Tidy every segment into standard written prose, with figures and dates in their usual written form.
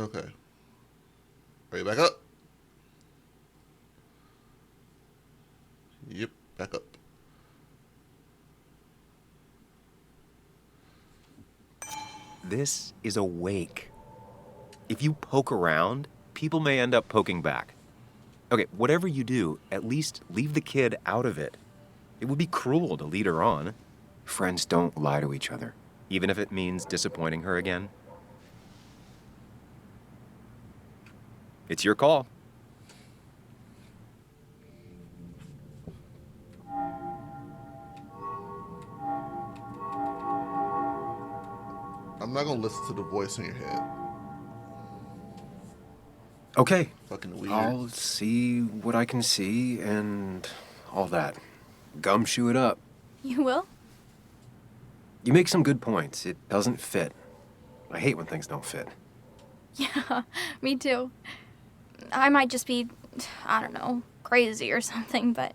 Okay. Are you back up? Yep, back up. This is a wake. If you poke around, people may end up poking back. Okay, whatever you do, at least leave the kid out of it. It would be cruel to lead her on. Friends don't lie to each other, even if it means disappointing her again. It's your call. I'm not gonna listen to the voice in your head. Okay. Fucking weird. I'll see what I can see and all that. Gumshoe it up. You will? You make some good points. It doesn't fit. I hate when things don't fit. Yeah, me too. I might just be, I don't know, crazy or something, but...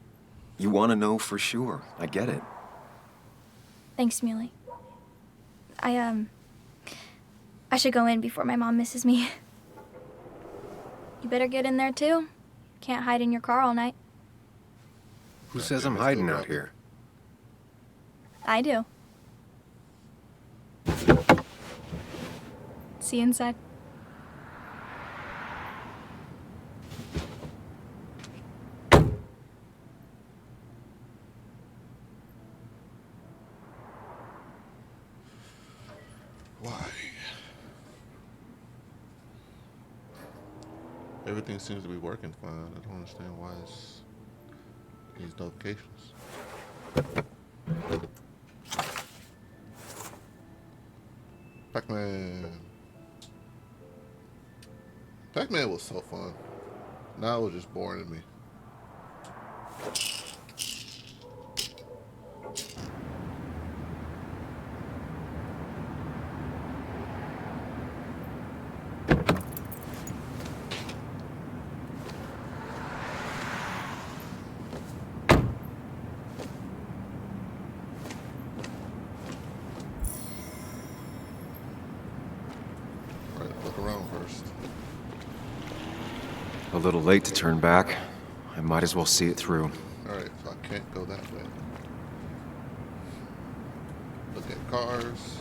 You want to know for sure. I get it. Thanks, Muley. I should go in before my mom misses me. You better get in there, too. Can't hide in your car all night. Who says I'm hiding out here? I do. See you inside. Why? Everything seems to be working fine. I don't understand why it's these notifications. Pac-Man. Pac-Man was so fun. Now it was just boring to me. Look around first. A little late to turn back. I might as well see it through. Alright, so I can't go that way. Look at cars.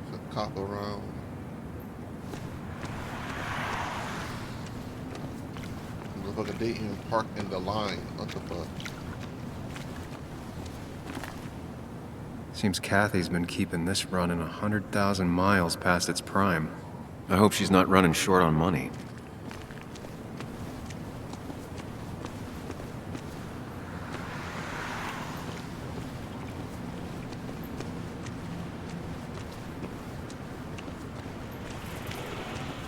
There's a cop around. Look like they even parked in the line. What the fuck? Seems Kathy's been keeping this running 100,000 miles past its prime. I hope she's not running short on money.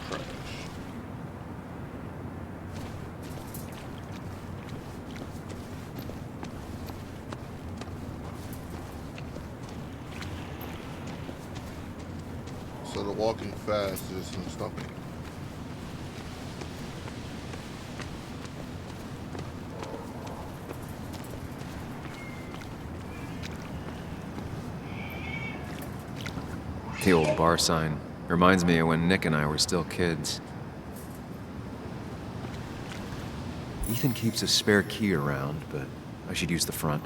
Trash. So the walking fast is some stumping. The old bar sign. Reminds me of when Nick and I were still kids. Ethan keeps a spare key around, but I should use the front.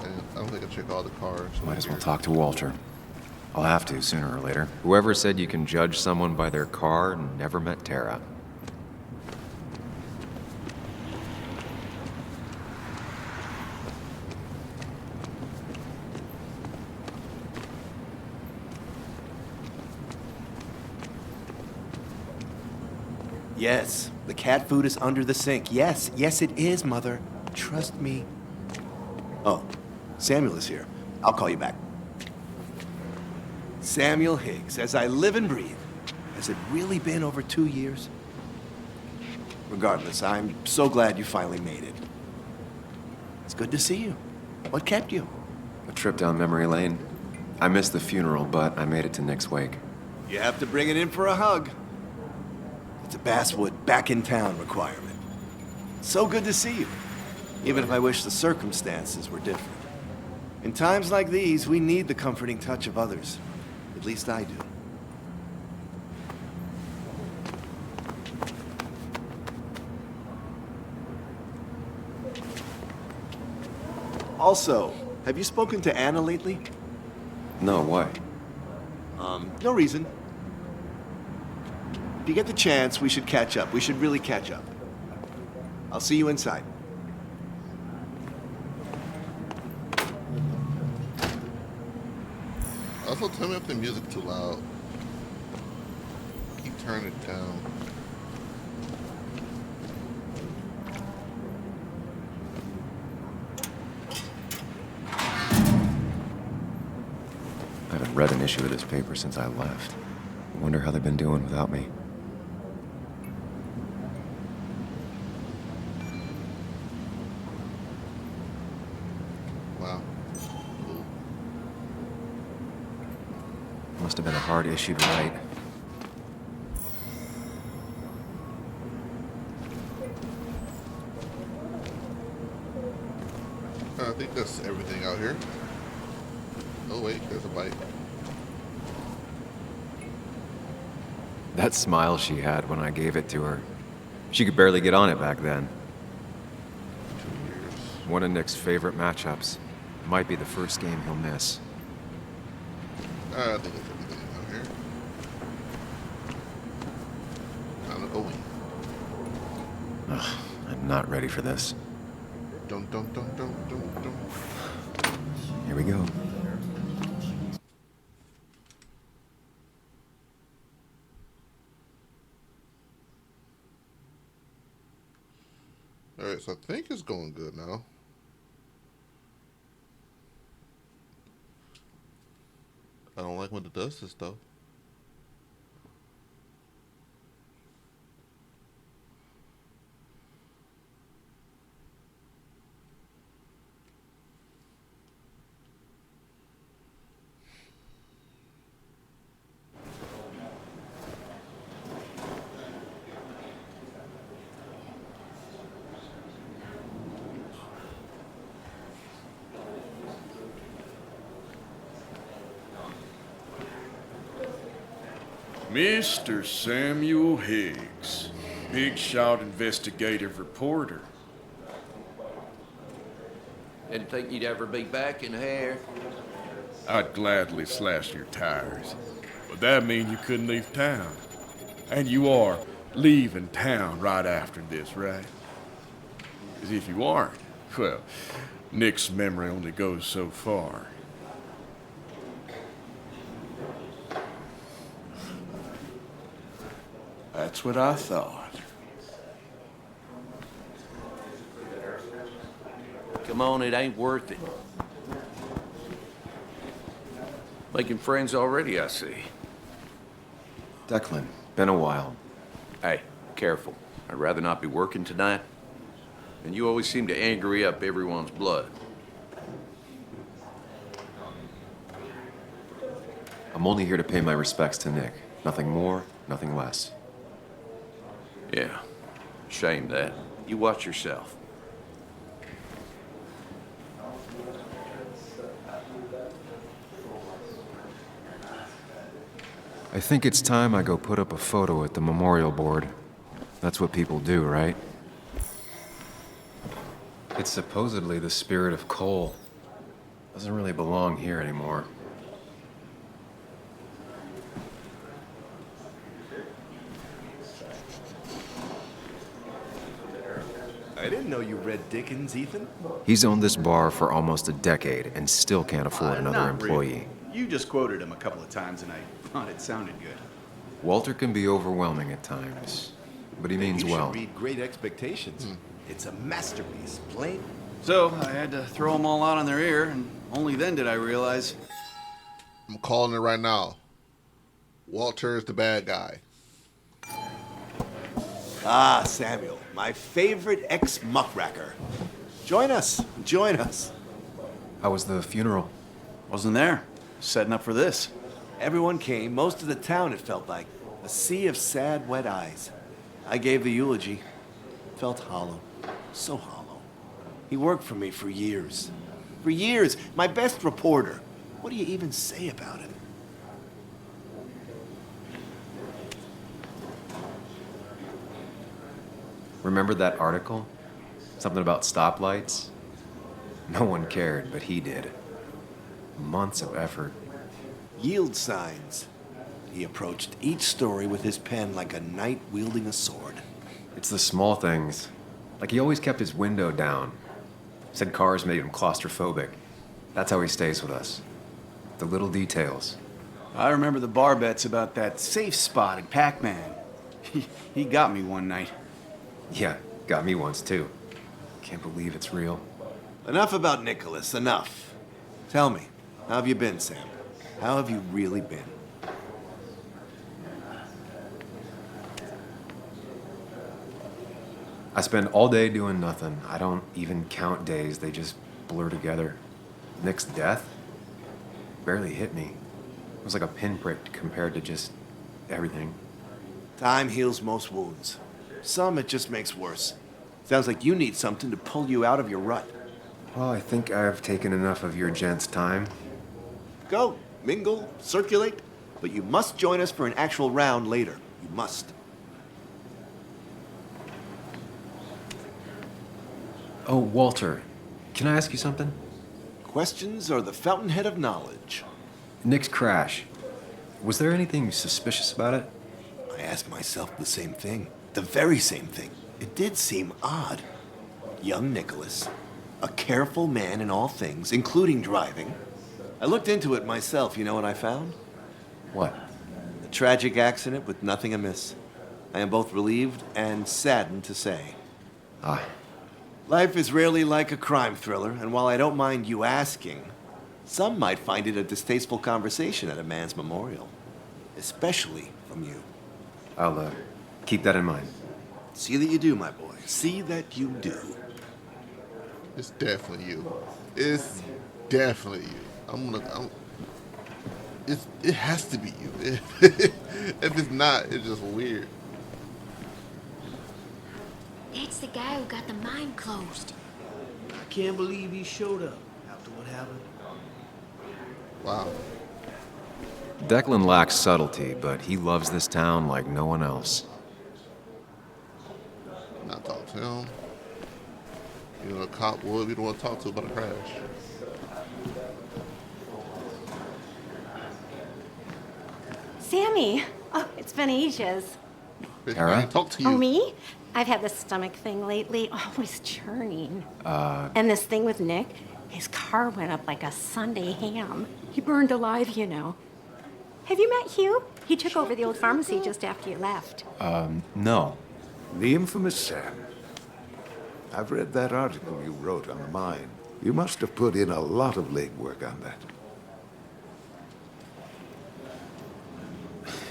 And I don't think I check all the cars. Might as well talk to Walter. I'll have to sooner or later. Whoever said you can judge someone by their car never met Tara. Yes, the cat food is under the sink. Yes, yes it is, Mother. Trust me. Oh, Samuel is here. I'll call you back. Samuel Higgs, as I live and breathe. Has it really been over 2 years? Regardless, I'm so glad you finally made it. It's good to see you. What kept you? A trip down memory lane. I missed the funeral, but I made it to Nick's wake. You have to bring it in for a hug. It's a Basswood back in town requirement. So good to see you, even if I wish the circumstances were different. In times like these, we need the comforting touch of others. At least I do. Also, have you spoken to Anna lately? No, why? No reason. If you get the chance, we should catch up. We should really catch up. I'll see you inside. Also, tell me if the music's too loud. Keep turning it down. I haven't read an issue of this paper since I left. I wonder how they've been doing without me. Wow. Must have been a hard issue to write. I think that's everything out here. Oh wait, there's a bike. That smile she had when I gave it to her. She could barely get on it back then. 2 years. One of Nick's favorite matchups. Might be the first game he'll miss. I think that's everything out here. Time to go in. Ugh, I'm not ready for this. Dun dun dun dun dun dun. Here we go. Alright, so I think it's going good now. I don't like when it does this though. Mr. Samuel Higgs, big shot investigative reporter. Didn't think you'd ever be back in here. I'd gladly slash your tires, but that mean you couldn't leave town. And you are leaving town right after this, right? 'Cause if you aren't, well, Nick's memory only goes so far. That's what I thought. Come on, it ain't worth it. Making friends already, I see. Declan, been a while. Hey, careful. I'd rather not be working tonight. And you always seem to angry up everyone's blood. I'm only here to pay my respects to Nick. Nothing more, nothing less. Yeah, shame that. You watch yourself. I think it's time I go put up a photo at the memorial board. That's what people do, right? It's supposedly the spirit of coal. Doesn't really belong here anymore. I didn't know you read Dickens, Ethan. He's owned this bar for almost a decade and still can't afford another Not employee. really. You just quoted him a couple of times and I thought it sounded good. Walter can be overwhelming at times, but he means You should well. read Great Expectations. It's a masterpiece, plain. So I had to throw them all out on their ear, and only then did I realize. I'm calling it right now. Walter is the bad guy. Ah, Samuel, my favorite ex-muckracker. Join us, join us. How was the funeral? Wasn't there. Setting up for this. Everyone came, most of the town, it felt like. A sea of sad, wet eyes. I gave the eulogy. Felt hollow. So hollow. He worked for me for years. For years, my best reporter. What do you even say about him? Remember that article? Something about stoplights? No one cared, but he did. Months of effort. Yield signs. He approached each story with his pen like a knight wielding a sword. It's the small things. Like he always kept his window down. Said cars made him claustrophobic. That's how he stays with us. The little details. I remember the bar bets about that safe spot at Pac-Man. He got me one night. Yeah, got me once too. Can't believe it's real. Enough about Nicholas, enough. Tell me, how have you been, Sam? How have you really been? I spend all day doing nothing. I don't even count days. They just blur together. Nick's death barely hit me. It was like a pinprick compared to just everything. Time heals most wounds. Some it just makes worse. Sounds like you need something to pull you out of your rut. Well, I think I've taken enough of your gents' time. Go, mingle, circulate, but you must join us for an actual round later. You must. Oh, Walter, can I ask you something? Questions are the fountainhead of knowledge. Nick's crash. Was there anything suspicious about it? I asked myself the same thing. The very same thing. It did seem odd. Young Nicholas, a careful man in all things, including driving. I looked into it myself. You know what I found? What? A tragic accident with nothing amiss. I am both relieved and saddened to say. Ah, Life is rarely like a crime thriller, and while I don't mind you asking, some might find it a distasteful conversation at a man's memorial. Especially from you. I'll keep that in mind. See that you do, my boy. See that you do. It's definitely you. It's definitely you. It has to be you. If it's not, it's just weird. That's the guy who got the mine closed. I can't believe he showed up after what happened. Wow. Declan lacks subtlety, but he loves this town like no one else. Not talk to him. You know, a cop would be the one to talk to about a crash. Sammy! Oh, it's been ages. Bitch, Tara? I ain't talk to you. Oh, me? I've had this stomach thing lately, always churning. And this thing with Nick, his car went up like a Sunday ham. He burned alive, you know. Have you met Hugh? He took over the old pharmacy just after you left. No. The infamous Sam. I've read that article you wrote on the mine. You must have put in a lot of legwork on that.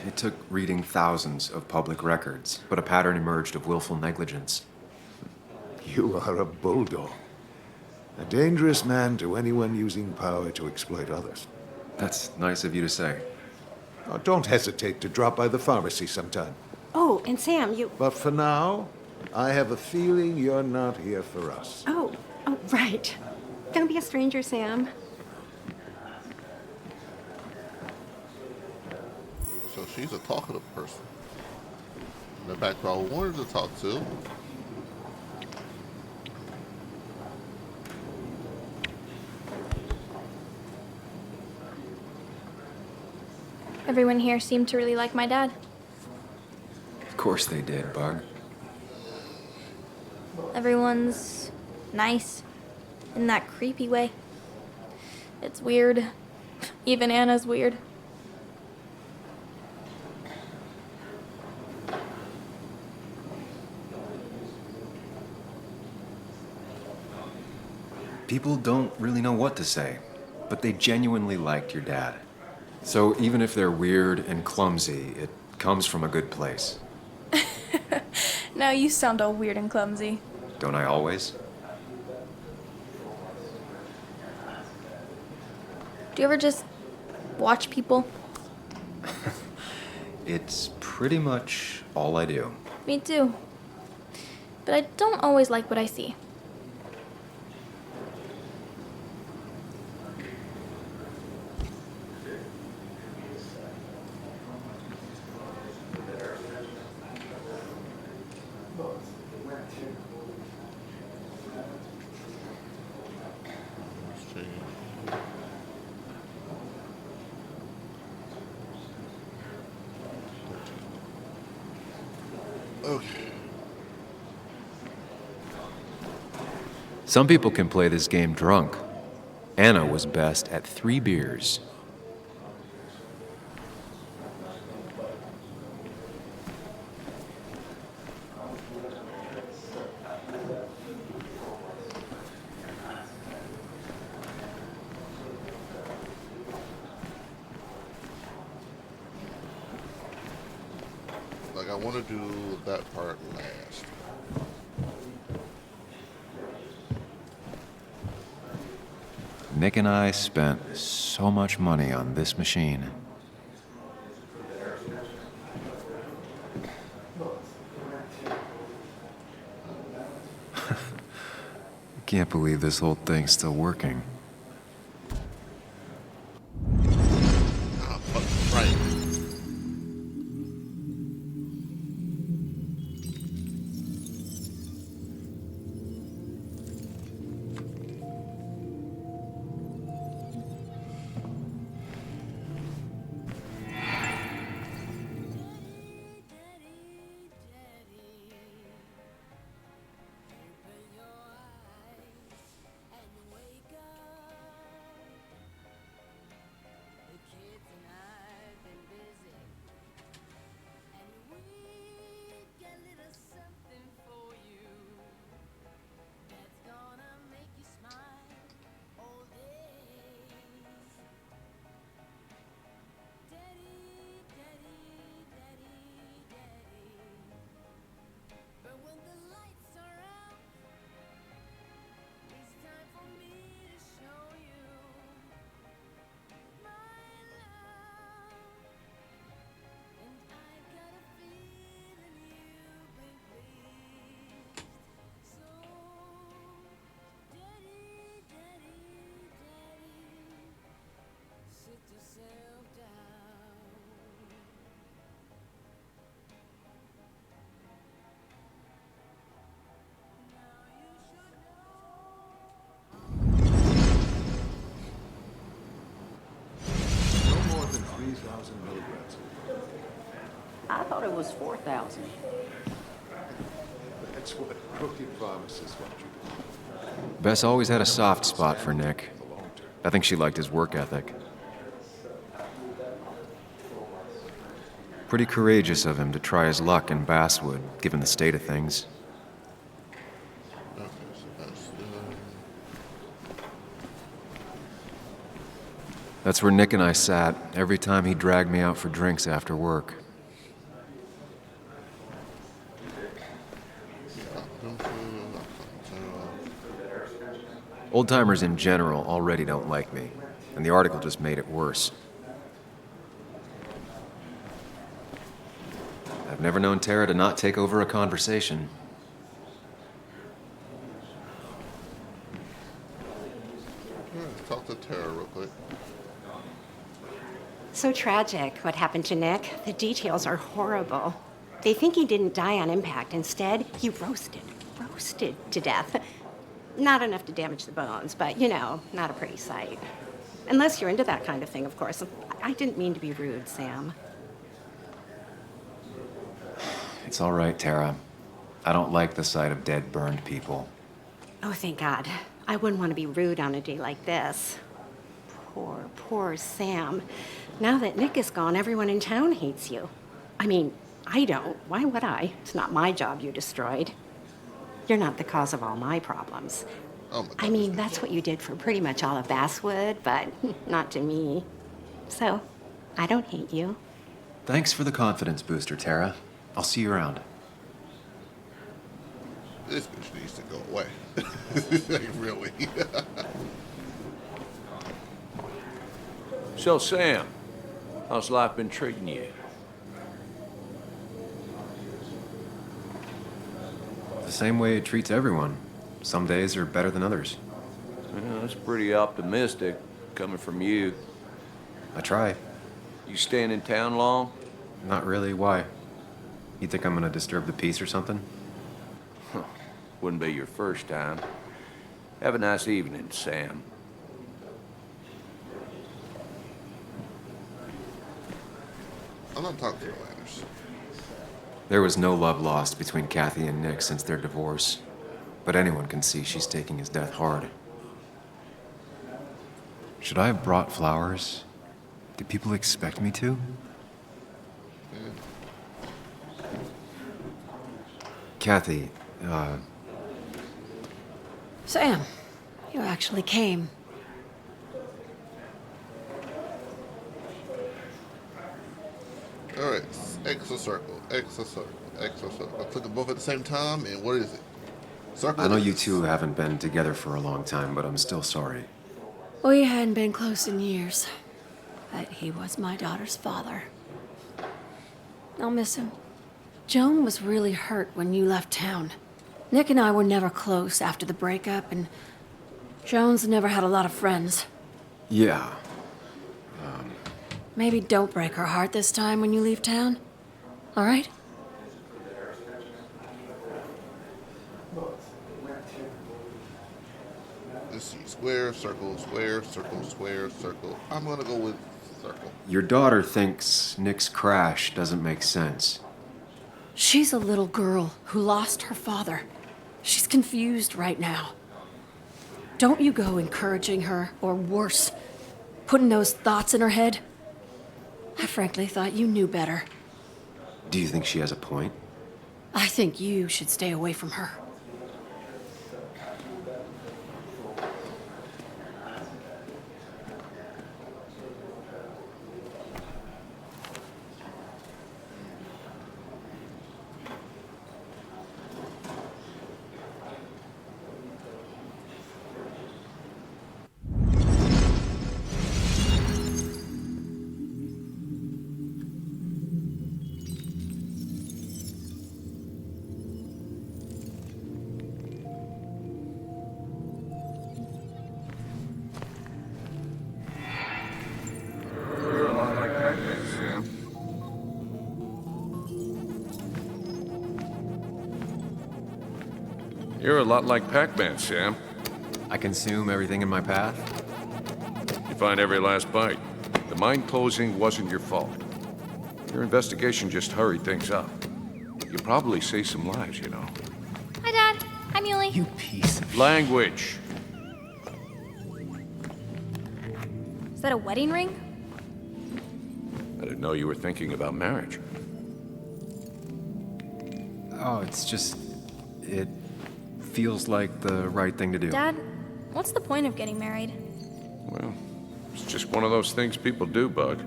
It took reading thousands of public records, but a pattern emerged of willful negligence. You are a bulldog. A dangerous man to anyone using power to exploit others. That's nice of you to say. Now, don't hesitate to drop by the pharmacy sometime. Oh, and Sam, you... But for now, I have a feeling you're not here for us. Oh, right. Don't be a stranger, Sam. So she's a talkative person. In the background, I wanted to talk to. Everyone here seemed to really like my dad. Of course they did, Bug. Everyone's nice in that creepy way. It's weird. Even Anna's weird. People don't really know what to say, but they genuinely liked your dad. So even if they're weird and clumsy, it comes from a good place. Now you sound all weird and clumsy. Don't I always? Do you ever just watch people? It's pretty much all I do. Me too. But I don't always like what I see. Let's see. Okay. Some people can play this game drunk. Anna was best at 3 beers. Like, I want to do that part last. Nick and I spent so much money on this machine. I can't believe this whole thing's still working. Ah, fuck, right. No more than 3,000 milligrams. I thought it was 4,000. That's what crooked pharmacists want you to do. Bess always had a soft spot for Nick. I think she liked his work ethic. Pretty courageous of him to try his luck in Basswood, given the state of things. Okay, so that's That's where Nick and I sat every time he dragged me out for drinks after work. Old-timers in general already don't like me, and the article just made it worse. I've never known Tara to not take over a conversation. talk to Tara real quick. So tragic what happened to Nick. The details are horrible. They think he didn't die on impact. Instead, he roasted to death. Not enough to damage the bones, but you know, not a pretty sight. Unless you're into that kind of thing, of course. I didn't mean to be rude, Sam. It's all right, Tara. I don't like the sight of dead, burned people. Oh, thank God. I wouldn't want to be rude on a day like this. Poor Sam. Now that Nick is gone, everyone in town hates you. I mean, I don't. Why would I? It's not my job you destroyed. You're not the cause of all my problems. Oh my God. I mean, that's what you did for pretty much all of Basswood, but not to me. So, I don't hate you. Thanks for the confidence booster, Tara. I'll see you around. This bitch needs to go away. Like, really. So, Sam, how's life been treating you? The same way it treats everyone. Some days are better than others. Well, that's pretty optimistic coming from you. I try. You staying in town long? Not really. Why? You think I'm gonna disturb the peace or something? Wouldn't be your first time. Have a nice evening, Sam. I'm not talking to no Landers. There was no love lost between Kathy and Nick since their divorce. But anyone can see she's taking his death hard. Should I have brought flowers? Do people expect me to? Kathy, Sam, you actually came. All right, extra circle, extra circle, extra circle. I click them both at the same time, and what is it? Circle. I know it you is. two haven't been together for a long time, but I'm still sorry. We hadn't been close in years, but he was my daughter's father. I'll miss him. Joan was really hurt when you left town. Nick and I were never close after the breakup, and Joan's never had a lot of friends. Yeah. Maybe don't break her heart this time when you leave town. All right? Let's see, square, circle, square, circle, square, circle. I'm gonna go with circle. Your daughter thinks Nick's crash doesn't make sense. She's a little girl who lost her father. She's confused right now. Don't you go encouraging her, or worse, putting those thoughts in her head. I frankly thought you knew better. Do you think she has a point? I think you should stay away from her. You're a lot like Pac-Man, Sam. I consume everything in my path? You find every last bite. The mine closing wasn't your fault. Your investigation just hurried things up. You probably saved some lives, you know. Hi, Dad. Hi, Muley. You piece of... Language. Is that a wedding ring? I didn't know you were thinking about marriage. Oh, it's just... It feels like the right thing to do. Dad, what's the point of getting married? Well, it's just one of those things people do, Bug.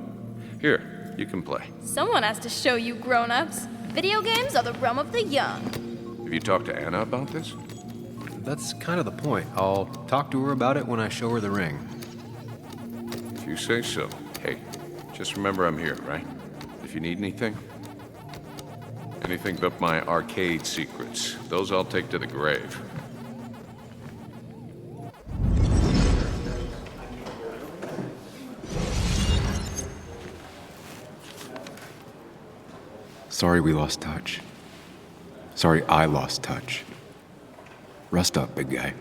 Here, you can play. Someone has to show you grown-ups. Video games are the realm of the young. Have you talked to Anna about this? That's kind of the point. I'll talk to her about it when I show her the ring. If you say so. Hey, just remember I'm here, right? If you need anything. Anything but my arcade secrets. Those I'll take to the grave. Sorry we lost touch. Sorry I lost touch. Rest up, big guy.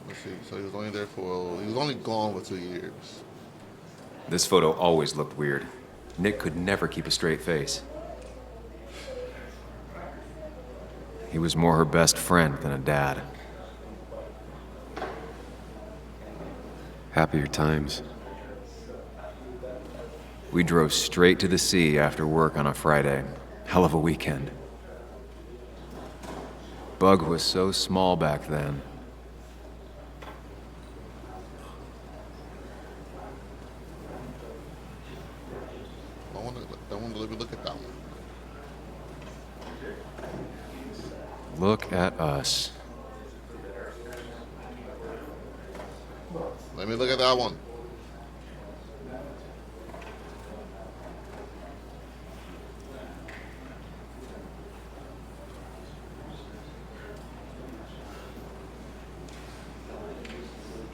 Let's see. So he was only there for. He was only gone for 2 years. This photo always looked weird. Nick could never keep a straight face. He was more her best friend than a dad. Happier times. We drove straight to the sea after work on a Friday. Hell of a weekend. Bug was so small back then. I want to let me look at that one. Look at us. Let me look at that one.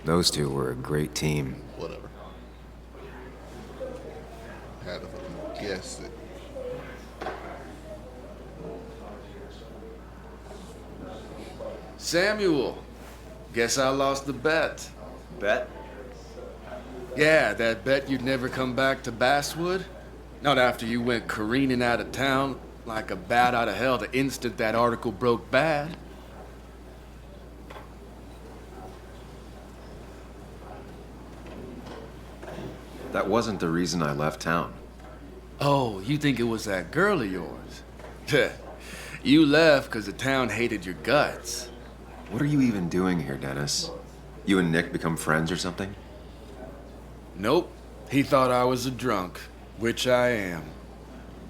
Those two were a great team. Whatever. Had to fucking guess it. Samuel, guess I lost the bet. Bet? Yeah, that bet you'd never come back to Basswood? Not after you went careening out of town like a bat out of hell the instant that article broke bad. That wasn't the reason I left town. Oh, you think it was that girl of yours? You left because the town hated your guts. What are you even doing here, Dennis? You and Nick become friends or something? Nope. He thought I was a drunk, which I am.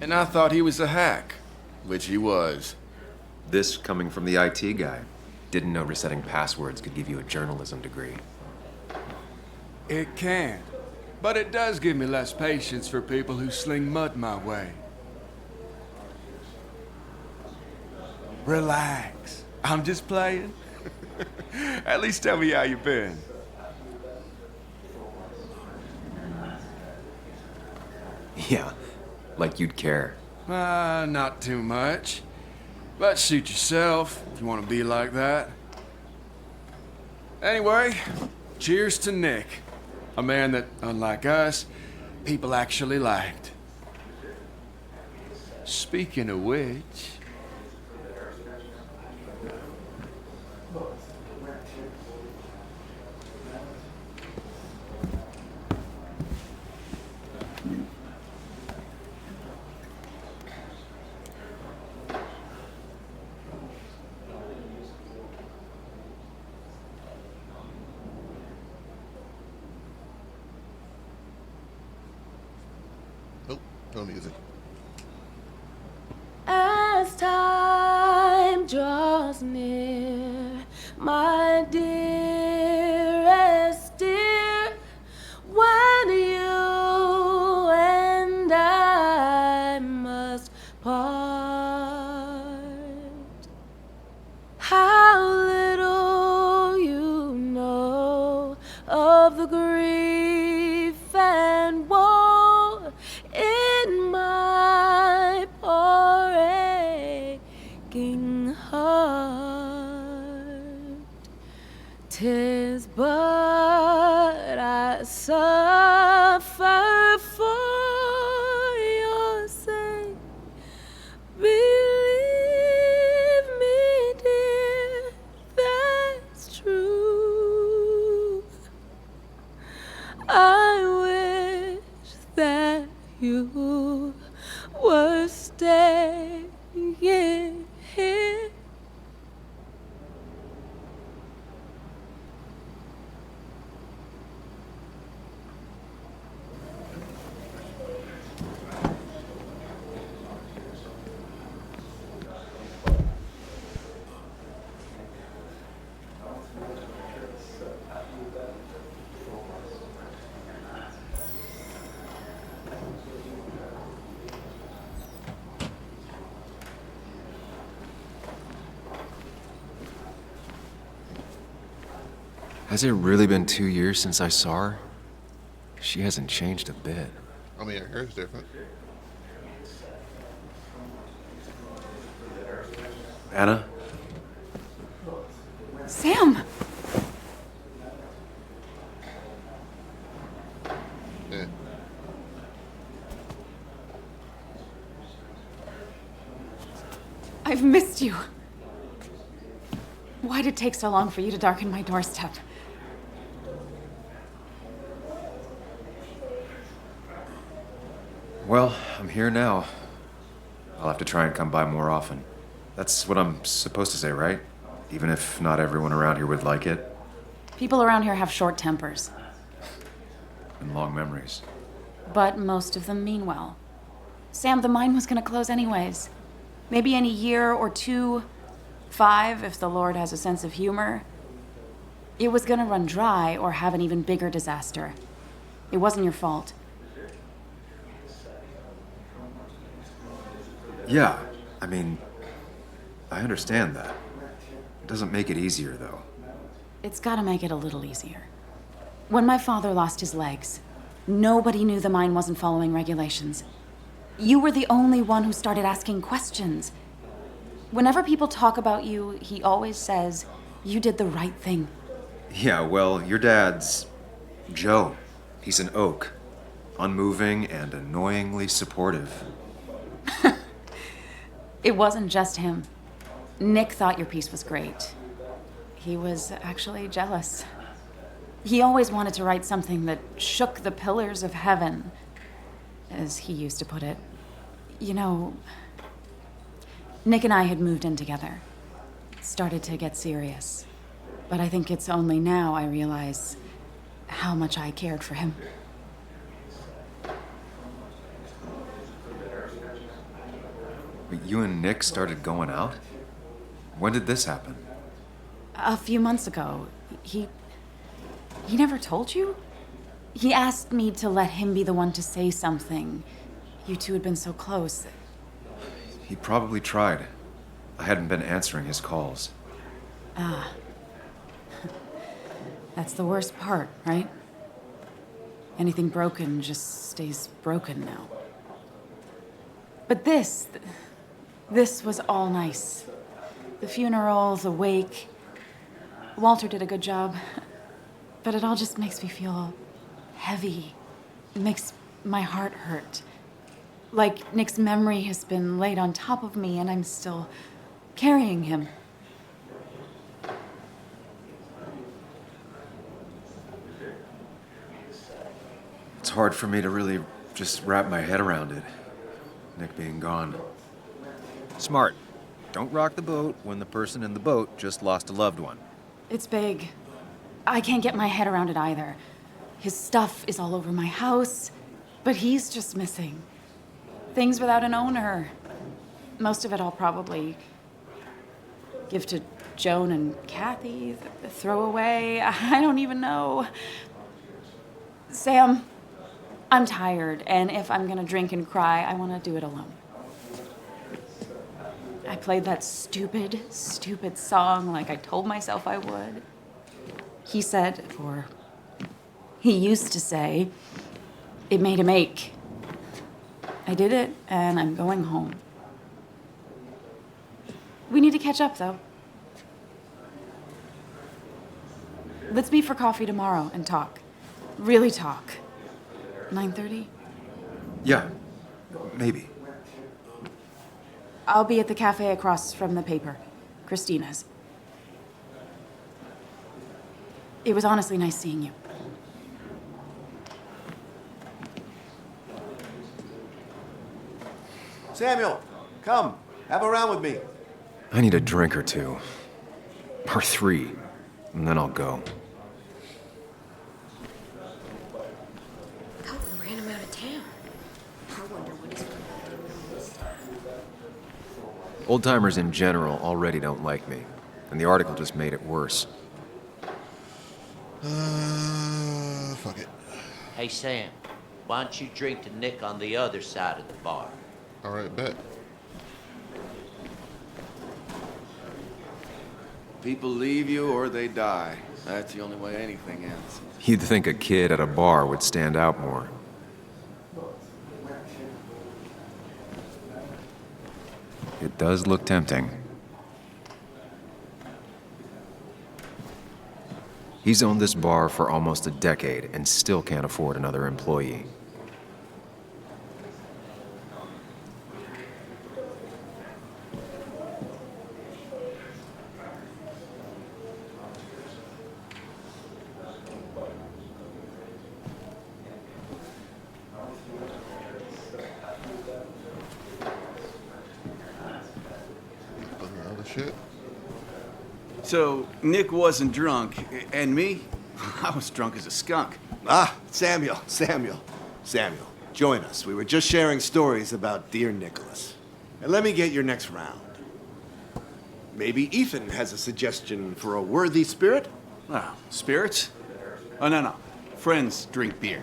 And I thought he was a hack, which he was. This coming from the IT guy. Didn't know resetting passwords could give you a journalism degree. It can. But it does give me less patience for people who sling mud my way. Relax. I'm just playing. At least tell me how you been. Yeah, like you'd care. Not too much. But suit yourself if you want to be like that. Anyway, cheers to Nick. A man that, unlike us, people actually liked. Speaking of which... Nope, no music. As time draws near, my dearest dear, when you and I must part, how little you know of the grief and woe in my poor aching heart. 'Tis but I suffer for your sake. Believe me, dear, that's true. I wish that you were staying here. Has it really been 2 years since I saw her? She hasn't changed a bit. I mean, her hair's different. Anna? Sam! Yeah. I've missed you. Why'd it take so long for you to darken my doorstep? Well, I'm here now. I'll have to try and come by more often. That's what I'm supposed to say, right? Even if not everyone around here would like it. People around here have short tempers, And long memories. but most of them mean well. Sam, the mine was gonna close anyways. Maybe in a year or two, 5 if the Lord has a sense of humor. It was gonna run dry or have an even bigger disaster. It wasn't your fault. Yeah, I mean, I understand that. It doesn't make it easier, though. It's gotta make it a little easier. When my father lost his legs, nobody knew the mine wasn't following regulations. You were the only one who started asking questions. Whenever people talk about you, he always says, you did the right thing. Yeah, well, your dad's Joe. He's an oak. Unmoving and annoyingly supportive. It wasn't just him. Nick thought your piece was great. He was actually jealous. He always wanted to write something that shook the pillars of heaven, as he used to put it. You know, Nick and I had moved in together. Started to get serious. But I think it's only now I realize how much I cared for him. But you and Nick started going out? When did this happen? A few months ago. He never told you? He asked me to let him be the one to say something. You two had been so close. He probably tried. I hadn't been answering his calls. Ah. That's the worst part, right? Anything broken just stays broken now. But this was all nice. The funeral, the wake. Walter did a good job. But it all just makes me feel heavy. It makes my heart hurt. Like Nick's memory has been laid on top of me and I'm still carrying him. It's hard for me to really just wrap my head around it. Nick being gone. Smart. Don't rock the boat when the person in the boat just lost a loved one. It's big. I can't get my head around it either. His stuff is all over my house, but he's just missing. Things without an owner. Most of it I'll probably give to Joan and Kathy, throw away. I don't even know. Sam, I'm tired, and if I'm gonna drink and cry, I wanna do it alone. I played that stupid song like I told myself I would. He said, or he used to say, it made him ache. I did it, and I'm going home. We need to catch up, though. Let's meet for coffee tomorrow and talk. Really talk. 9:30? Yeah, maybe. I'll be at the cafe across from the paper. Christina's. It was honestly nice seeing you. Samuel, come. Have a round with me. I need a drink or two. Or 3, and then I'll go. Colton ran him out of town. I wonder what he's gonna do this time. Old-timers in general already don't like me, and the article just made it worse. Fuck it. Hey, Sam, why don't you drink to Nick on the other side of the bar? All right, bet. People leave you or they die. That's the only way anything ends. You'd think a kid at a bar would stand out more. It does look tempting. He's owned this bar for almost a decade and still can't afford another employee. Shit. So, Nick wasn't drunk, and me? I was drunk as a skunk. Ah, Samuel, join us. We were just sharing stories about dear Nicholas. And let me get your next round. Maybe Ethan has a suggestion for a worthy spirit? Oh, spirits? Oh, no. Friends drink beer.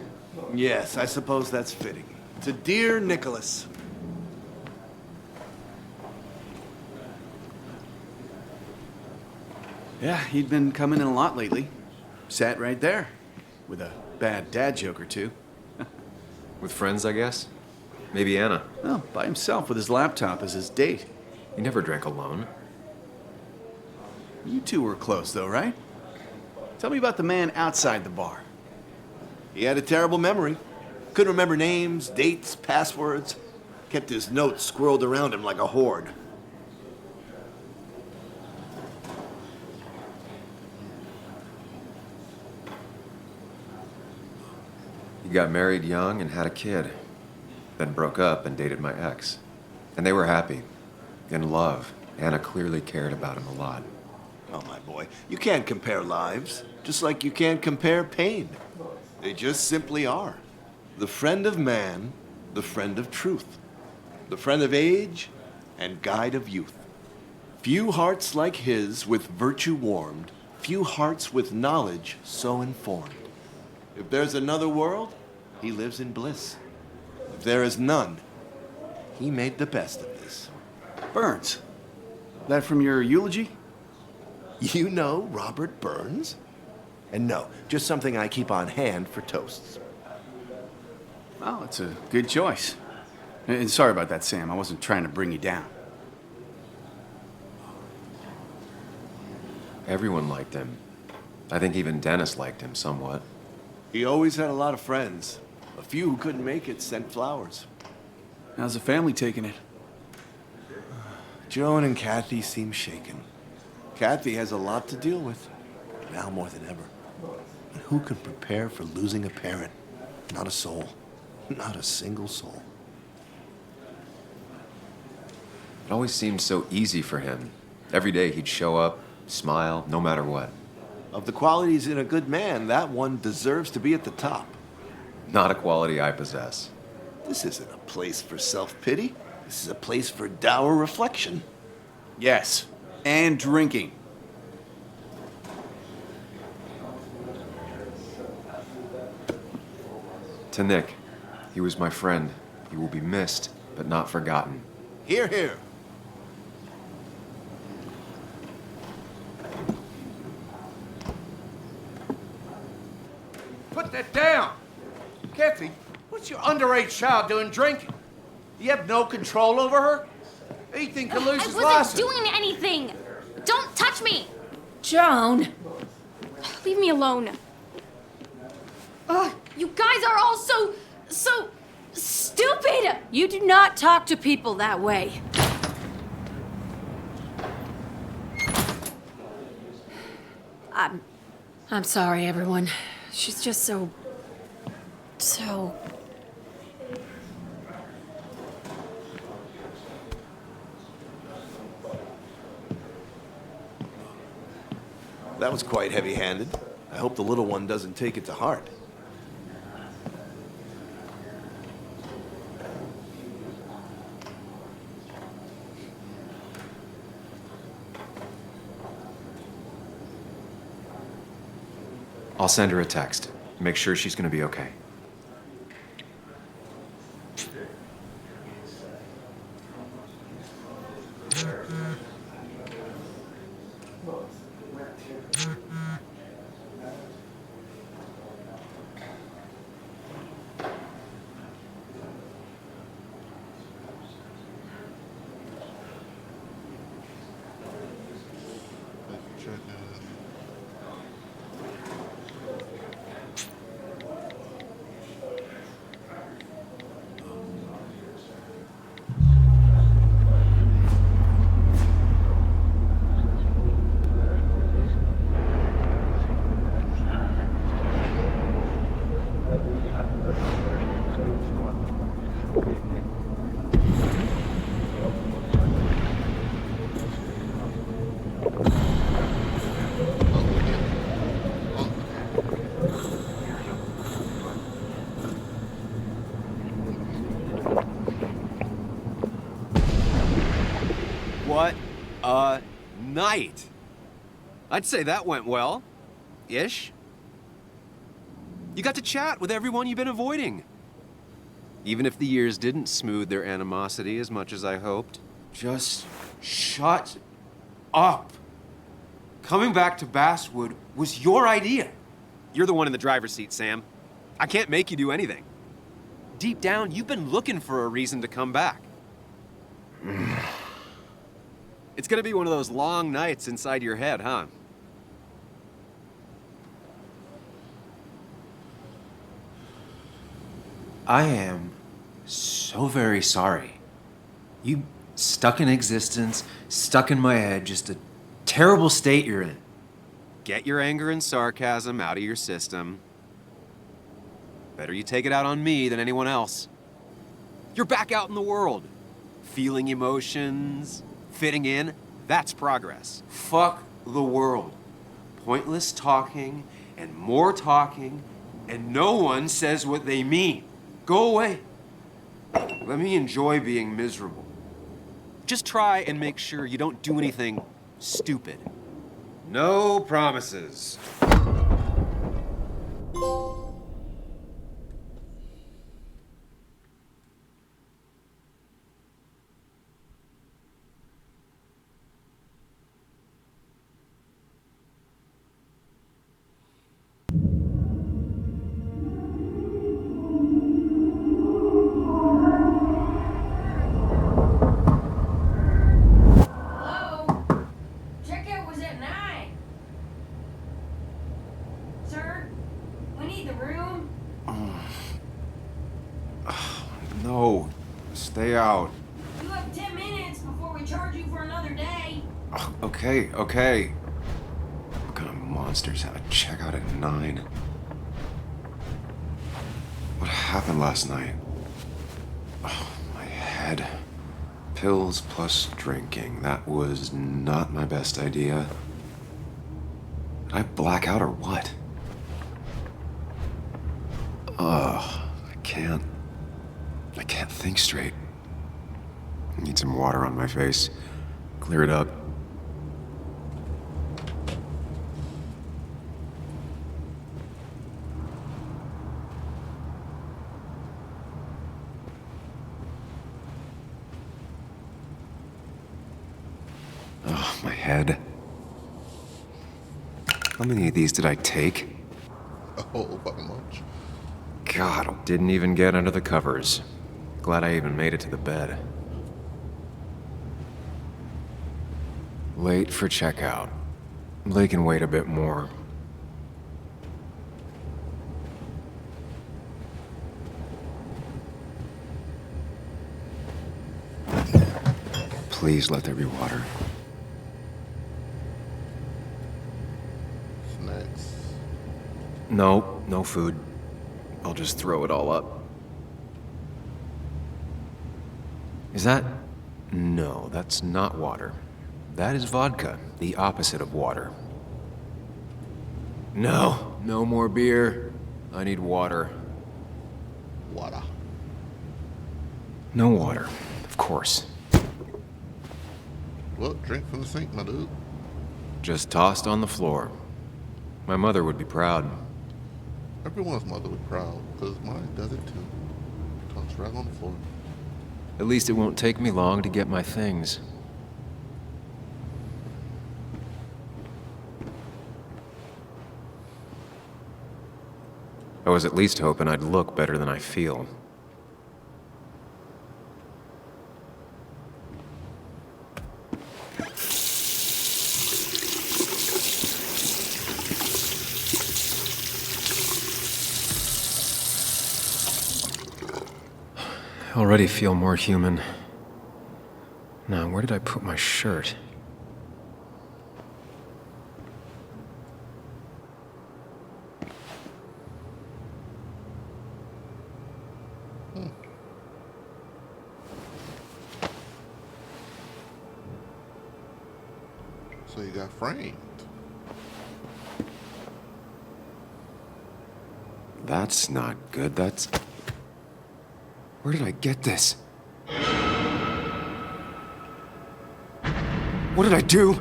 Yes, I suppose that's fitting. To dear Nicholas. Yeah, he'd been coming in a lot lately. Sat right there, with a bad dad joke or two. With friends, I guess? Maybe Anna. Well, by himself with his laptop as his date. He never drank alone. You two were close, though, right? Tell me about the man outside the bar. He had a terrible memory. Couldn't remember names, dates, passwords. Kept his notes squirreled around him like a hoard. He got married young and had a kid. Then broke up and dated my ex. And they were happy. In love. Anna clearly cared about him a lot. Oh, my boy, you can't compare lives, just like you can't compare pain. They just simply are. The friend of man, the friend of truth. The friend of age and guide of youth. Few hearts like his with virtue warmed, few hearts with knowledge so informed. If there's another world, he lives in bliss. If there is none, he made the best of this. Burns. That from your eulogy? You know Robert Burns? And no, just something I keep on hand for toasts. Well, it's a good choice. And sorry about that, Sam. I wasn't trying to bring you down. Everyone liked him. I think even Dennis liked him somewhat. He always had a lot of friends. A few who couldn't make it sent flowers. How's the family taking it? Joan and Kathy seem shaken. Kathy has a lot to deal with, now more than ever. And who can prepare for losing a parent? Not a soul. Not a single soul. It always seemed so easy for him. Every day he'd show up, smile, no matter what. Of the qualities in a good man, that one deserves to be at the top. Not a quality I possess. This isn't a place for self-pity. This is a place for dour reflection. Yes, and drinking. To Nick, he was my friend. He will be missed, but not forgotten. Hear, hear. Put that down. Kathy, what's your underage child doing drinking? You have no control over her? Ethan could lose his I license. wasn't doing anything. Don't touch me. Joan! Leave me alone. Ugh, you guys are all so stupid. You do not talk to people that way. I'm sorry, everyone. She's just so... That was quite heavy-handed. I hope the little one doesn't take it to heart. I'll send her a text. Make sure she's gonna be okay. What a night. I'd say that went well. Ish. You got to chat with everyone you've been avoiding. Even if the years didn't smooth their animosity as much as I hoped. Just shut up. Coming back to Basswood was your idea. You're the one in the driver's seat, Sam. I can't make you do anything. Deep down, you've been looking for a reason to come back. It's gonna be one of those long nights inside your head, huh? I am so very sorry. You stuck in existence, stuck in my head, just a terrible state you're in. Get your anger and sarcasm out of your system. Better you take it out on me than anyone else. You're back out in the world. Feeling emotions, fitting in, that's progress. Fuck the world. Pointless talking and more talking, and no one says what they mean. Go away. Let me enjoy being miserable. Just try and make sure you don't do anything stupid. No promises. No, stay out. You have 10 minutes before we charge you for another day. Okay. What kind of monsters have a checkout at 9? What happened last night? Oh, my head. Pills plus drinking. That was not my best idea. Did I black out or what? I can't think straight. I need some water on my face. Clear it up. Oh, my head. How many of these did I take? A whole fucking bunch. God, didn't even get under the covers. Glad I even made it to the bed. Late for checkout. They can wait a bit more. Please let there be water. Snacks. No, no food. I'll just throw it all up. Is that... No, that's not water. That is vodka, the opposite of water. No, no more beer. I need water. Water. No water, of course. Well, drink from the sink, my dude. Just tossed on the floor. My mother would be proud. Everyone's mother would be proud, because mine does it too. Tossed right on the floor. At least it won't take me long to get my things. I was at least hoping I'd look better than I feel. I already feel more human. Now, where did I put my shirt? So you got framed. That's not good. That's... Where did I get this? What did I do?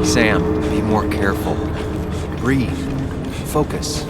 Sam, be more careful. Breathe. Focus.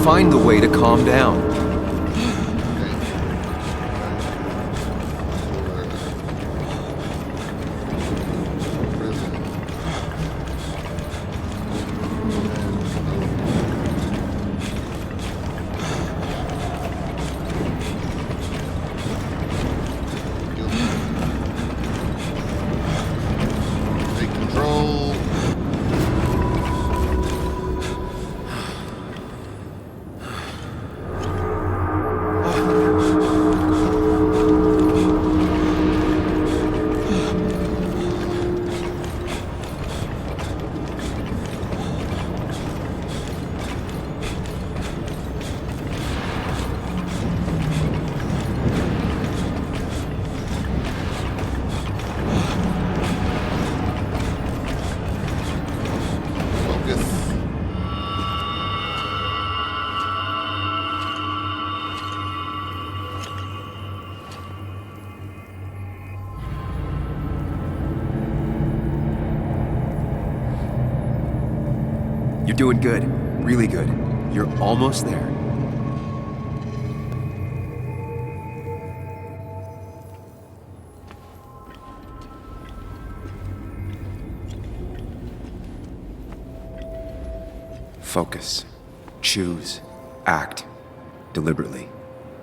Find the way to calm down. Take control. Focus. You're doing good. Really good. You're almost there. Focus. Choose. Act. Deliberately.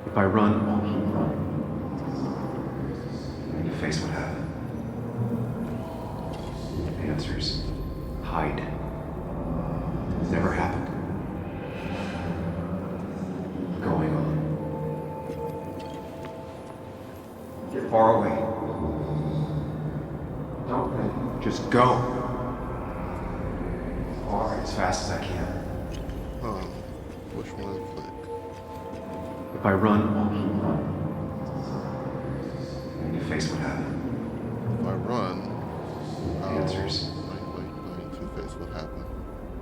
If I run, I'll keep running. And you face what happened. Answers. Hide. It's never happened. Going on. Get far away. Don't think. Just go. Far as fast as I can. Which one click? If I run, I'll keep running. And you face what happened. If I run, Answers. Wait, to face what happened.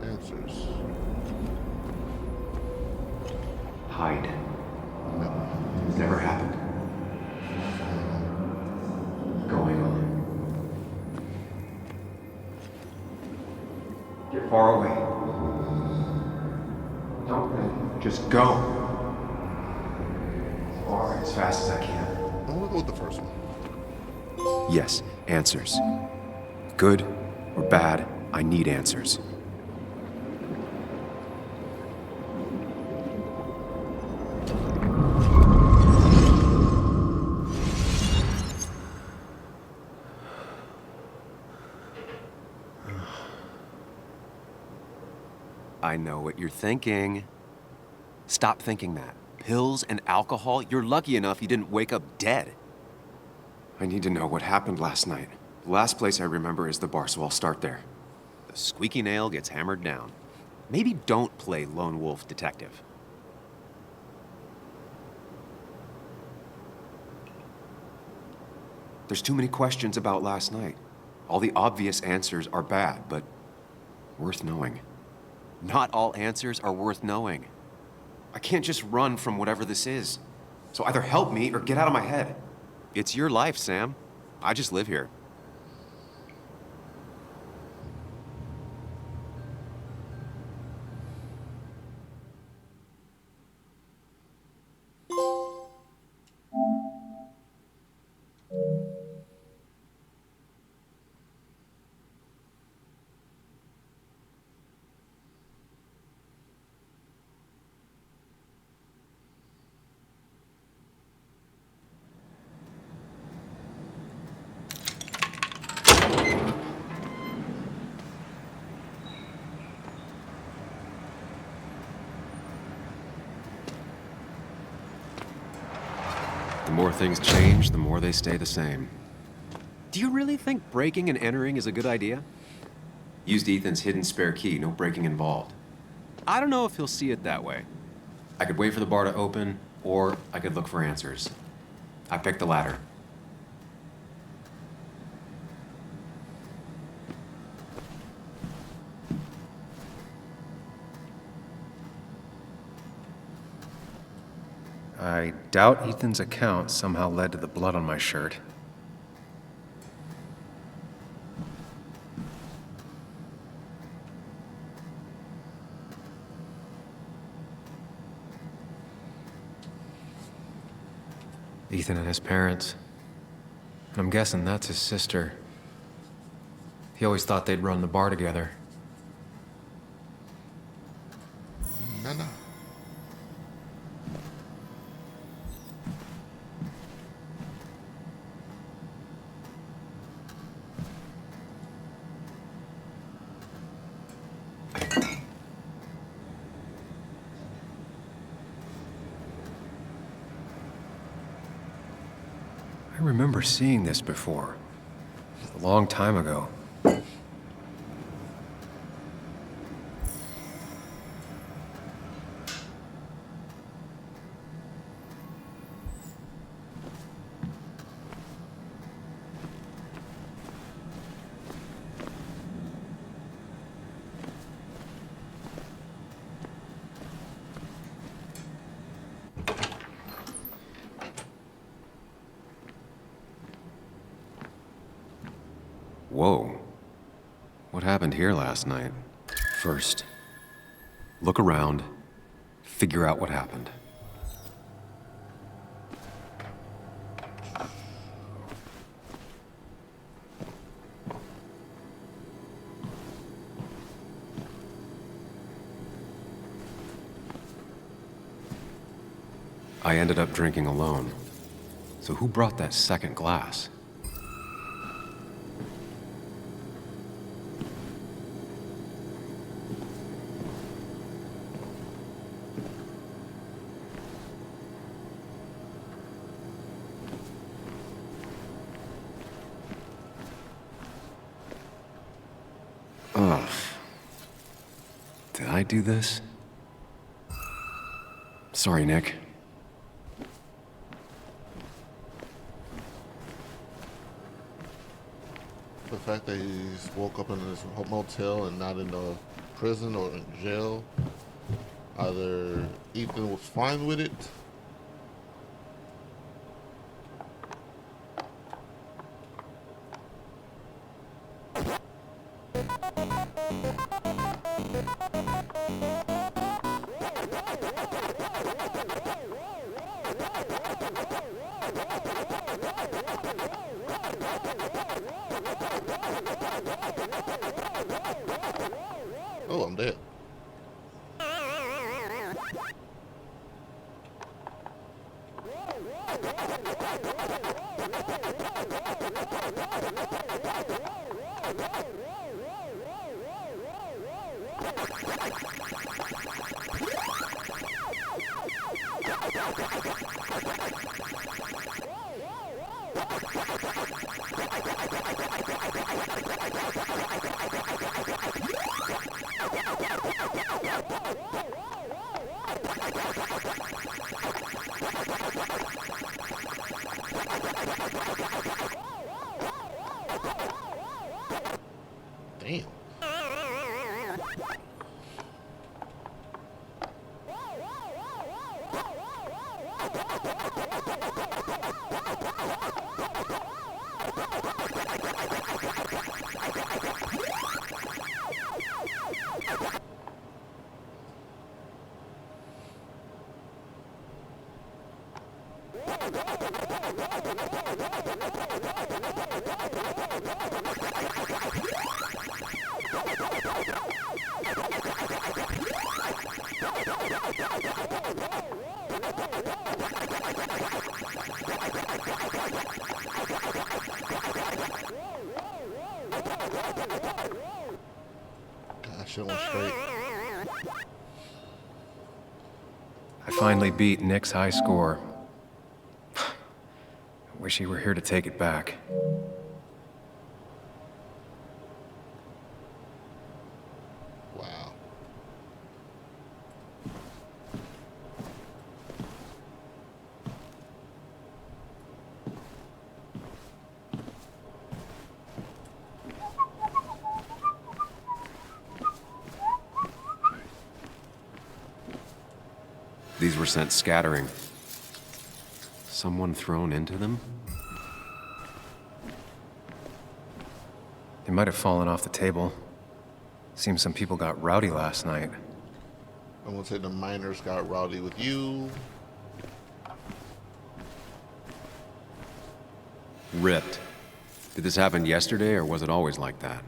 Answers. Hide. It's never happened. Going on. Get far away. Don't think. Just go. Far as fast as I can. I'm gonna go with the first one. Yes, answers. Good or bad, I need answers. I know what you're thinking. Stop thinking that. Pills and alcohol, you're lucky enough you didn't wake up dead. I need to know what happened last night. The last place I remember is the bar, so I'll start there. The squeaky nail gets hammered down. Maybe don't play lone wolf detective. There's too many questions about last night. All the obvious answers are bad, but worth knowing. Not all answers are worth knowing. I can't just run from whatever this is. So either help me or get out of my head. It's your life, Sam. I just live here. The more things change, the more they stay the same. Do you really think breaking and entering is a good idea? Used Ethan's hidden spare key, no breaking involved. I don't know if he'll see it that way. I could wait for the bar to open, or I could look for answers. I picked the latter. I doubt Ethan's account somehow led to the blood on my shirt. Ethan and his parents. And I'm guessing that's his sister. He always thought they'd run the bar together. No. I remember seeing this before. A long time ago. Whoa. What happened here last night? First, look around, figure out what happened. I ended up drinking alone. So who brought that second glass? Ugh. Did I do this? Sorry, Nick. The fact that he woke up in this motel and not in a prison or in jail, either Ethan was fine with it, oh, I'm dead. Damn. Shit went straight. I finally beat Nick's high score. Wish he were here to take it back. Wow. These were sent scattering. Someone thrown into them? They might have fallen off the table. Seems some people got rowdy last night. I'm gonna say the miners got rowdy with you. Ripped. Did this happen yesterday, or was it always like that?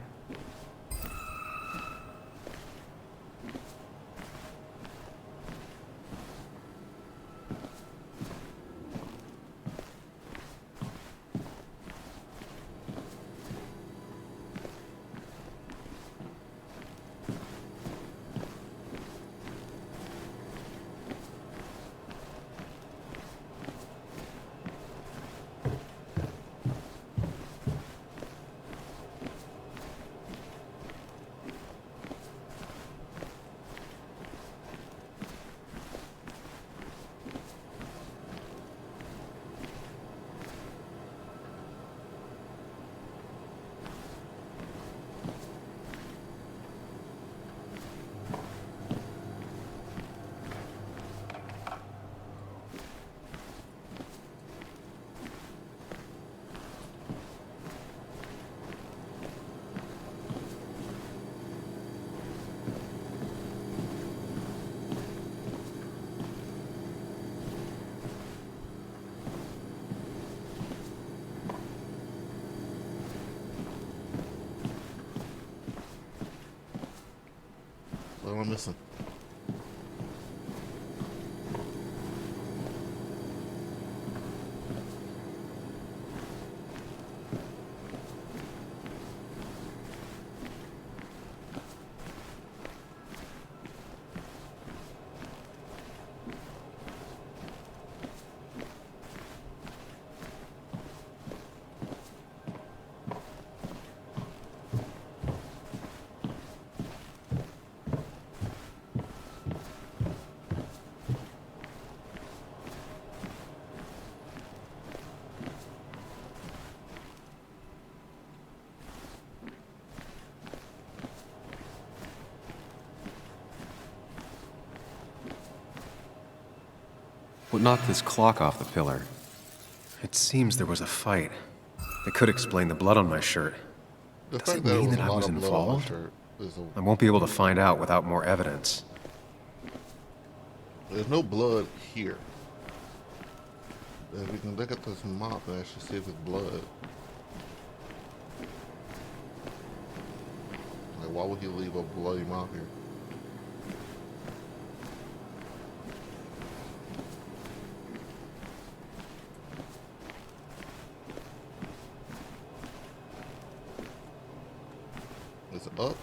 What am I missing? What knocked this clock off the pillar? It seems there was a fight. It could explain the blood on my shirt. Does it mean that I was involved? I won't be able to find out without more evidence. There's no blood here. We can look at this mop and actually see if it's blood. Like, why would he leave a bloody mop here? It's up.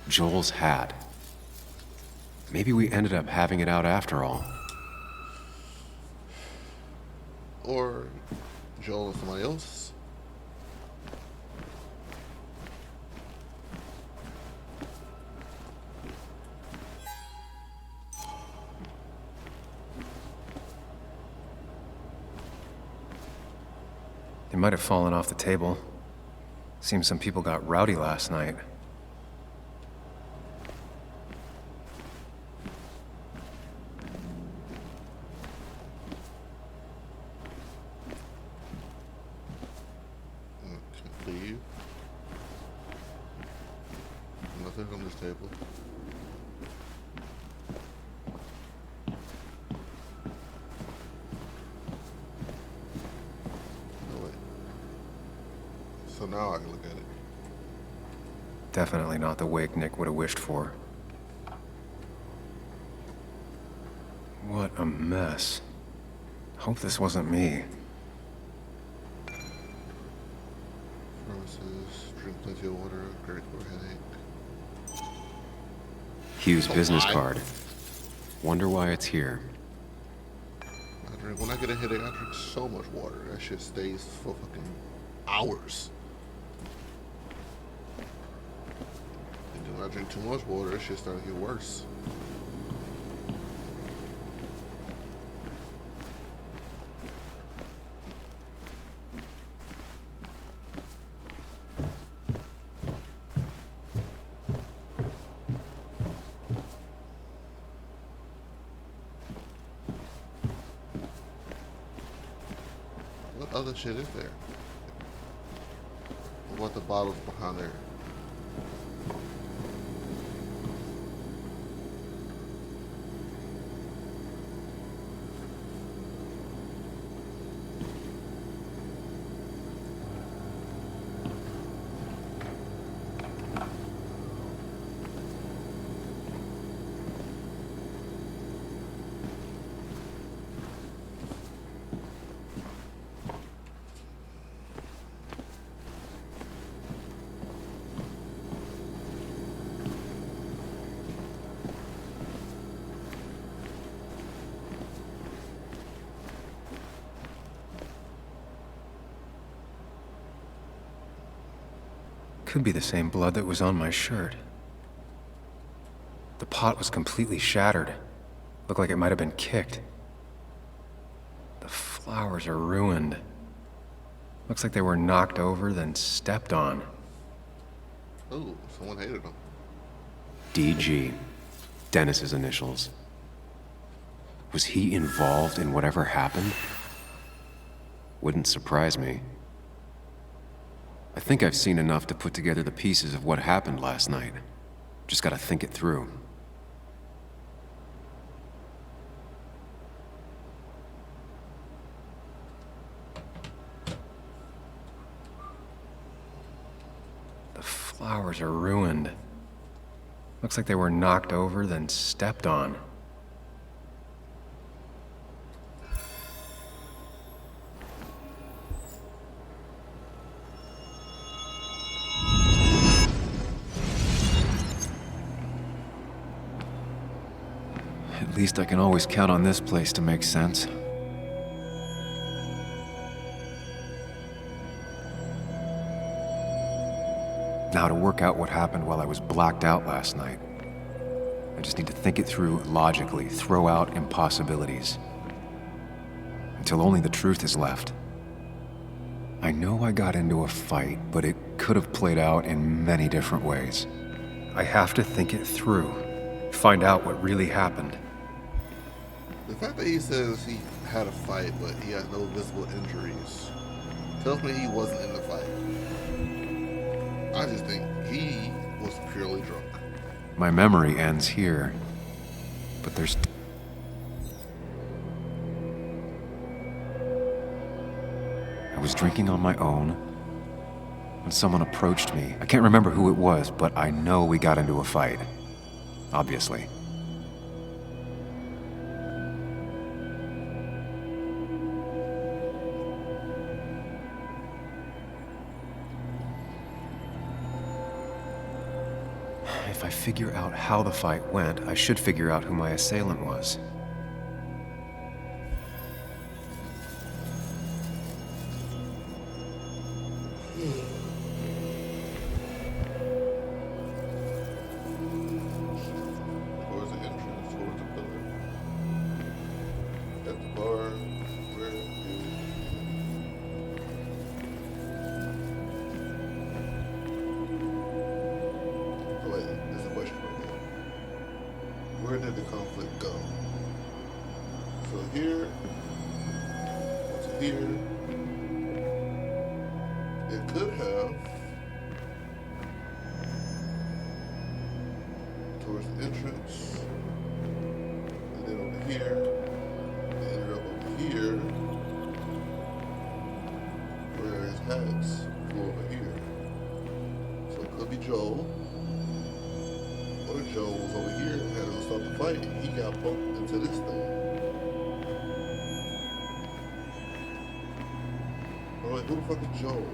Joel's hat. Maybe we ended up having it out after all. Or Joel or somebody else. They might have fallen off the table. Seems some people got rowdy last night. Leave. Nothing on this table. No way. So now I can look at it. Definitely not the wake Nick would have wished for. What a mess. Hope this wasn't me. Promises, drink plenty of water, great for a headache. Hugh's business why? card. Wonder why it's here. When I get a headache, I drink so much water. That shit stays for fucking hours. And then when I drink too much water, that shit starts to get worse. What other shit is there? What about the bottles behind there? Could be the same blood that was on my shirt. The pot was completely shattered. Looked like it might have been kicked. The flowers are ruined. Looks like they were knocked over, then stepped on. Ooh, someone hated them. DG. Dennis's initials. Was he involved in whatever happened? Wouldn't surprise me. I think I've seen enough to put together the pieces of what happened last night. Just gotta think it through. The flowers are ruined. Looks like they were knocked over, then stepped on. At least I can always count on this place to make sense. Now to work out what happened while I was blacked out last night. I just need to think it through logically, throw out impossibilities. Until only the truth is left. I know I got into a fight, but it could have played out in many different ways. I have to think it through, find out what really happened. The fact that he says he had a fight, but he had no visible injuries, tells me he wasn't in the fight. I just think he was purely drunk. My memory ends here, but there's... I was drinking on my own when someone approached me. I can't remember who it was, but I know we got into a fight. Obviously. If I figure out how the fight went, I should figure out who my assailant was. Towards the entrance, towards the pillar. At the bar, where oh wait, there's a question right there. Where did the conflict go? So here, to here, it could have towards the entrance, and then over here, it ended up over here, where his head's. from over here. So it could be Joel. Or Joel was over here and had to start the fight. He got bumped into this thing. Oh wait, who the fuck is Joel?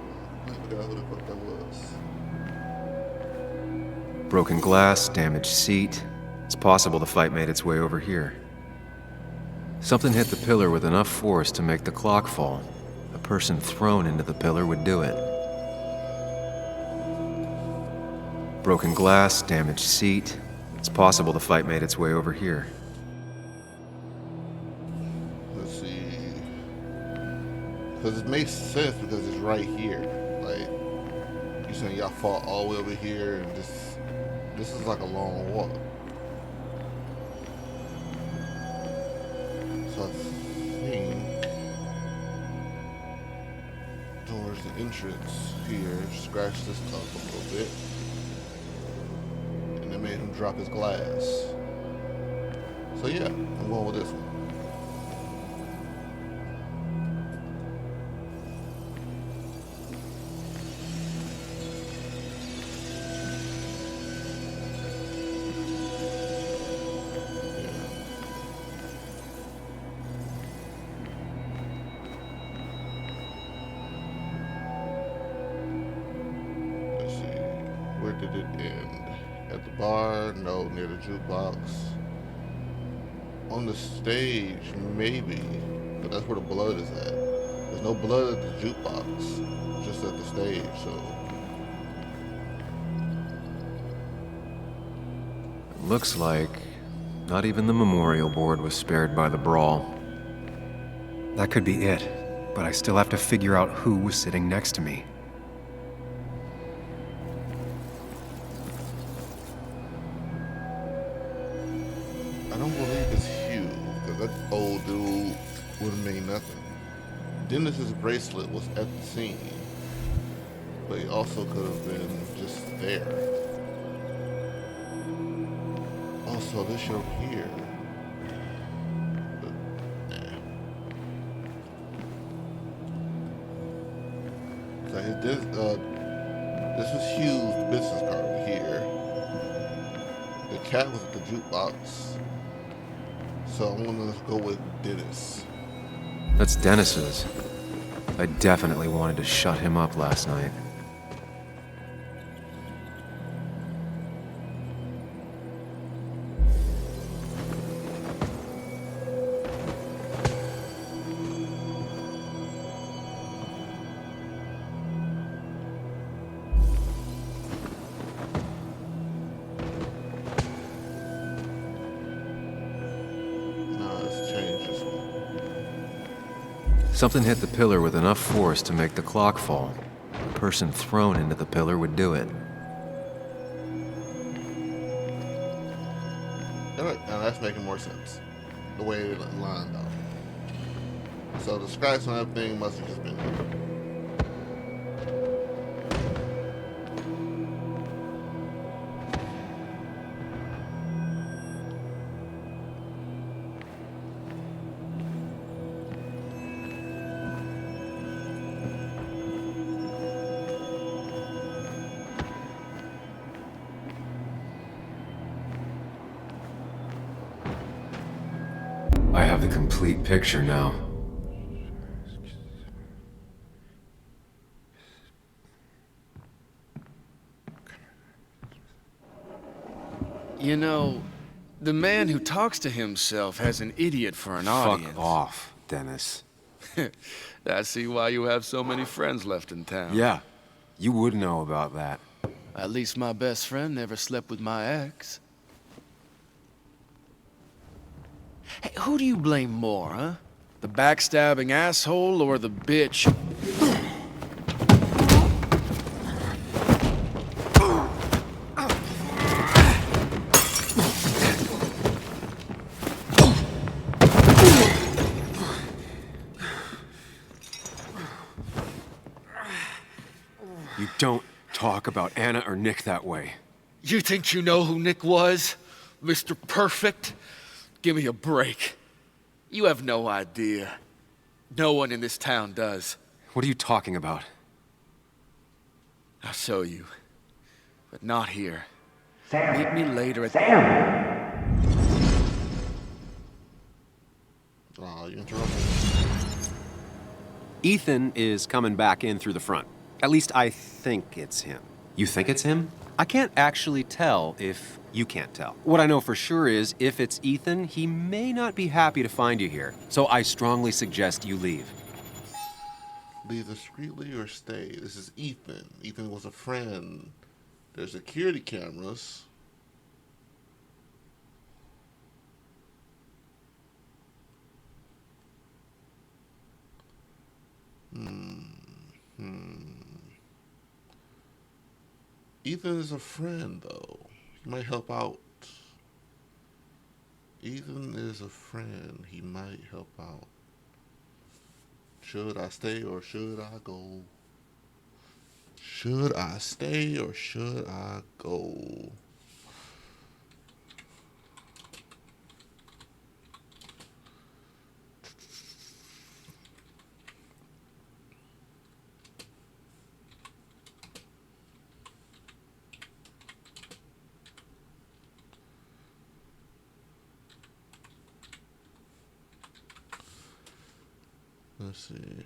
I forgot who the fuck that was. Broken glass, damaged seat. It's possible the fight made its way over here. Something hit the pillar with enough force to make the clock fall. A person thrown into the pillar would do it. Broken glass, damaged seat. It's possible the fight made its way over here. Let's see. Because it makes sense because it's right here. Like, you're saying y'all fought all the way over here and this is like a long walk. So I think towards the entrance here, scratch this up a little bit. And it made him drop his glass. So yeah, I'm going with this one. Where did it end? At the bar? No, near the jukebox. On the stage, maybe, but that's where the blood is at. There's no blood at the jukebox, just at the stage, so. It looks like not even the memorial board was spared by the brawl. That could be it, but I still have to figure out who was sitting next to me. I don't believe it's Hugh, because that old dude would have made nothing. Dennis's bracelet was at the scene, but he also could have been just there. Also, this show here. But, nah. So this was Hugh's business card over here. The cat was at the jukebox. So I'm gonna go with Dennis. That's Dennis's. I definitely wanted to shut him up last night. Something hit the pillar with enough force to make the clock fall. A person thrown into the pillar would do it. Alright, now that's making more sense. The way it lined up. So the scratch on that thing must have just been here. I have the complete picture now. You know, the man who talks to himself has an idiot for an audience. Fuck off, Dennis. I see why you have so many friends left in town. Yeah, you would know about that. At least my best friend never slept with my ex. Hey, who do you blame more, huh? The backstabbing asshole or the bitch? You don't talk about Anna or Nick that way. You think you know who Nick was? Mr. Perfect? Give me a break. You have no idea. No one in this town does. What are you talking about? I'll show you. But not here. Sam. Meet me later at... Sam! Oh, you interrupted. Ethan is coming back in through the front. At least I think it's him. You think it's him? I can't actually tell if you can't tell. What I know for sure is if it's Ethan, he may not be happy to find you here. So I strongly suggest you leave. Leave discreetly or stay. This is Ethan. Ethan was a friend. There's security cameras. Ethan is a friend, though. He might help out. Ethan is a friend. He might help out. Should I stay or should I go? Should I stay or should I go? Let's see.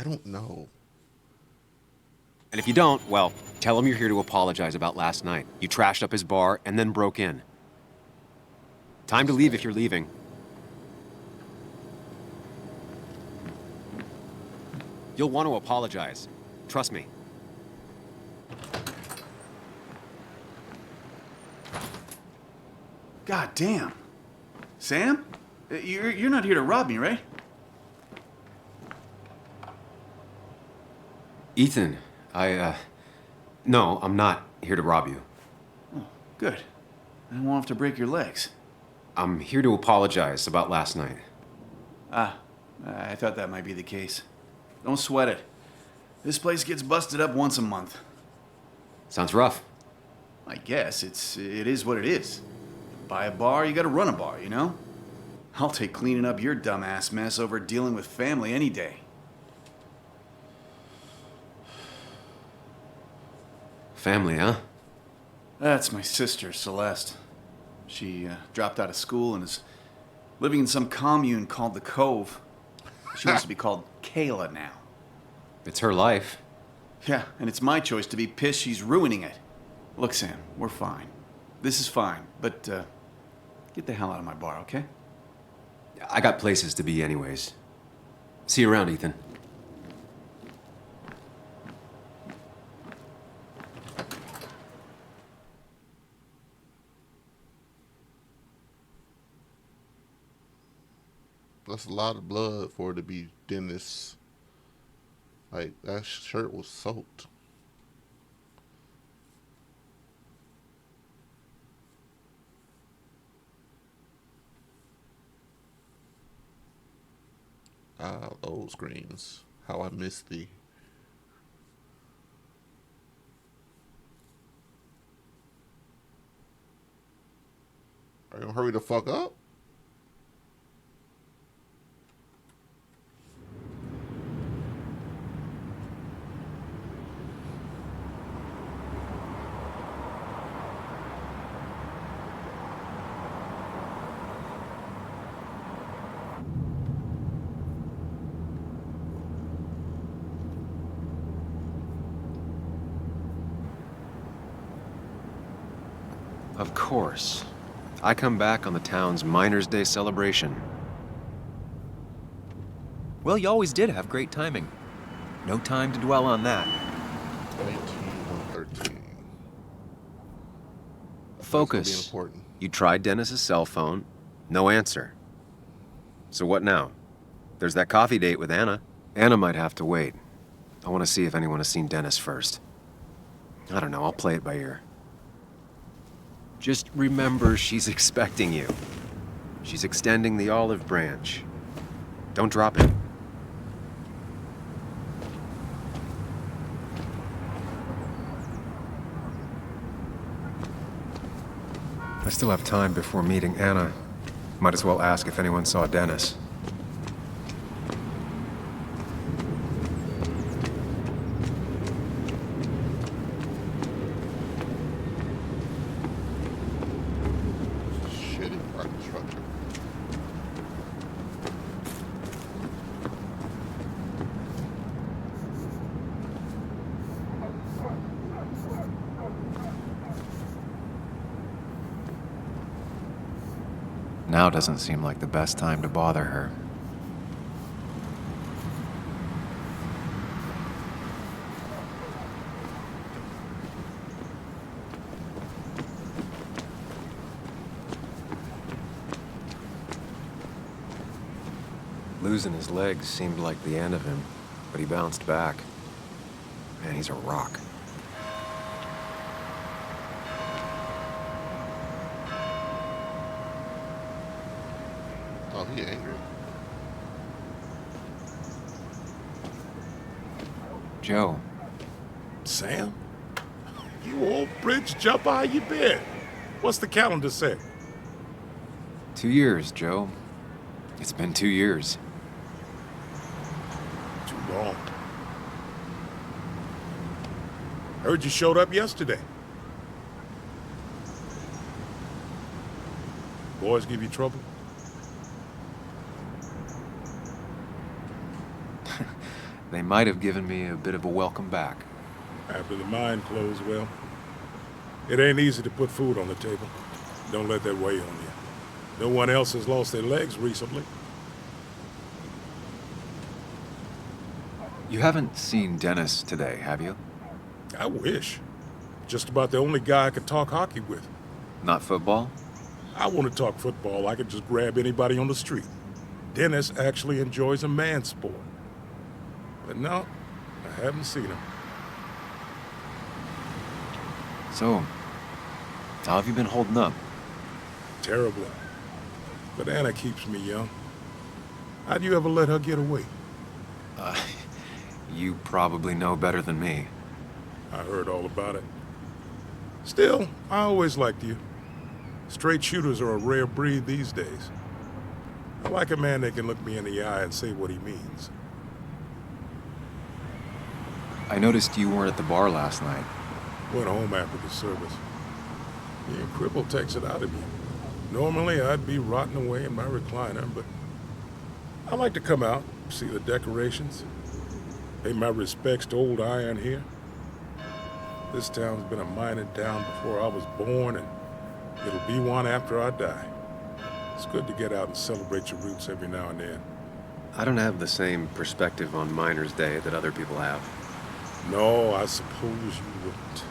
I don't know. And if you don't, well, tell him you're here to apologize about last night. You trashed up his bar and then broke in. Time to leave if you're leaving. You'll want to apologize. Trust me. God damn. Sam? You're not here to rob me, right? Ethan, no, I'm not here to rob you. Oh, good. I don't want to have to break your legs. I'm here to apologize about last night. Ah, I thought that might be the case. Don't sweat it. This place gets busted up once a month. Sounds rough. I guess it is what it is. Buy a bar, you gotta run a bar, you know? I'll take cleaning up your dumbass mess over dealing with family any day. Family, huh? That's my sister, Celeste. She dropped out of school and is living in some commune called the Cove. She wants to be called Kayla now. It's her life. Yeah, and it's my choice to be pissed she's ruining it. Look, Sam, we're fine. This is fine, but get the hell out of my bar, okay? I got places to be anyways. See you around, Ethan. That's a lot of blood for it to be Dennis. Like, that shirt was soaked. Ah, those screens. How I missed thee. Are you gonna hurry the fuck up? Of course. I come back on the town's Miners' Day celebration. Well, you always did have great timing. No time to dwell on that. 1913. Focus. You tried Dennis's cell phone. No answer. So what now? There's that coffee date with Anna. Anna might have to wait. I want to see if anyone has seen Dennis first. I don't know, I'll play it by ear. Just remember she's expecting you. She's extending the olive branch. Don't drop it. I still have time before meeting Anna. Might as well ask if anyone saw Dennis. Shitty parking structure. Now doesn't seem like the best time to bother her. Losing his legs seemed like the end of him, but he bounced back. Man, he's a rock. Oh, he angry. Joe. Sam? You old bridge jumper, how you been? What's the calendar say? 2 years, Joe. It's been 2 years. Too long. Heard you showed up yesterday. Boys give you trouble? They might have given me a bit of a welcome back. After the mine closed, well, it ain't easy to put food on the table. Don't let that weigh on you. No one else has lost their legs recently. You haven't seen Dennis today, have you? I wish. Just about the only guy I could talk hockey with. Not football? I want to talk football. I could just grab anybody on the street. Dennis actually enjoys a man's sport. But no, I haven't seen him. So, how have you been holding up? Terribly. But Anna keeps me young. How'd you ever let her get away? You probably know better than me. I heard all about it. Still, I always liked you. Straight shooters are a rare breed these days. I like a man that can look me in the eye and say what he means. I noticed you weren't at the bar last night. Went home after the service. Being crippled takes it out of you. Normally, I'd be rotting away in my recliner, but I like to come out, see the decorations, pay my respects to old Iron here. This town's been a mining town before I was born, and it'll be one after I die. It's good to get out and celebrate your roots every now and then. I don't have the same perspective on Miners' Day that other people have. No, I suppose you wouldn't.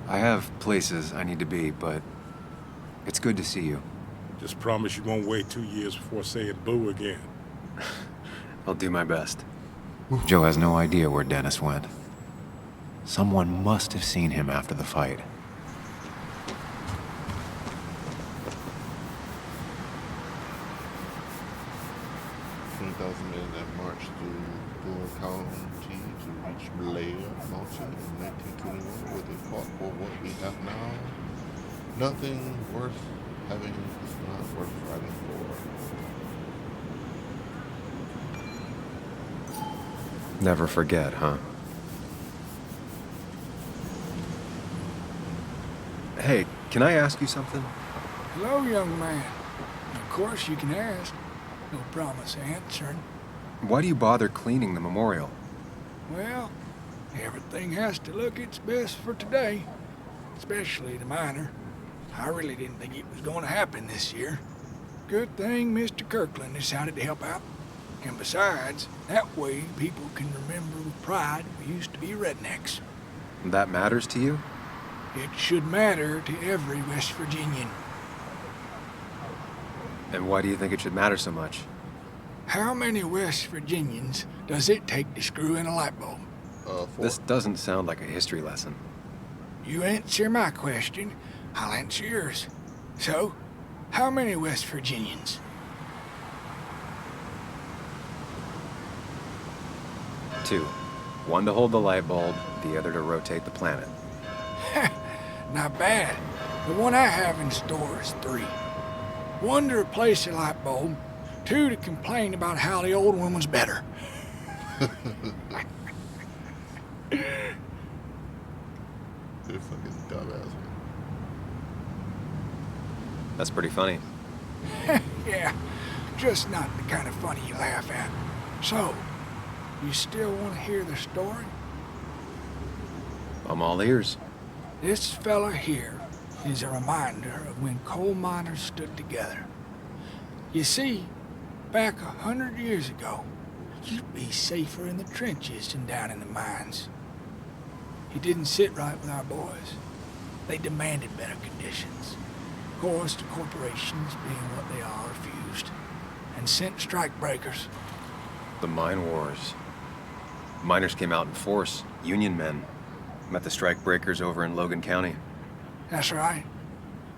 I have places I need to be, but it's good to see you. Just promise you won't wait 2 years before saying boo again. I'll do my best. Joe has no idea where Dennis went. Someone must have seen him after the fight. 20,000 men that marched through Door County to reach Blair Mountain in 1921, where they fought for what we have now. Nothing worth having is not worth fighting for. Never forget, huh? Hey, can I ask you something? Hello, young man. Of course you can ask. No promise answering. Why do you bother cleaning the memorial? Well, everything has to look its best for today, especially the miner. I really didn't think it was going to happen this year. Good thing Mr. Kirkland decided to help out. And besides, that way people can remember with pride we used to be rednecks. That matters to you? It should matter to every West Virginian. And why do you think it should matter so much? How many West Virginians does it take to screw in a light bulb? 4. This doesn't sound like a history lesson. You answer my question, I'll answer yours. So, how many West Virginians? 2. One to hold the light bulb, the other to rotate the planet. Not bad. The one I have in store is 3. 1 to replace the light bulb, 2 to complain about how the old one was better. You're fucking dumbass. That's pretty funny. Yeah, just not the kind of funny you laugh at. So, you still want to hear the story? I'm all ears. This fella here is a reminder of when coal miners stood together. You see, back 100 years ago, you'd be safer in the trenches than down in the mines. It didn't sit right with our boys. They demanded better conditions. Of course, the corporations, being what they are, refused and sent strike breakers. The mine wars. Miners came out in force, Union men. Met the strike breakers over in Logan County. That's right.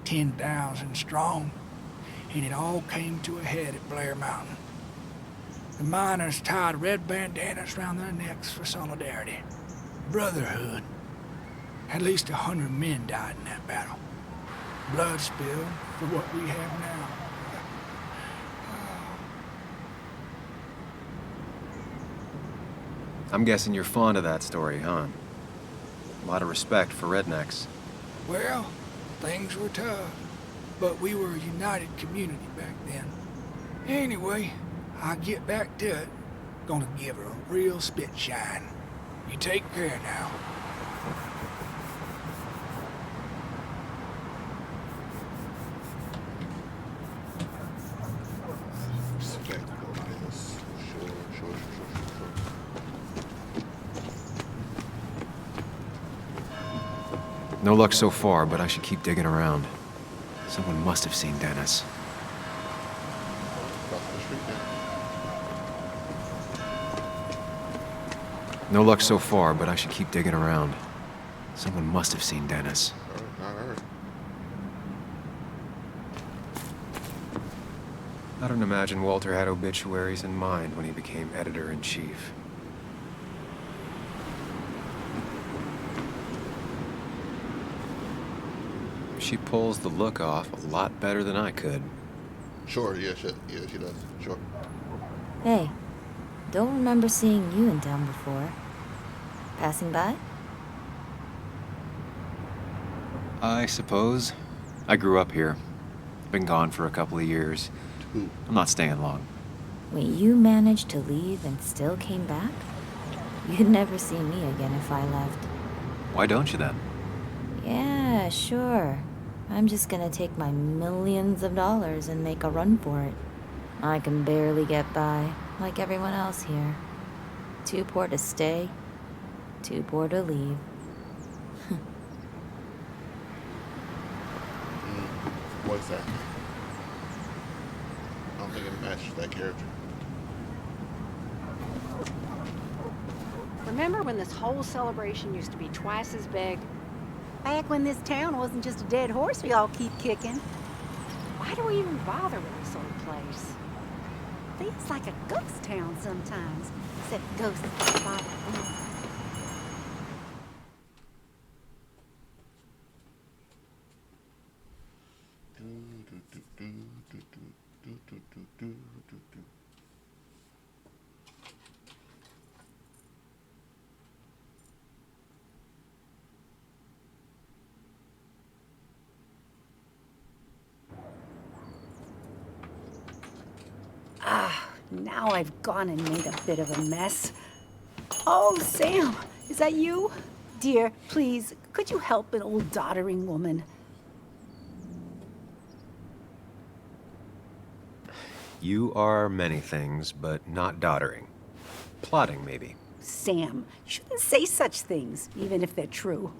10,000 strong. And it all came to a head at Blair Mountain. The miners tied red bandanas around their necks for solidarity. Brotherhood. At least 100 men died in that battle. Blood spilled for what we have now. I'm guessing you're fond of that story, huh? A lot of respect for rednecks. Well, things were tough, but we were a united community back then. Anyway, I'll get back to it. Gonna give her a real spit shine. You take care now. No luck so far, but I should keep digging around. Someone must have seen Dennis. Across the street there. No luck so far, but I should keep digging around. Someone must have seen Dennis. Alright, not alright. I don't imagine Walter had obituaries in mind when he became editor-in-chief. She pulls the look off a lot better than I could. Sure, yeah, she does. Sure. Hey, don't remember seeing you in town before. Passing by? I suppose. I grew up here. Been gone for a couple of years. I'm not staying long. Wait, you managed to leave and still came back? You'd never see me again if I left. Why don't you then? Yeah, sure. I'm just gonna take my millions of dollars and make a run for it. I can barely get by, like everyone else here. Too poor to stay, too poor to leave. What's that? I don't think it matches that character. Remember when this whole celebration used to be twice as big? Back when this town wasn't just a dead horse we all keep kicking. Why do we even bother with this old place? Feels like a ghost town sometimes, except ghosts don't bother me. Now I've gone and made a bit of a mess. Oh, Sam, is that you? Dear, please, could you help an old doddering woman? You are many things, but not doddering. Plotting, maybe. Sam, you shouldn't say such things, even if they're true.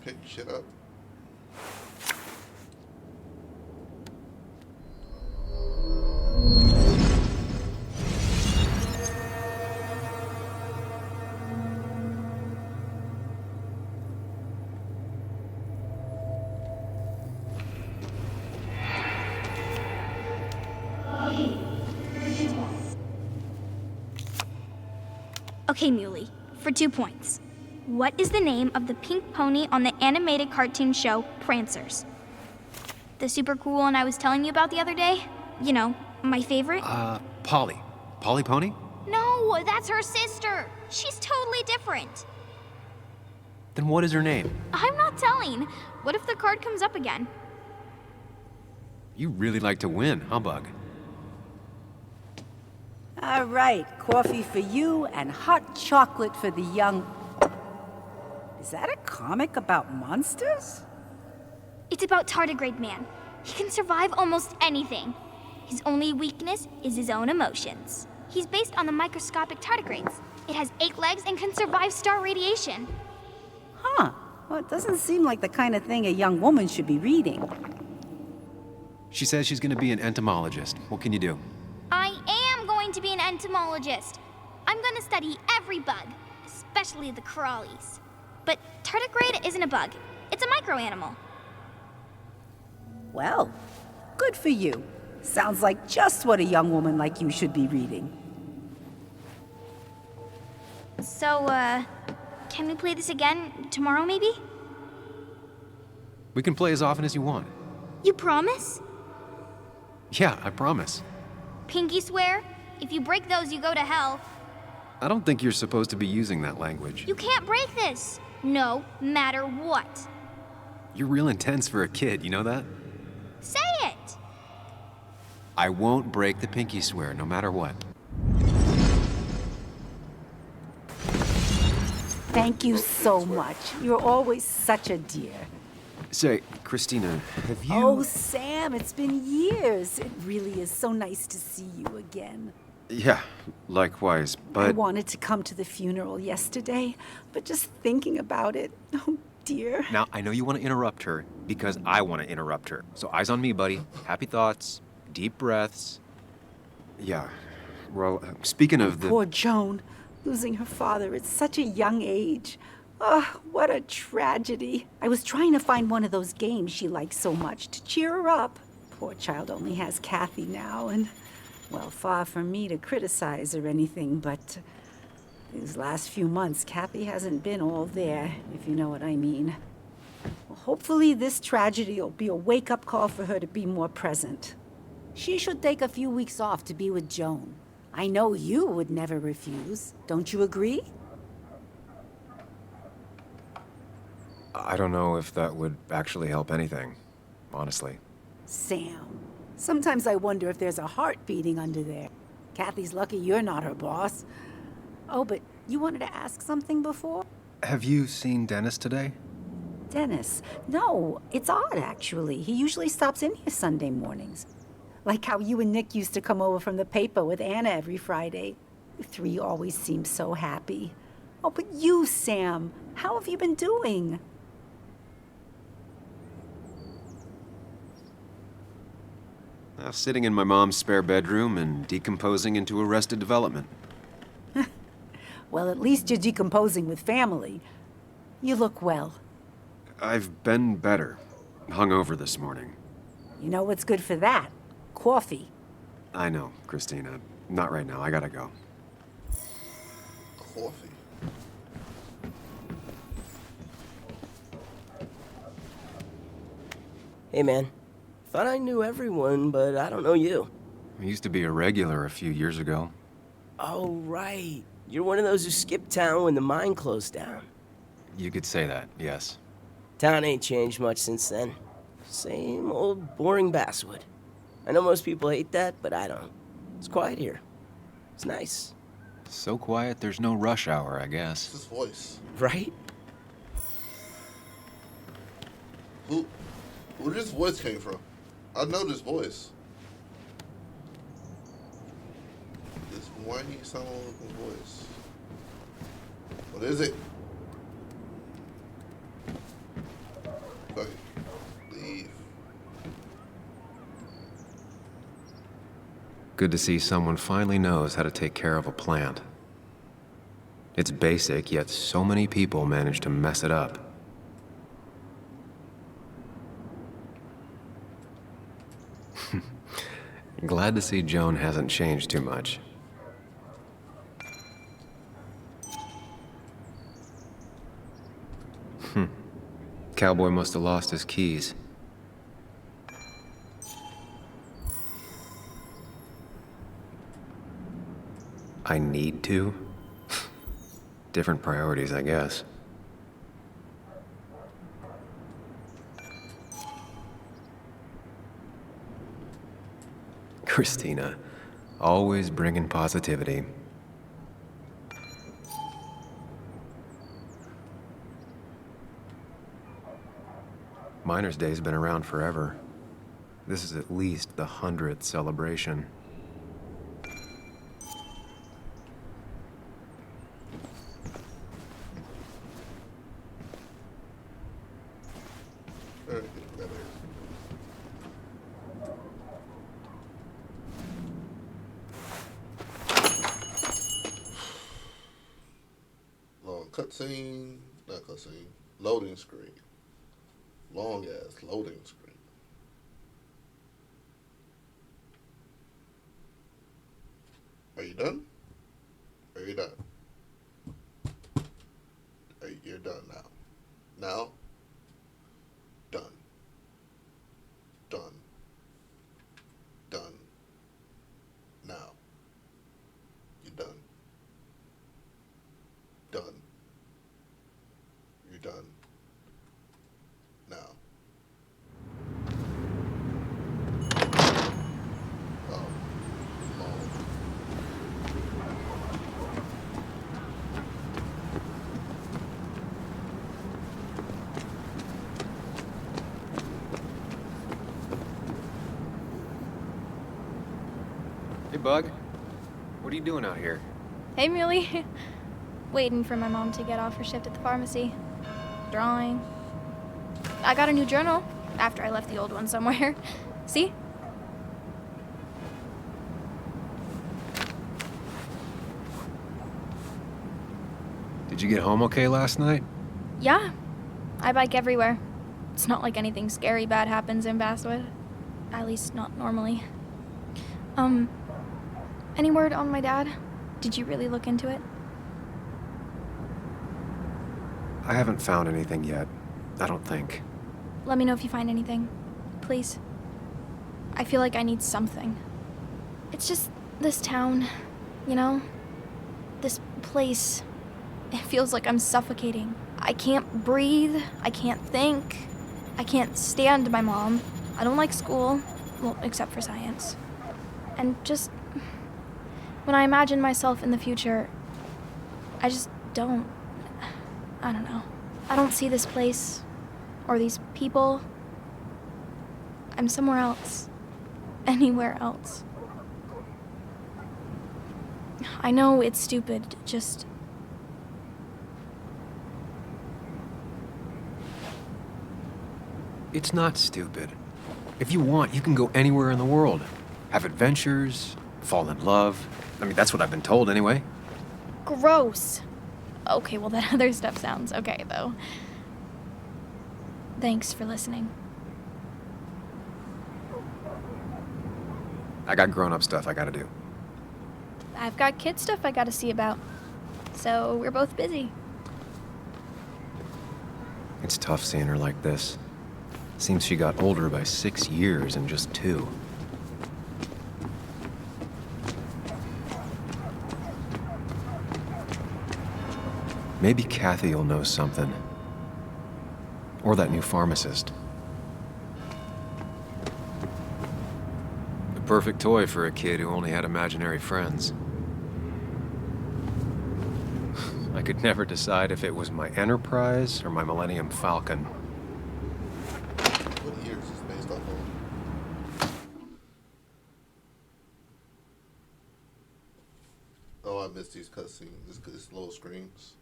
Pick shit up. Okay, Muley, for 2 points. What is the name of the pink pony on the animated cartoon show Prancers? The super cool one I was telling you about the other day? You know, my favorite? Polly. Polly Pony? No, that's her sister. She's totally different. Then what is her name? I'm not telling. What if the card comes up again? You really like to win, huh, Bug? All right, coffee for you and hot chocolate for the young... Is that a comic about monsters? It's about Tardigrade Man. He can survive almost anything. His only weakness is his own emotions. He's based on the microscopic tardigrades. It has 8 legs and can survive star radiation. Huh. Well, it doesn't seem like the kind of thing a young woman should be reading. She says she's gonna be an entomologist. What can you do? I am going to be an entomologist. I'm going to study every bug, especially the crawlies. But tardigrade isn't a bug. It's a microanimal. Well, good for you. Sounds like just what a young woman like you should be reading. So, can we play this again tomorrow, maybe? We can play as often as you want. You promise? Yeah, I promise. Pinky swear? If you break those, you go to hell. I don't think you're supposed to be using that language. You can't break this. No matter what. You're real intense for a kid, you know that? Say it! I won't break the pinky swear, no matter what. Thank you so much. You're always such a dear. Say, Christina, have you... Oh, Sam, it's been years. It really is so nice to see you again. Yeah, likewise, I but... wanted to come to the funeral yesterday, but just thinking about it, oh dear. Now, I know you want to interrupt her because I want to interrupt her. So eyes on me, buddy. Happy thoughts, deep breaths. Yeah, well, speaking of the... Poor Joan, losing her father at such a young age. Oh, what a tragedy. I was trying to find one of those games she likes so much to cheer her up. Poor child only has Kathy now, and, well, far from me to criticize or anything, but these last few months, Kathy hasn't been all there, if you know what I mean. Well, hopefully this tragedy will be a wake-up call for her to be more present. She should take a few weeks off to be with Joan. I know you would never refuse. Don't you agree? I don't know if that would actually help anything, honestly. Sam, sometimes I wonder if there's a heart beating under there. Kathy's lucky you're not her boss. Oh, but you wanted to ask something before? Have you seen Dennis today? Dennis? No, it's odd, actually. He usually stops in here Sunday mornings. Like how you and Nick used to come over from the paper with Anna every Friday. The three always seem so happy. Oh, but you, Sam, how have you been doing? Sitting in my mom's spare bedroom and decomposing into Arrested Development. Well, at least you're decomposing with family. You look well. I've been better. Hungover this morning. You know what's good for that? Coffee. I know, Christina. Not right now. I gotta go. Coffee. Hey, man. Thought I knew everyone, but I don't know you. I used to be a regular a few years ago. Oh, right. You're one of those who skipped town when the mine closed down. You could say that, yes. Town ain't changed much since then. Same old boring basswood. I know most people hate that, but I don't. It's quiet here. It's nice. So quiet, there's no rush hour, I guess. It's his voice. Right? Where this voice came from? I know this voice. This whiny, sound-looking voice. What is it? Fuck it. Leave. Good to see someone finally knows how to take care of a plant. It's basic, yet so many people manage to mess it up. Glad to see Joan hasn't changed too much. Cowboy must have lost his keys. I need to? Different priorities, I guess. Christina, always bringing positivity. Miner's Day's been around forever. This is at least the 100th celebration. Long cutscene, not cutscene, loading screen. Long ass loading screen. Are you done? Are you done? You're done now. Now? Done. Done. Done. Now. You're done. Done. You're done. Now. Oh. Hey, Bug. What are you doing out here? Hey, Muley. Waiting for my mom to get off her shift at the pharmacy. Drawing. I got a new journal after I left the old one somewhere. See? Did you get home okay last night? Yeah. I bike everywhere. It's not like anything scary bad happens in Basswood. At least not normally. Any word on my dad? Did you really look into it? I haven't found anything yet. I don't think. Let me know if you find anything. Please. I feel like I need something. It's just this town, you know? This place. It feels like I'm suffocating. I can't breathe. I can't think. I can't stand my mom. I don't like school. Well, except for science. And just... when I imagine myself in the future, I just don't... I don't know. I don't see this place. Or these people. I'm somewhere else. Anywhere else. I know it's stupid, just... It's not stupid. If you want, you can go anywhere in the world. Have adventures, fall in love. I mean, that's what I've been told anyway. Gross. Okay, well, that other stuff sounds okay, though. Thanks for listening. I got grown-up stuff I gotta do. I've got kid stuff I gotta see about. So we're both busy. It's tough seeing her like this. Seems she got older by 6 years in just 2. Maybe Kathy will know something. Or that new pharmacist. The perfect toy for a kid who only had imaginary friends. I could never decide if it was my Enterprise or my Millennium Falcon. What year is this based off of? Oh, I missed these cutscenes. This little screens.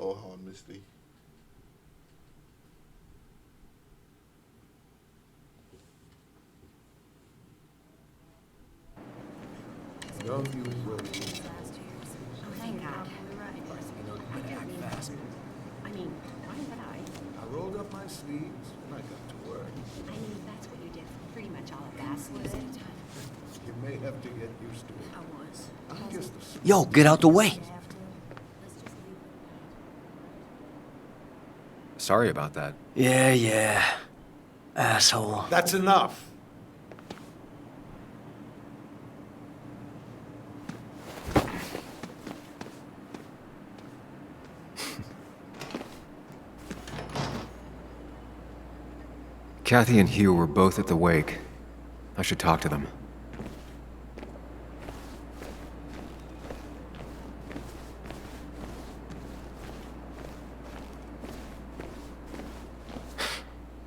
Oh, how I missed these. Don't you worry. Oh, thank God. I didn't act fast. I mean, why would I? I rolled up my sleeves and I got to work. I mean, that's what you did for pretty much all of Basswood. You may have to get used to it. I was. I'm just a... Yo, get out the way. Sorry about that. Yeah. Asshole. That's enough. Kathy and Hugh were both at the wake. I should talk to them.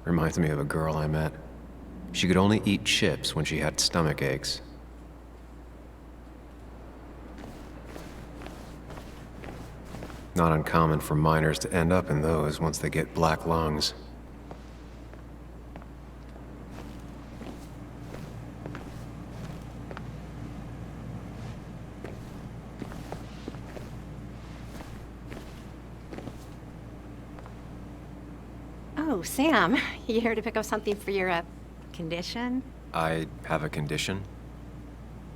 Reminds me of a girl I met. She could only eat chips when she had stomach aches. Not uncommon for miners to end up in those once they get black lungs. Oh, Sam, you here to pick up something for your, condition? I have a condition?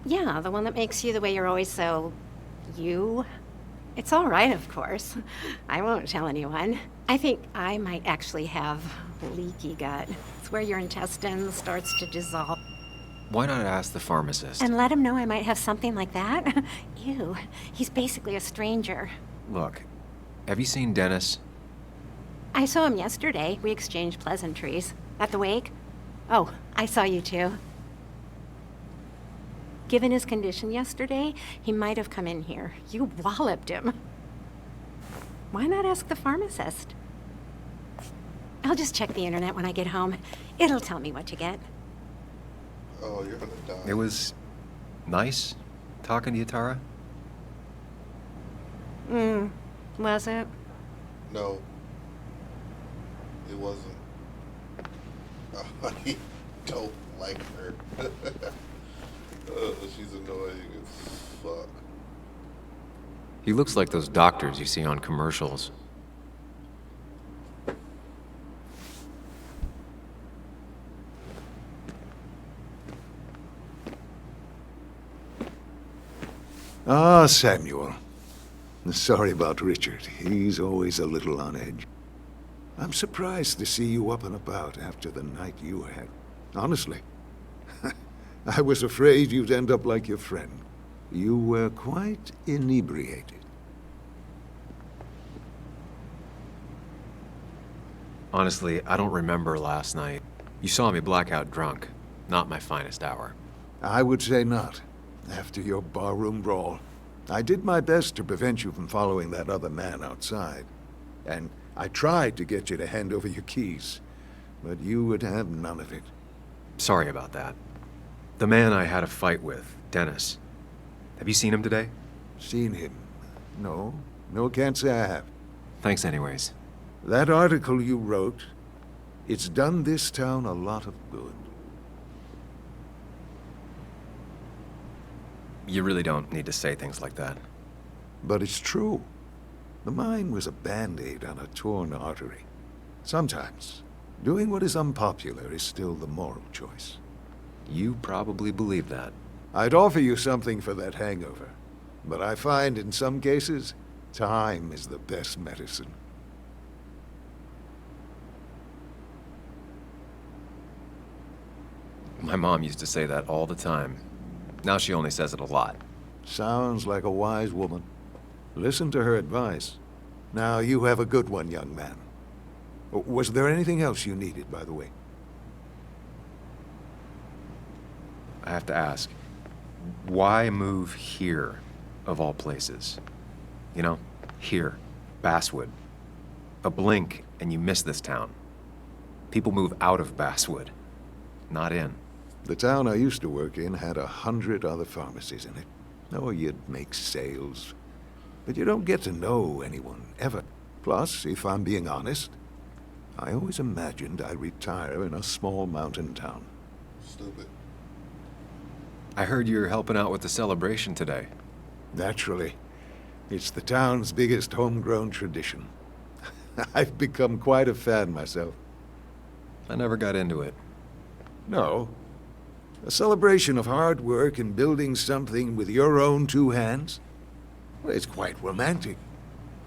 Yeah, the one that makes you the way you're always so... you? It's all right, of course. I won't tell anyone. I think I might actually have leaky gut. It's where your intestine starts to dissolve. Why not ask the pharmacist? And let him know I might have something like that? Ew, he's basically a stranger. Look, have you seen Dennis? I saw him yesterday. We exchanged pleasantries. At the wake? Oh, I saw you too. Given his condition yesterday, he might have come in here. You walloped him. Why not ask the pharmacist? I'll just check the internet when I get home. It'll tell me what to get. Oh, you're gonna die. It was Nice talking to you, Tara? Was it? No, it wasn't. I don't like her. She's annoying as fuck. He looks like those doctors you see on commercials. Ah, Samuel. Sorry about Richard. He's always a little on edge. I'm surprised to see you up and about after the night you had. Honestly. I was afraid you'd end up like your friend. You were quite inebriated. Honestly, I don't remember last night. You saw me blackout drunk. Not my finest hour. I would say not. After your barroom brawl. I did my best to prevent you from following that other man outside. And I tried to get you to hand over your keys. But you would have none of it. Sorry about that. The man I had a fight with, Dennis. Have you seen him today? Seen him? No. No, can't say I have. Thanks anyways. That article you wrote, it's done this town a lot of good. You really don't need to say things like that. But it's true. The mine was a band-aid on a torn artery. Sometimes, doing what is unpopular is still the moral choice. You probably believe that. I'd offer you something for that hangover. But I find in some cases, time is the best medicine. My mom used to say that all the time. Now she only says it a lot. Sounds like a wise woman. Listen to her advice. Now, you have a good one, young man. Was there anything else you needed, by the way? I have to ask, why move here, of all places? You know, here, Basswood. A blink and you miss this town. People move out of Basswood, not in. The town I used to work in had 100 other pharmacies in it. Oh, you'd make sales. But you don't get to know anyone, ever. Plus, if I'm being honest, I always imagined I'd retire in a small mountain town. Stupid. I heard you're helping out with the celebration today. Naturally. It's the town's biggest homegrown tradition. I've become quite a fan myself. I never got into it. No. A celebration of hard work and building something with your own two hands? Well, it's quite romantic.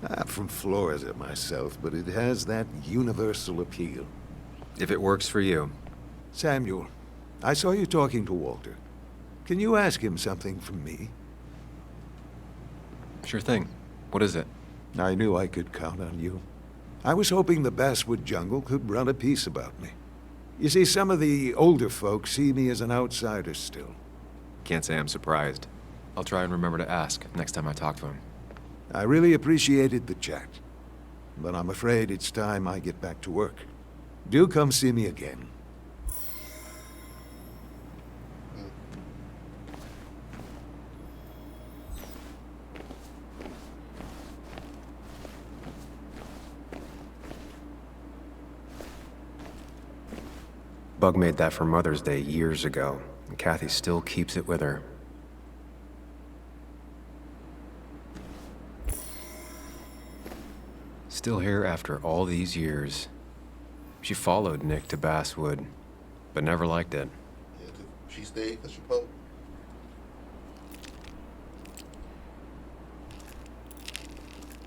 I'm from Florida myself, but it has that universal appeal. If it works for you. Samuel, I saw you talking to Walter. Can you ask him something from me? Sure thing. What is it? I knew I could count on you. I was hoping the Basswood jungle could run a piece about me. You see, some of the older folks see me as an outsider still. Can't say I'm surprised. I'll try and remember to ask next time I talk to him. I really appreciated the chat, but I'm afraid it's time I get back to work. Do come see me again. Bug made that for Mother's Day years ago, and Kathy still keeps it with her. Still here after all these years. She followed Nick to Basswood, but never liked it. Yeah, she stayed because she poked.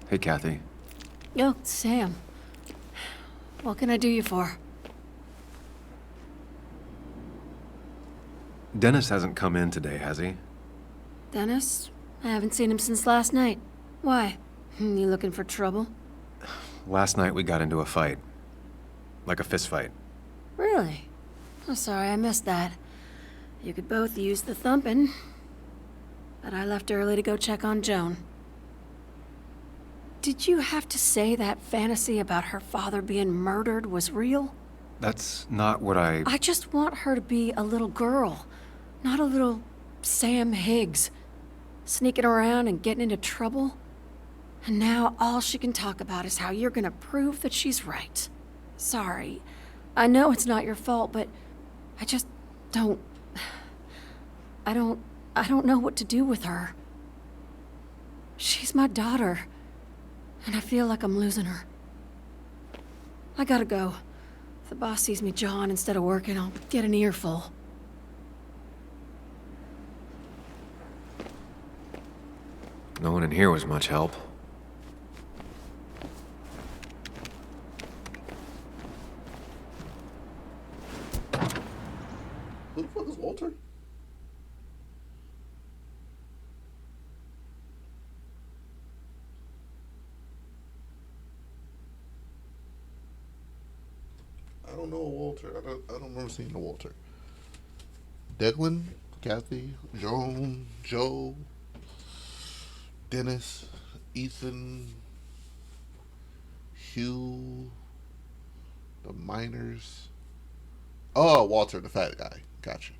Hey, Kathy. Oh, Sam. What can I do you for? Dennis hasn't come in today, has he? Dennis? I haven't seen him since last night. Why? You looking for trouble? Last night we got into a fight. Like a fist fight. Really? I'm sorry I missed that. You could both use the thumping. But I left early to go check on Joan. Did you have to say that fantasy about her father being murdered was real? That's not what I just want her to be a little girl, not a little Sam Higgs, sneaking around and getting into trouble. And now all she can talk about is how you're gonna prove that she's right. Sorry. I know it's not your fault, but I just don't... I don't know what to do with her. She's my daughter, and I feel like I'm losing her. I gotta go. If the boss sees me jawing instead of working, I'll get an earful. No one in here was much help. Who the fuck is Walter? I don't know a Walter. I don't remember seeing a Walter. Declan, Kathy, Joan, Joe, Dennis, Ethan, Hugh, the miners. Oh, Walter, the fat guy. Gotcha.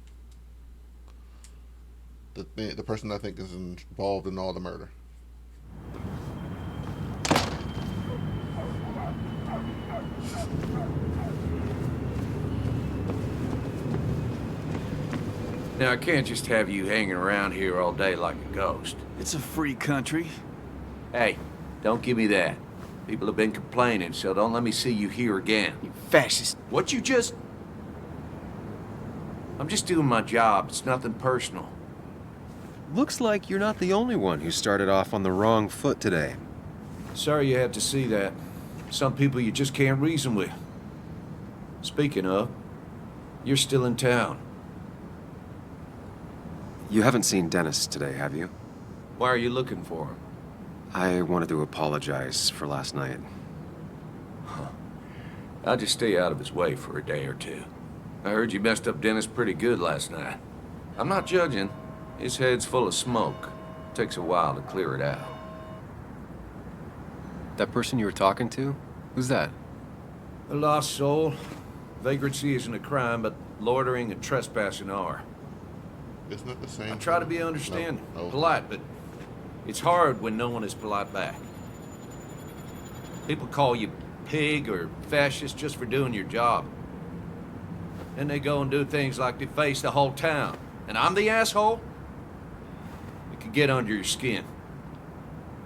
The person I think is involved in all the murder. Now, I can't just have you hanging around here all day like a ghost. It's a free country. Hey, don't give me that. People have been complaining, so don't let me see you here again. You fascist. What you just... I'm just doing my job. It's nothing personal. Looks like you're not the only one who started off on the wrong foot today. Sorry you had to see that. Some people you just can't reason with. Speaking of, you're still in town. You haven't seen Dennis today, have you? Why are you looking for him? I wanted to apologize for last night. I'll just stay out of his way for a day or two. I heard you messed up Dennis pretty good last night. I'm not judging. His head's full of smoke. Takes a while to clear it out. That person you were talking to? Who's that? A lost soul. Vagrancy isn't a crime, but loitering and trespassing are. Isn't it the same? I try to be understanding, No. polite, but it's hard when no one is polite back. People call you pig or fascist just for doing your job. Then they go and do things like deface the whole town. And I'm the asshole? It can get under your skin.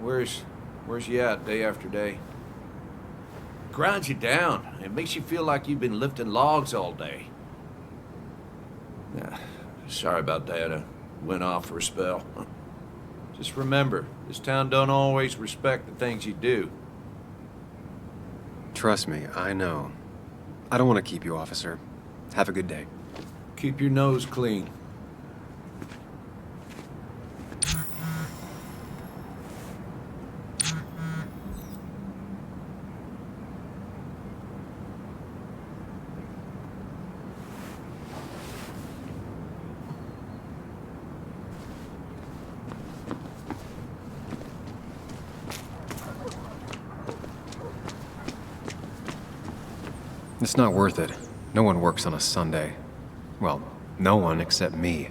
Where's you at day after day? Grinds you down. It makes you feel like you've been lifting logs all day. Sorry about that. I went off for a spell. Just remember, this town don't always respect the things you do. Trust me, I know. I don't want to keep you, officer. Have a good day. Keep your nose clean. It's not worth it. No one works on a Sunday. Well, no one except me.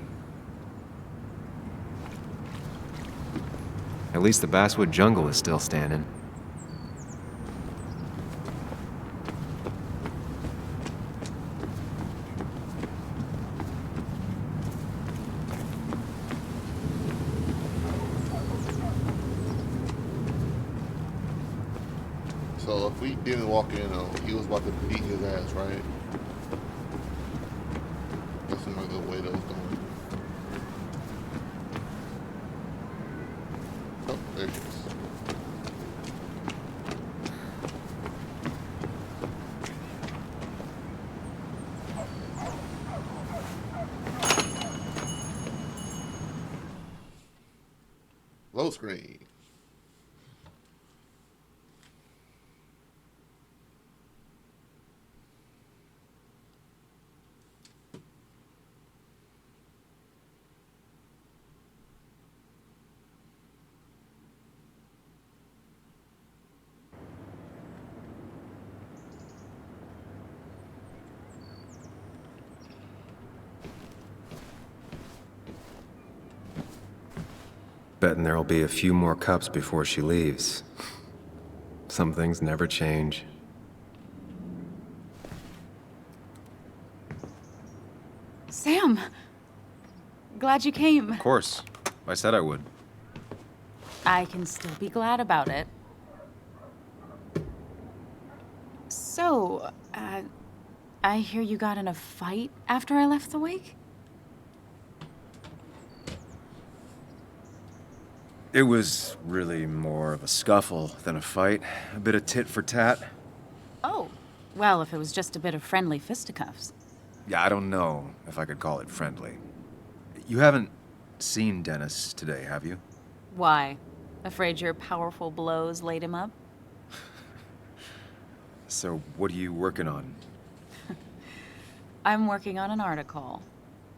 At least the basswood jungle is still standing. So if we didn't walk in, he was about to beat his ass, right? That's another way that was going. Oh, there she is. Low screen. Betting there'll be a few more cups before she leaves. Some things never change. Sam! Glad you came. Of course. I said I would. I can still be glad about it. So, I hear you got in a fight after I left the wake? It was really more of a scuffle than a fight. A bit of tit for tat. Oh, well, if it was just a bit of friendly fisticuffs. Yeah, I don't know if I could call it friendly. You haven't seen Dennis today, have you? Why? Afraid your powerful blows laid him up? So, what are you working on? I'm working on an article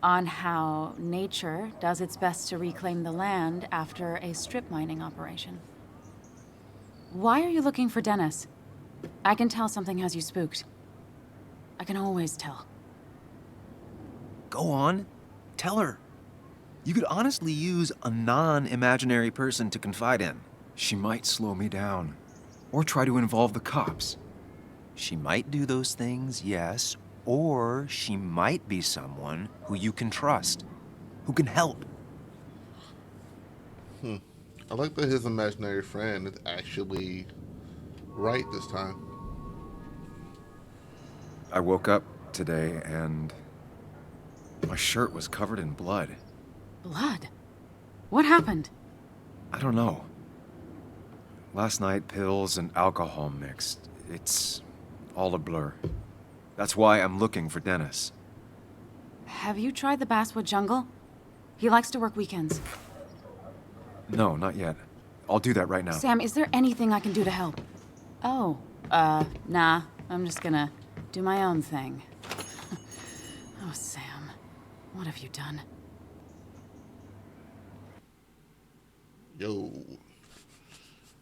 on how nature does its best to reclaim the land after a strip mining operation. Why are you looking for Dennis? I can tell something has you spooked. I can always tell. Go on. Tell her. You could honestly use a non-imaginary person to confide in. She might slow me down. Or try to involve the cops. She might do those things, yes, or she might be someone who you can trust, who can help. I like that his imaginary friend is actually right this time. I woke up today and my shirt was covered in blood. Blood? What happened? I don't know. Last night, pills and alcohol mixed. It's all a blur. That's why I'm looking for Dennis. Have you tried the Basswood Jungle? He likes to work weekends. No, not yet. I'll do that right now. Sam, is there anything I can do to help? Oh, nah. I'm just gonna do my own thing. Oh, Sam. What have you done? Yo.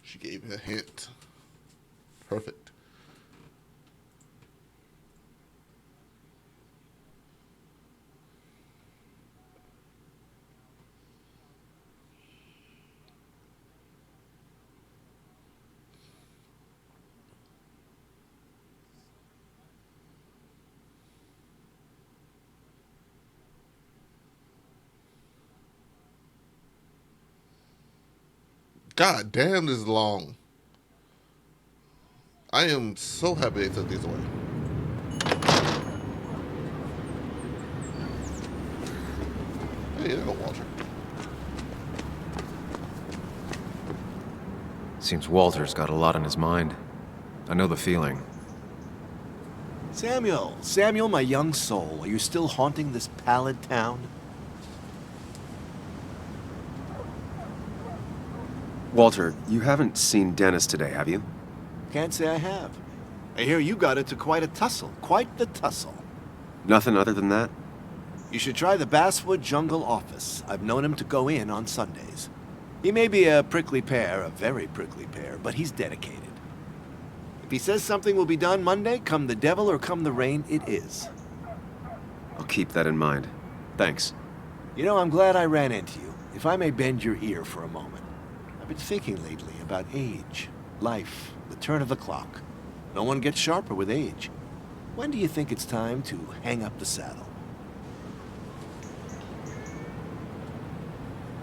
She gave me a hint. Perfect. God damn, this is long. I am so happy they took these away. Hey, there go Walter. Seems Walter's got a lot on his mind. I know the feeling. Samuel, my young soul, are you still haunting this pallid town? Walter, you haven't seen Dennis today, have you? Can't say I have. I hear you got into quite a tussle. Quite the tussle. Nothing other than that? You should try the Basswood Jungle office. I've known him to go in on Sundays. He may be a prickly pear, a very prickly pear, but he's dedicated. If he says something will be done Monday, come the devil or come the rain, it is. I'll keep that in mind. Thanks. You know, I'm glad I ran into you. If I may bend your ear for a moment. I've been thinking lately about age, life, the turn of the clock. No one gets sharper with age. When do you think it's time to hang up the saddle?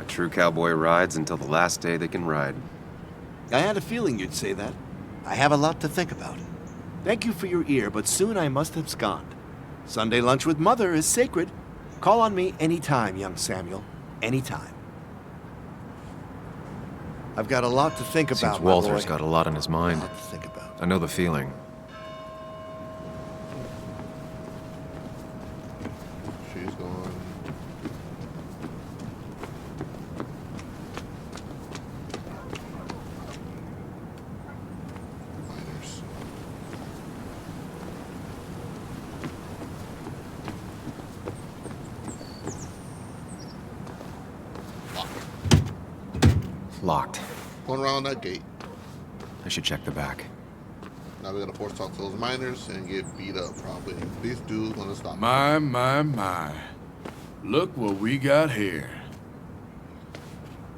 A true cowboy rides until the last day they can ride. I had a feeling you'd say that. I have a lot to think about. Thank you for your ear, but soon I must abscond. Sunday lunch with Mother is sacred. Call on me anytime, young Samuel. Anytime. I've got a lot to think about, Seems my Walter's boy. got a lot on his mind. A lot to think about. I know the feeling. She's gone. Miners. Locked. Going around that gate. I should check the back. Now we're gonna force talk to those miners and get beat up probably. These dudes gonna stop. My. Look what we got here.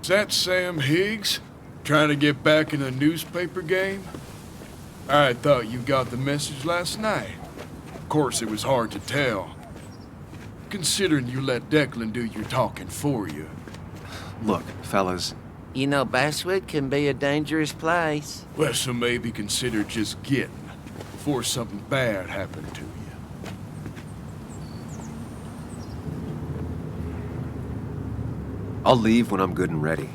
Is that Sam Higgs? Trying to get back in the newspaper game? I thought you got the message last night. Of course, it was hard to tell. Considering you let Declan do your talking for you. Look, fellas. You know, Basswood can be a dangerous place. Well, so maybe consider just getting before something bad happened to you. I'll leave when I'm good and ready.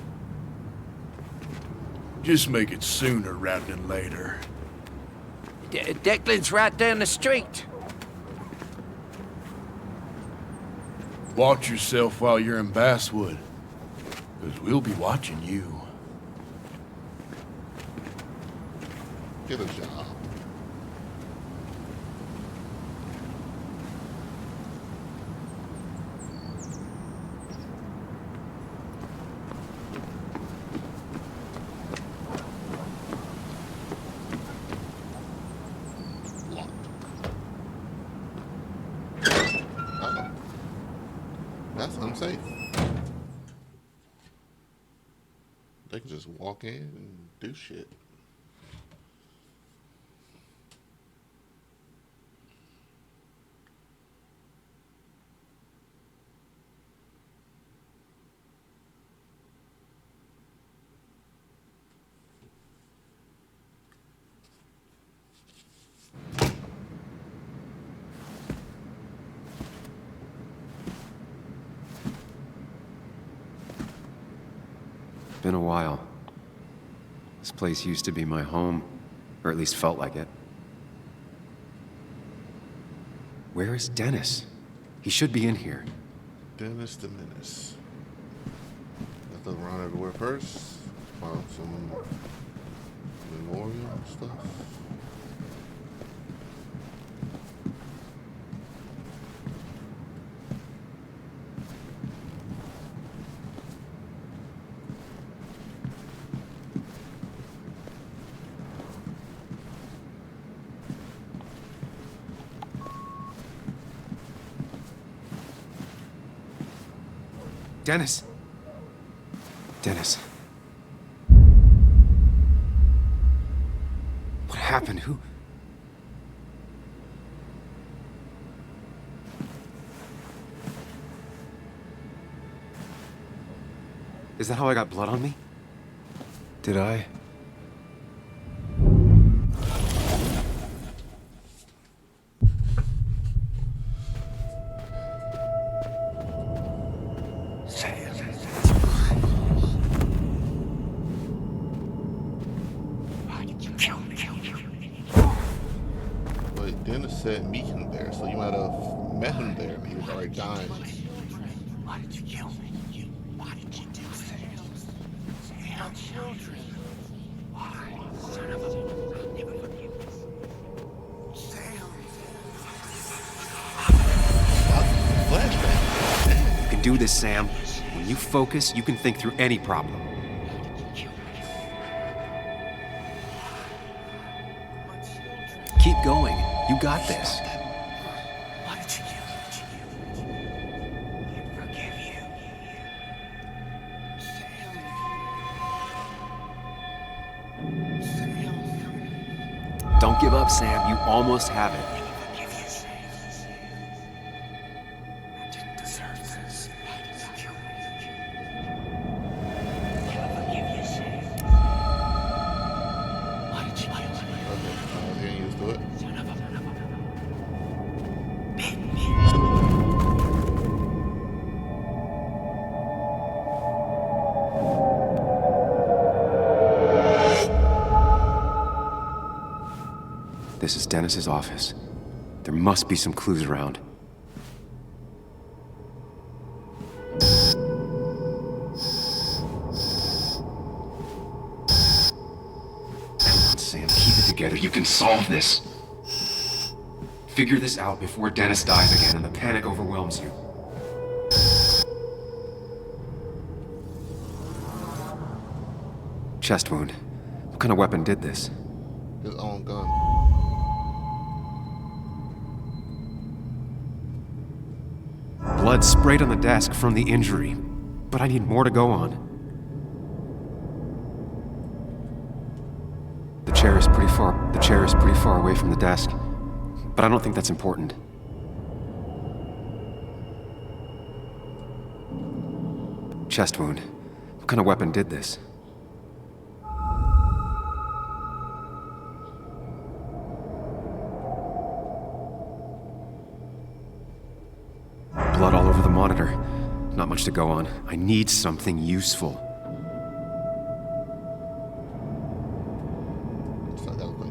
Just make it sooner rather than later. Declan's right down the street. Watch yourself while you're in Basswood, because we'll be watching you. Get a job. That's unsafe. They can just walk in and do shit. Been a while. This place used to be my home, or at least felt like it. Where is Dennis? He should be in here. Dennis the Menace. Got the around everywhere first. Found some memorial stuff. Dennis! Dennis. What happened? Who? Is that how I got blood on me? Did I? But Dennis said meet him there, so you might have met him there and he was already dying. Why did you kill me? Why did you do this? Sam, children. Why? Son of a... I'll never forgive this. Sam. You can do this, Sam. When you focus, you can think through any problem. Keep going. You got this. Why did you kill me? I forgive you. Don't give up, Sam. You almost have it. I didn't deserve this. Why did you kill me? I forgive you, Sam. Why did you kill me? Okay, I was getting used to it. Son of a... This is Dennis's office. There must be some clues around. Come on, Sam, keep it together. You can solve this. Figure this out before Dennis dies again and the panic overwhelms you. Chest wound. What kind of weapon did this? His own gun. Blood sprayed on the desk from the injury, but I need more to go on. The chair is pretty far away from the desk. But I don't think that's important. Chest wound. What kind of weapon did this? Blood all over the monitor. Not much to go on. I need something useful.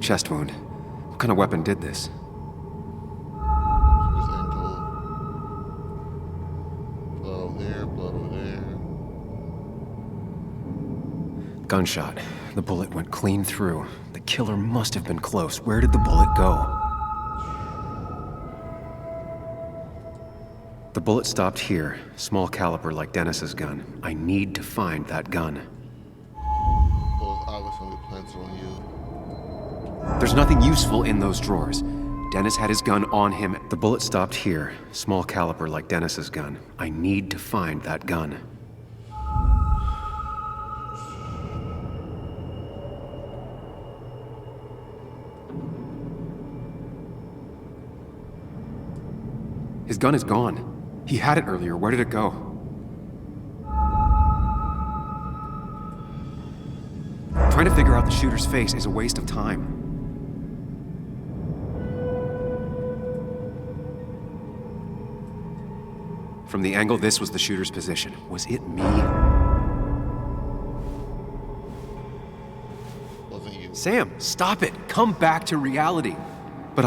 Chest wound. What kind of weapon did this? Gunshot. The bullet went clean through. The killer must have been close. Where did the bullet go? The bullet stopped here. Small caliber like Dennis's gun. I need to find that gun. There's nothing useful in those drawers. Dennis had his gun on him. The bullet stopped here. Small caliber like Dennis's gun. I need to find that gun. His gun is gone. He had it earlier. Where did it go? Trying to figure out the shooter's face is a waste of time. From the angle this was the shooter's position. Was it me? Wasn't you. Sam, stop it. Come back to reality. But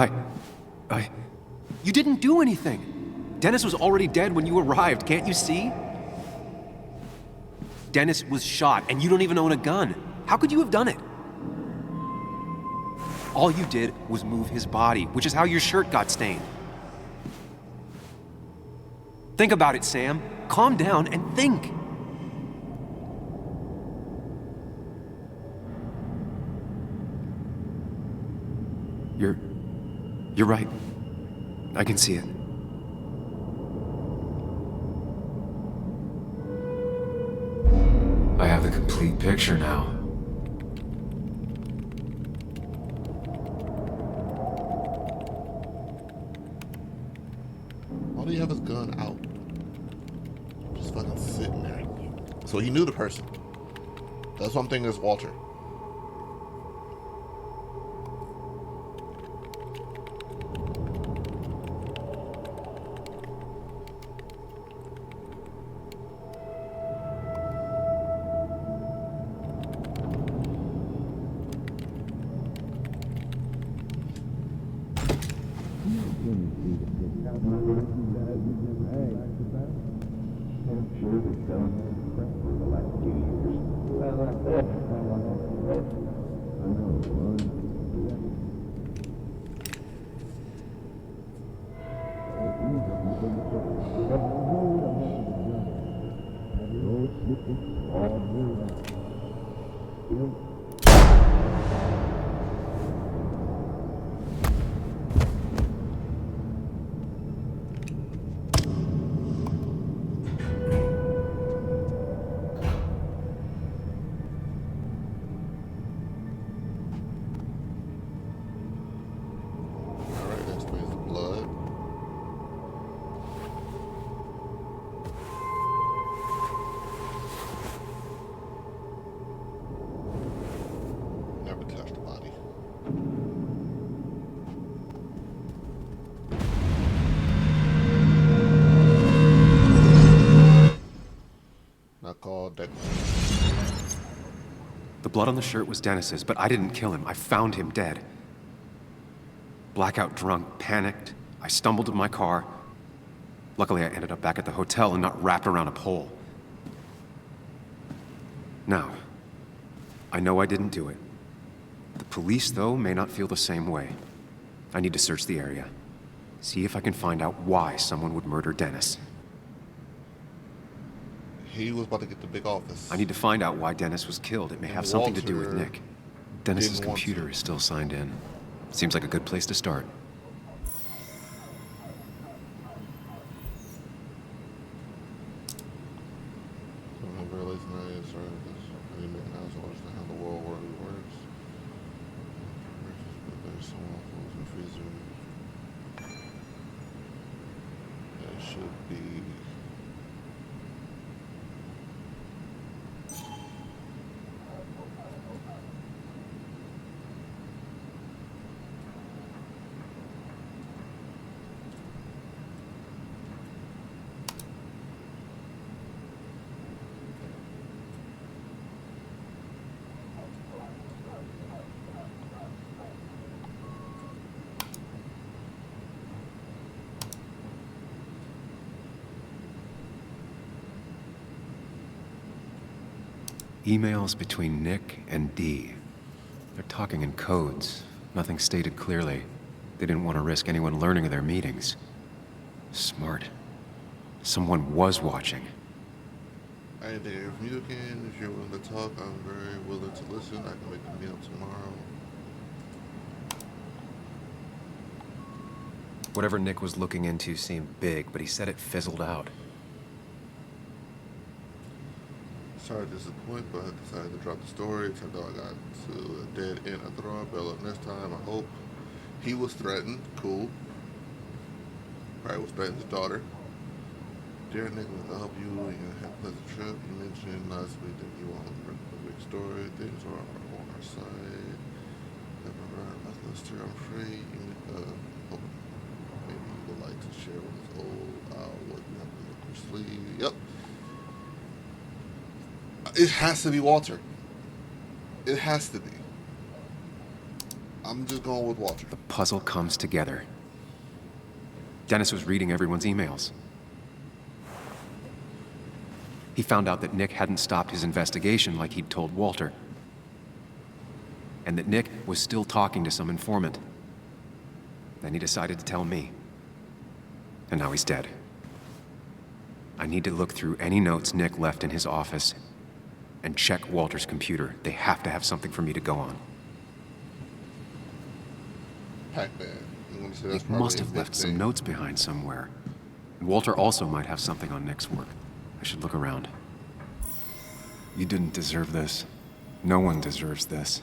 You didn't do anything. Dennis was already dead when you arrived, can't you see? Dennis was shot, and you don't even own a gun. How could you have done it? All you did was move his body, which is how your shirt got stained. Think about it, Sam. Calm down and think. You're right. I can see it. I have the complete picture now. Why do you have his gun out? Just fucking sitting there. So he knew the person. That's one thing is Walter. The blood on the shirt was Dennis's, but I didn't kill him. I found him dead. Blackout drunk, panicked. I stumbled to my car. Luckily, I ended up back at the hotel and not wrapped around a pole. Now, I know I didn't do it. The police, though, may not feel the same way. I need to search the area. See if I can find out why someone would murder Dennis. He was about to get the big office. I need to find out why Dennis was killed. It may have something to do with Nick. Dennis's computer is still signed in. Seems like a good place to start. Emails between Nick and Dee. They're talking in codes. Nothing stated clearly. They didn't want to risk anyone learning of their meetings. Smart. Someone was watching. I ain't there from you again. If you're willing to talk, I'm very willing to listen. I can make the meal tomorrow. Whatever Nick was looking into seemed big, but he said it fizzled out. Sorry to disappoint, but I decided to drop the story. It turned out I got to a dead end. I throw our bell up next time. I hope. He was threatened. Cool. Probably was threatening his daughter. Dear Nicholas, I hope you and your have a pleasant trip. You mentioned last week that you want a big story. Things are on our side. I'm afraid you hope maybe you would like to share with us what you have to look your sleeve. Yep. It has to be Walter. It has to be. I'm just going with Walter. The puzzle comes together. Dennis was reading everyone's emails. He found out that Nick hadn't stopped his investigation like he'd told Walter. And that Nick was still talking to some informant. Then he decided to tell me. And now he's dead. I need to look through any notes Nick left in his office and check Walter's computer. They have to have something for me to go on. Pac-Man. He must have left some notes behind somewhere. And Walter also might have something on Nick's work. I should look around. You didn't deserve this. No one deserves this.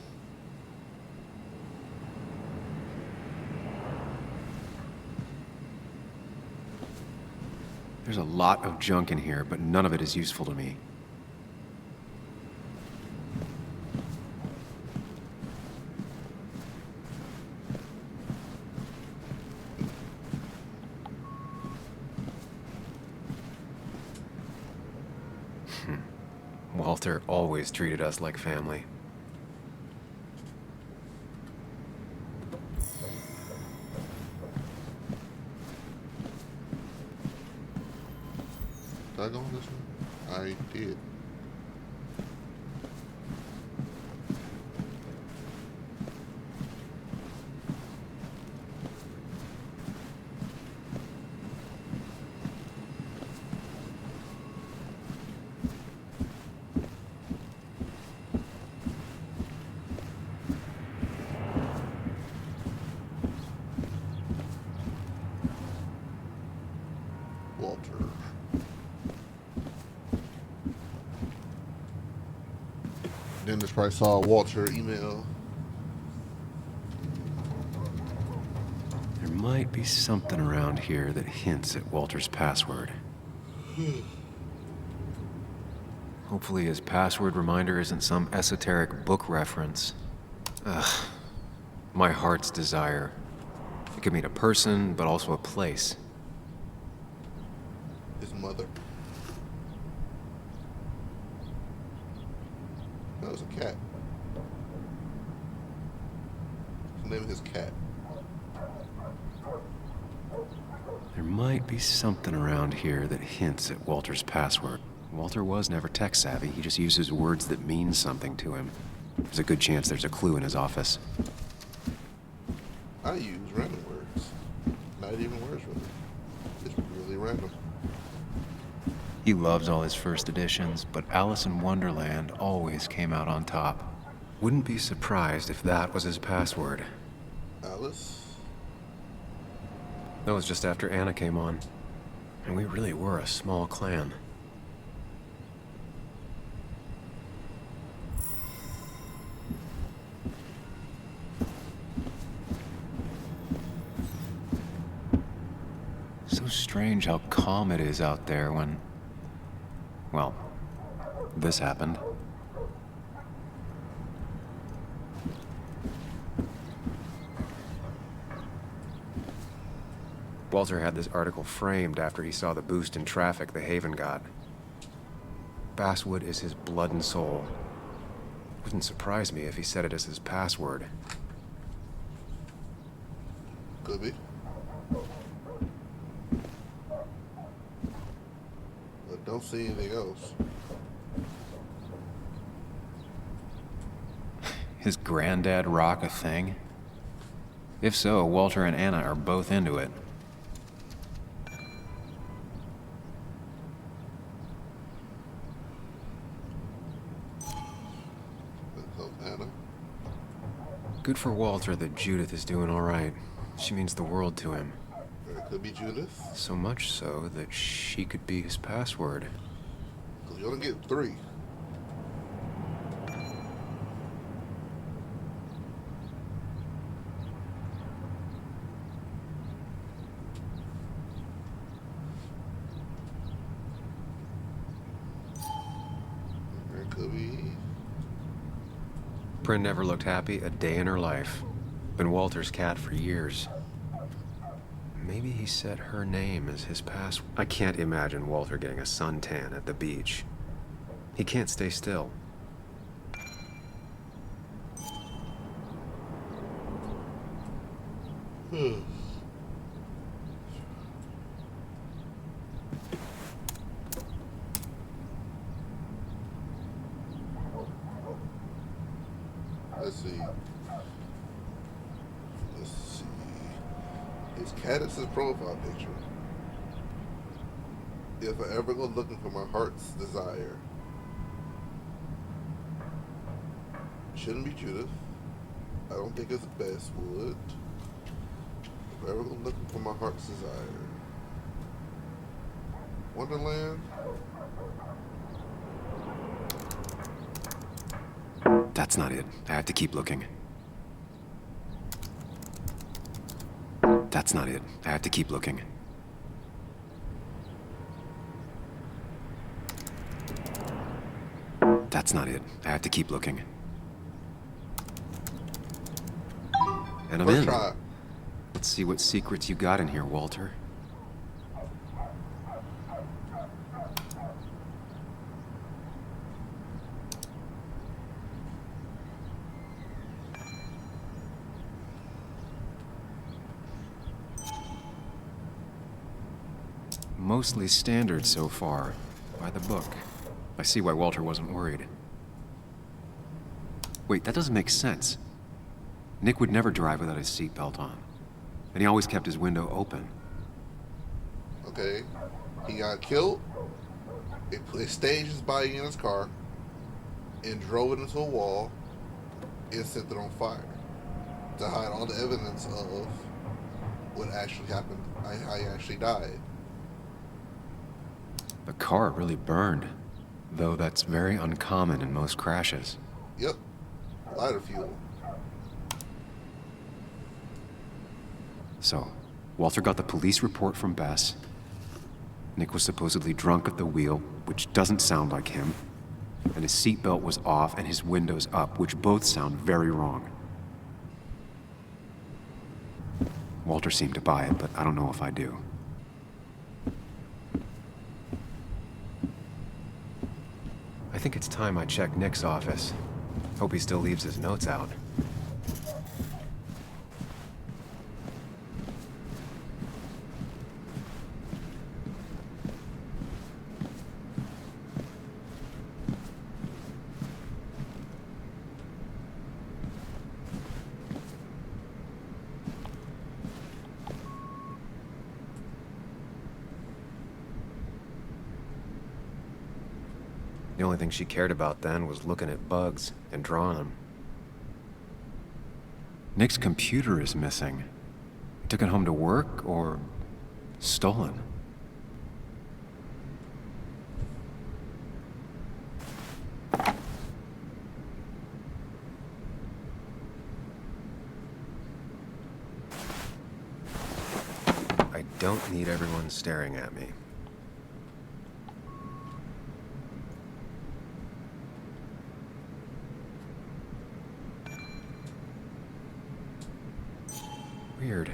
There's a lot of junk in here, but none of it is useful to me. Walter always treated us like family. Did I go on this one? I did. Walter. Dennis probably saw a Walter email. There might be something around here that hints at Walter's password. Hopefully his password reminder isn't some esoteric book reference. Ugh. My heart's desire. It could mean a person, but also a place. His mother. That was a cat. The name of his cat. There might be something around here that hints at Walter's password. Walter was never tech savvy. He just uses words that mean something to him. There's a good chance there's a clue in his office. I use random words. Not even words really. It's really random. He loves all his first editions, but Alice in Wonderland always came out on top. Wouldn't be surprised if that was his password. Alice? That was just after Anna came on. And we really were a small clan. So strange how calm it is out there when, well, this happened. Walter had this article framed after he saw the boost in traffic the Haven got. Basswood is his blood and soul. Wouldn't surprise me if he said it as his password. Could be. But don't see anything else. His granddad rock a thing? If so, Walter and Anna are both into it. Help Anna. Good for Walter that Judith is doing all right. She means the world to him. It could be Judith. So much so that she could be his password. Because you only get 3. It could be. Bryn never looked happy a day in her life. Been Walter's cat for years. Maybe he set her name as his password. I can't imagine Walter getting a suntan at the beach. He can't stay still. Let's see. His cat is his profile picture. If I ever go looking for my heart's desire, shouldn't be Judith. I don't think it's best would. If I ever go looking for my heart's desire, Wonderland. That's not it. I have to keep looking. That's not it. I have to keep looking. That's not it. I have to keep looking. And I'm First in. try. Let's see what secrets you got in here, Walter. Mostly standard so far, by the book. I see why Walter wasn't worried. Wait, that doesn't make sense. Nick would never drive without his seatbelt on. And he always kept his window open. Okay, he got killed. It staged his body in his car and drove it into a wall and set it on fire to hide all the evidence of what actually happened, how he actually died. The car really burned, though that's very uncommon in most crashes. Yep, lighter fuel. So, Walter got the police report from Bess. Nick was supposedly drunk at the wheel, which doesn't sound like him. And his seatbelt was off and his windows up, which both sound very wrong. Walter seemed to buy it, but I don't know if I do. I think it's time I check Nick's office. Hope he still leaves his notes out. The only thing she cared about then was looking at bugs and drawing them. Nick's computer is missing. He took it home to work or stolen. I don't need everyone staring at me. Weird.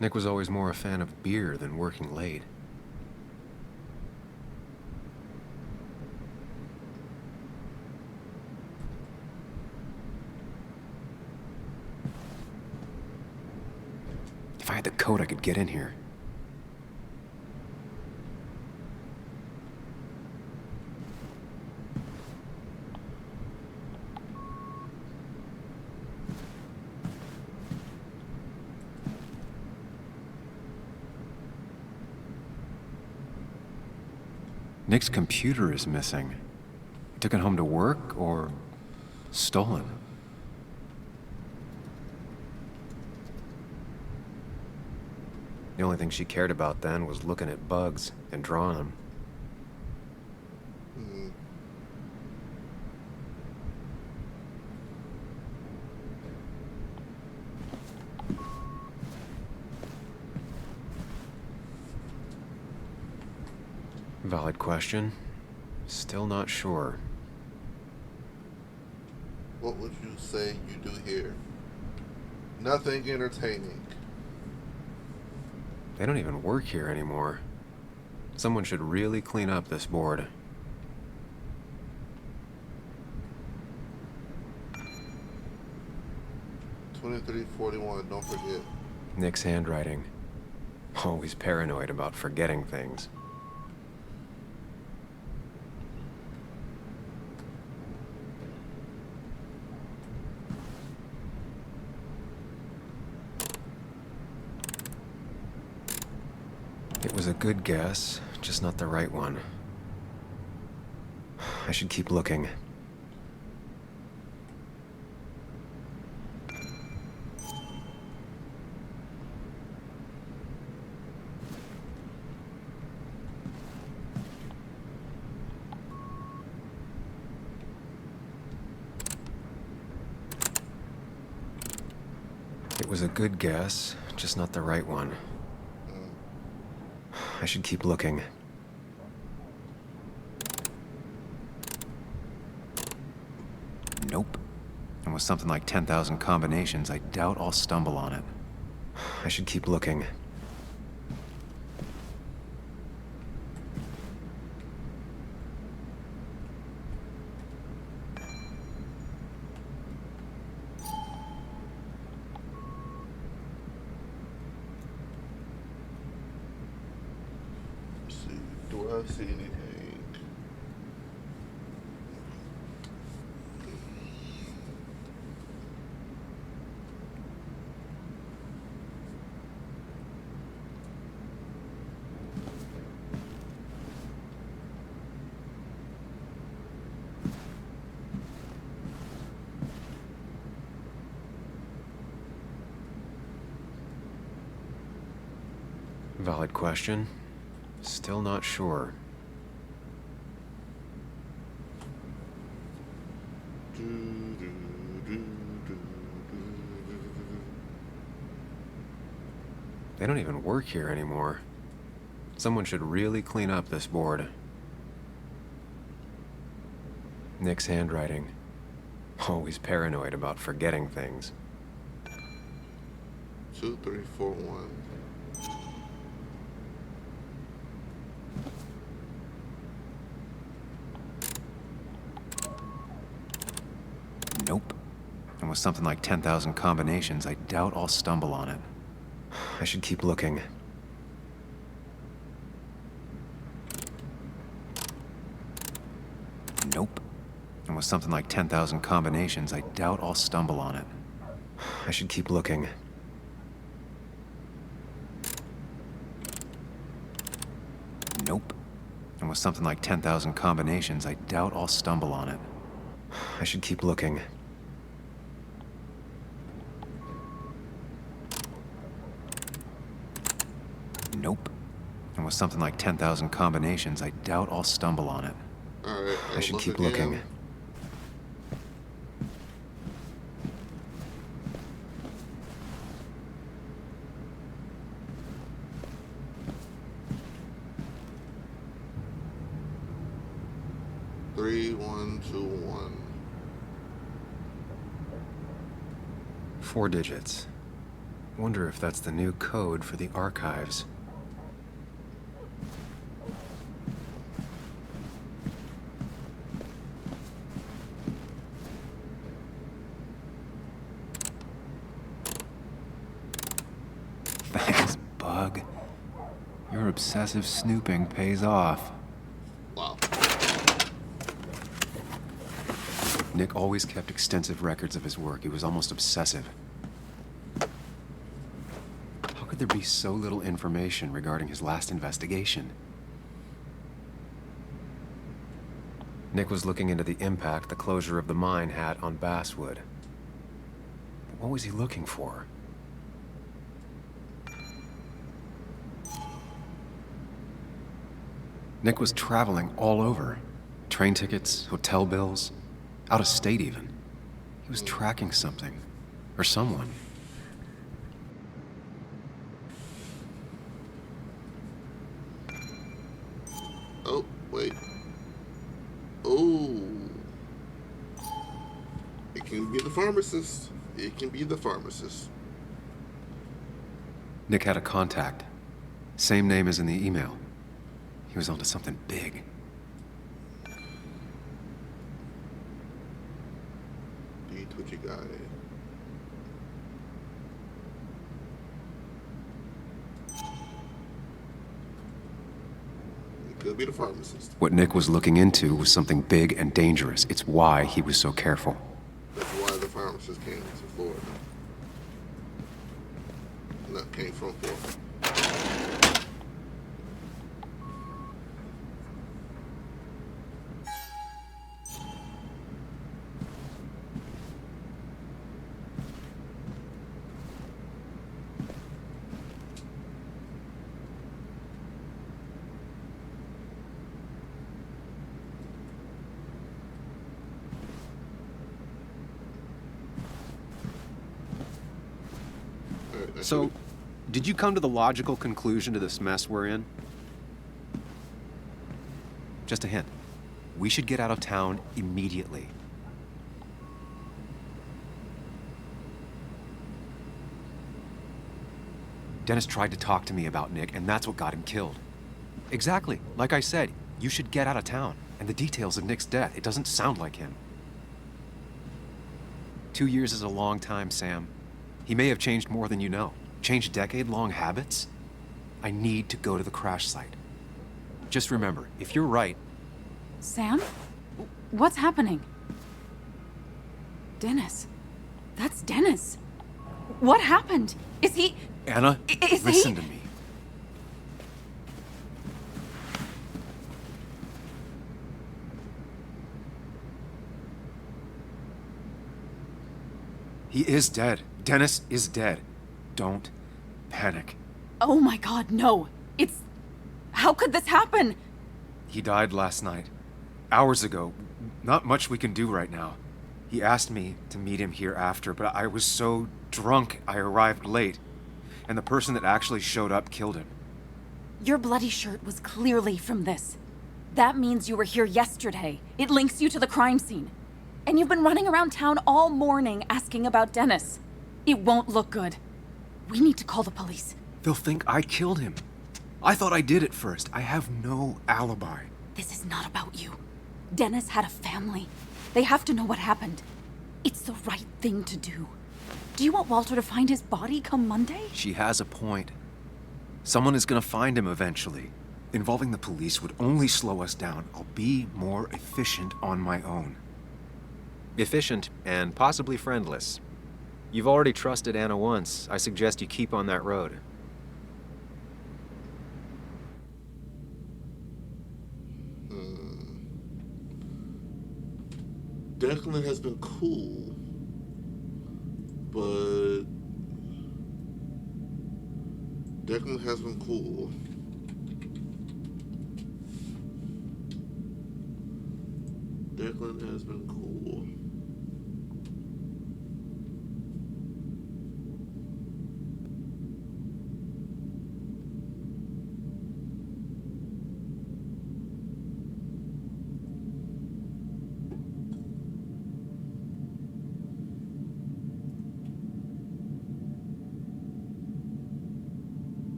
Nick was always more a fan of beer than working late. If I had the code, I could get in here. Nick's computer is missing. He took it home to work or stolen. The only thing she cared about then was looking at bugs and drawing them. Valid question. Still not sure. What would you say you do here? Nothing entertaining. They don't even work here anymore. Someone should really clean up this board. $23.41, don't forget. Nick's handwriting. Always paranoid about forgetting things. It was a good guess, just not the right one. I should keep looking. It was a good guess, just not the right one. I should keep looking. Nope. And with something like 10,000 combinations, I doubt I'll stumble on it. I should keep looking. Do I see anything? Valid question. Still not sure. They don't even work here anymore. Someone should really clean up this board. Nick's handwriting. Always paranoid about forgetting things. 2341. Nope. And with something like 10,000 combinations, I doubt I'll stumble on it. I should keep looking. Nope. And with something like 10,000 combinations, I doubt I'll stumble on it. I should keep looking. Nope. And with something like 10,000 combinations, I doubt I'll stumble on it. I should keep looking. Nope. And with something like 10,000 combinations, I doubt I'll stumble on it. Alright, I should keep again. looking. Three, 1, 2, 1. 4 digits. Wonder if that's the new code for the archives. Thanks, Bug. Your obsessive snooping pays off. Wow. Nick always kept extensive records of his work. He was almost obsessive. How could there be so little information regarding his last investigation? Nick was looking into the impact the closure of the mine had on Basswood. But what was he looking for? Nick was traveling all over. Train tickets, hotel bills, out of state even. He was tracking something, or someone. Oh, wait. Oh. It can be the pharmacist. It can be the pharmacist. Nick had a contact. Same name as in the email. He was onto something big. The Twitchy guy. It could be the pharmacist. What Nick was looking into was something big and dangerous. It's why he was so careful. That's why the pharmacist came to Florida. Not came from Florida. So, did you come to the logical conclusion to this mess we're in? Just a hint. We should get out of town immediately. Dennis tried to talk to me about Nick, and that's what got him killed. Exactly. Like I said, you should get out of town. And the details of Nick's death, it doesn't sound like him. 2 years is a long time, Sam. He may have changed more than you know. Changed decade-long habits? I need to go to the crash site. Just remember, if you're right... Sam? What's happening? Dennis. That's Dennis. What happened? Is he... Anna, listen to me. He is dead. Dennis is dead. Don't panic. Oh my God, no. It's... How could this happen? He died last night. Hours ago. Not much we can do right now. He asked me to meet him here after, but I was so drunk I arrived late. And the person that actually showed up killed him. Your bloody shirt was clearly from this. That means you were here yesterday. It links you to the crime scene. And you've been running around town all morning asking about Dennis. It won't look good. We need to call the police. They'll think I killed him. I thought I did at first. I have no alibi. This is not about you. Dennis had a family. They have to know what happened. It's the right thing to do. Do you want Walter to find his body come Monday? She has a point. Someone is gonna find him eventually. Involving the police would only slow us down. I'll be more efficient on my own. Efficient and possibly friendless. You've already trusted Anna once. I suggest you keep on that road. Declan has been cool, but Declan has been cool. Declan has been cool.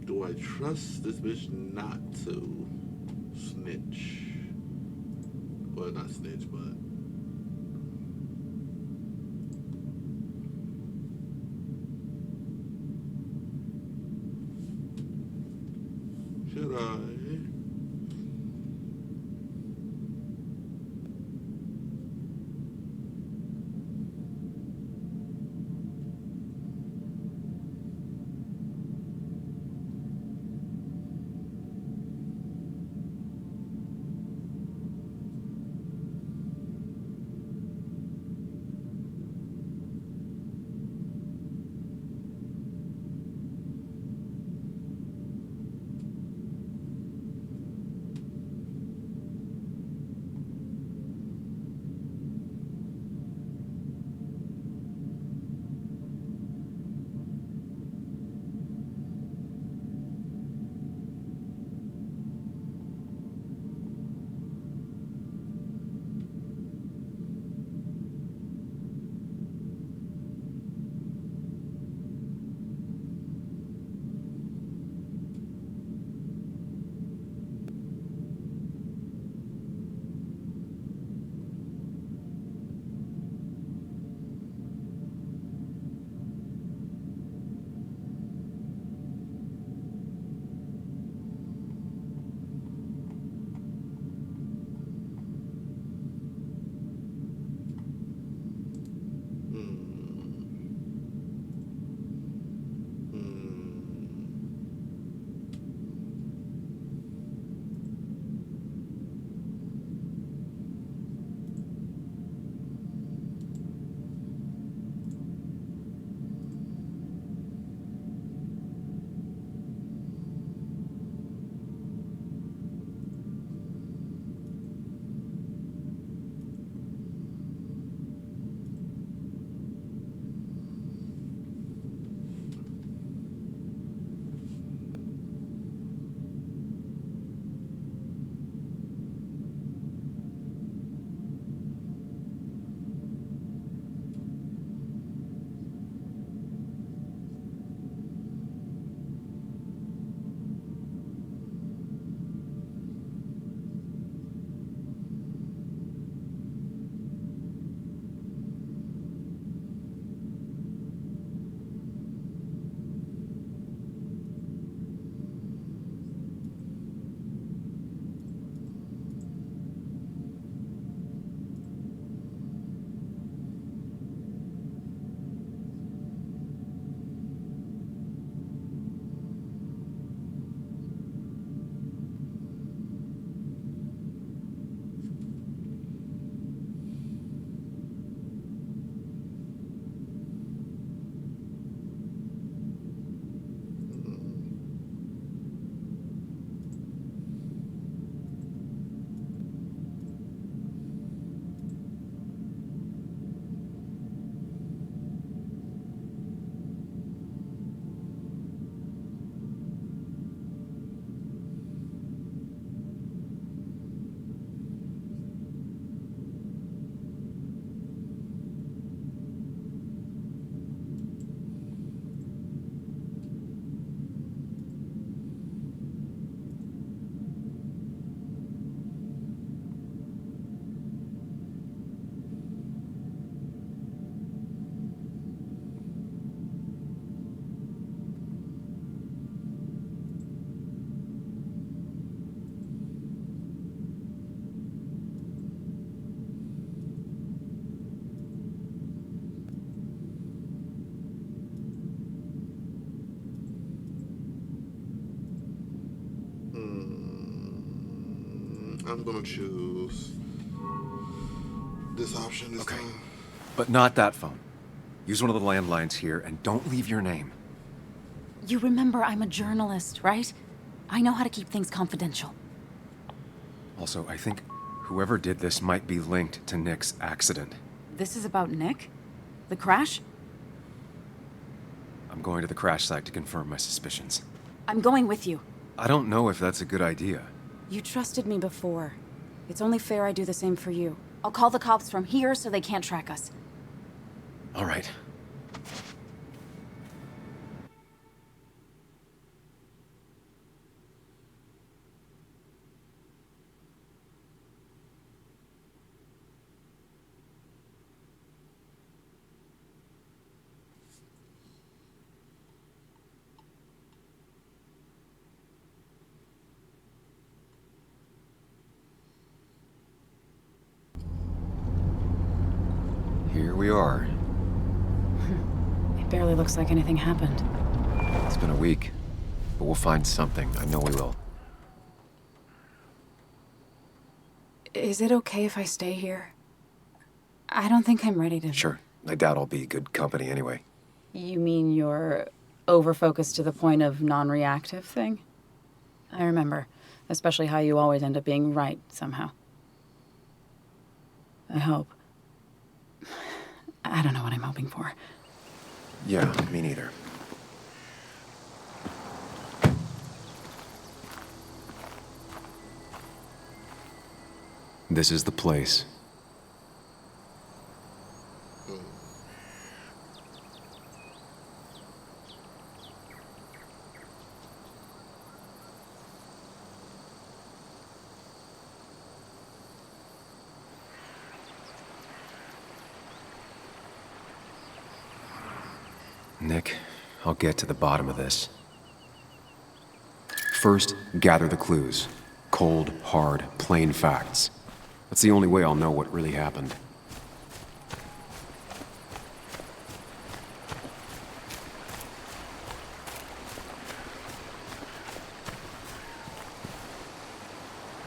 Do I trust this bitch not to snitch? Well, not snitch, but... Should I? I'm gonna choose this option this time. But not that phone. Use one of the landlines here and don't leave your name. You remember I'm a journalist, right? I know how to keep things confidential. Also, I think whoever did this might be linked to Nick's accident. This is about Nick? The crash? I'm going to the crash site to confirm my suspicions. I'm going with you. I don't know if that's a good idea. You trusted me before. It's only fair I do the same for you. I'll call the cops from here so they can't track us. All right. we are. It barely looks like anything happened. It's been a week, but we'll find something. I know we will. Is it okay if I stay here? I don't think I'm ready to... Sure. I doubt I'll be good company anyway. You mean you're over-focused to the point of non-reactive thing? I remember, especially how you always end up being right somehow. I hope. I don't know what I'm hoping for. Yeah, me neither. This is the place. Nick, I'll get to the bottom of this. First, gather the clues. Cold, hard, plain facts. That's the only way I'll know what really happened.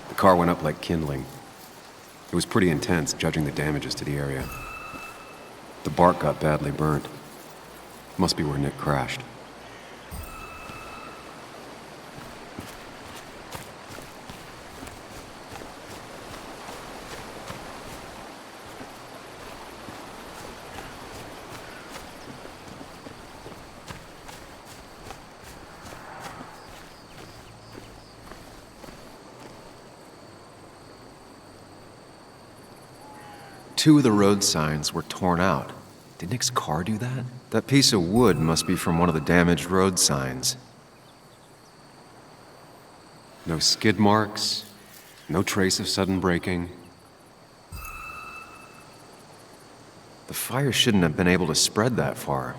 The car went up like kindling. It was pretty intense, judging the damages to the area. The bark got badly burnt. Must be where Nick crashed. Two of the road signs were torn out. Did Nick's car do that? That piece of wood must be from one of the damaged road signs. No skid marks, no trace of sudden braking. The fire shouldn't have been able to spread that far.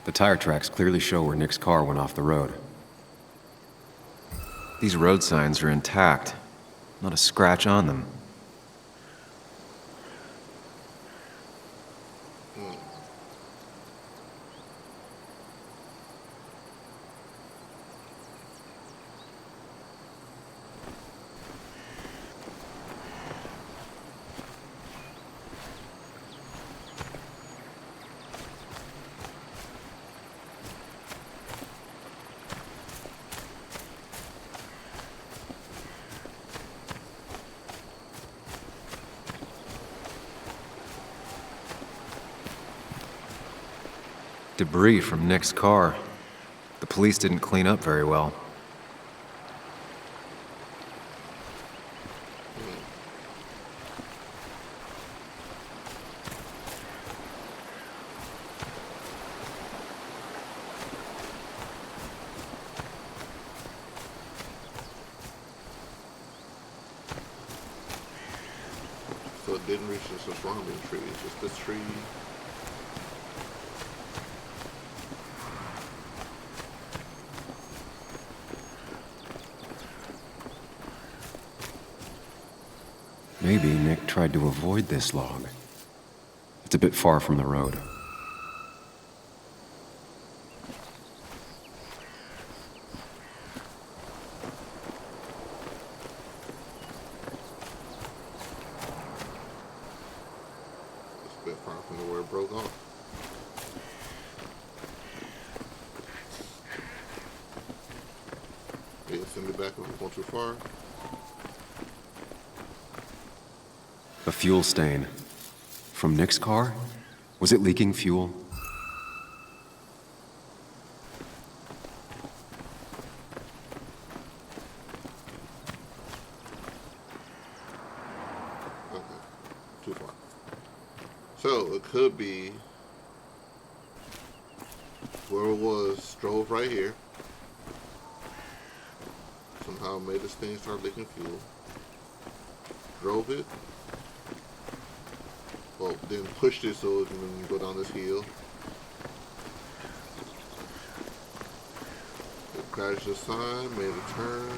The tire tracks clearly show where Nick's car went off the road. These road signs are intact, not a scratch on them. Debris from Nick's car. The police didn't clean up very well. So it didn't reach the surrounding trees, just this tree. Maybe Nick tried to avoid this log. It's a bit far from the road. It's a bit far from where it broke off. Yeah, send it back if it's going too far. A fuel stain. From Nick's car? Was it leaking fuel? Okay, too far. So it could be whoever it was drove right here. Somehow made this thing start leaking fuel. Drove it. Well, then pushed it so it can go down this hill. It crashed the sign, made a turn.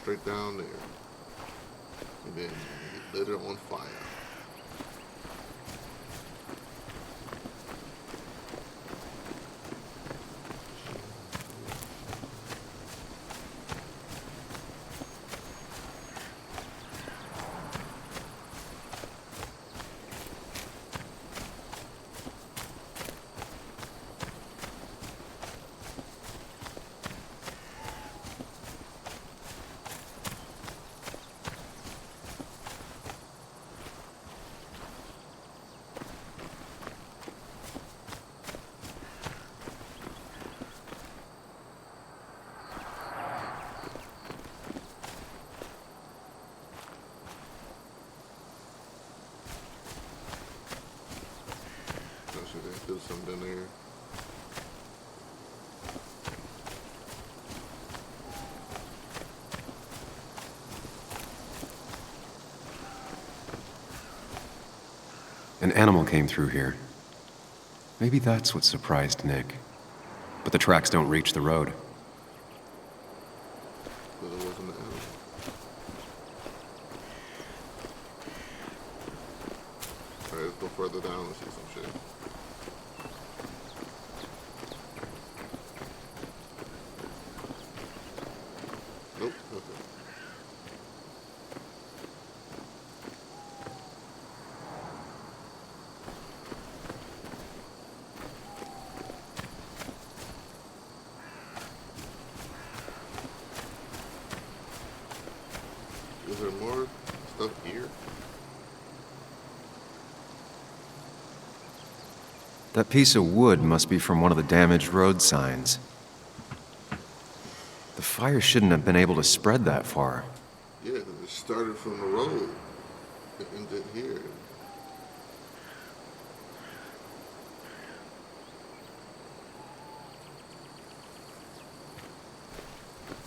straight down there. And then he lit it on fire. Should I do something there? An animal came through here. Maybe that's what surprised Nick. But the tracks don't reach the road. But it wasn't an animal. Alright, let's go further down and see some shit. Nope, nothing. Is there more stuff here? That piece of wood must be from one of the damaged road signs. The fire shouldn't have been able to spread that far. Yeah, 'cause it started from the road and ended here.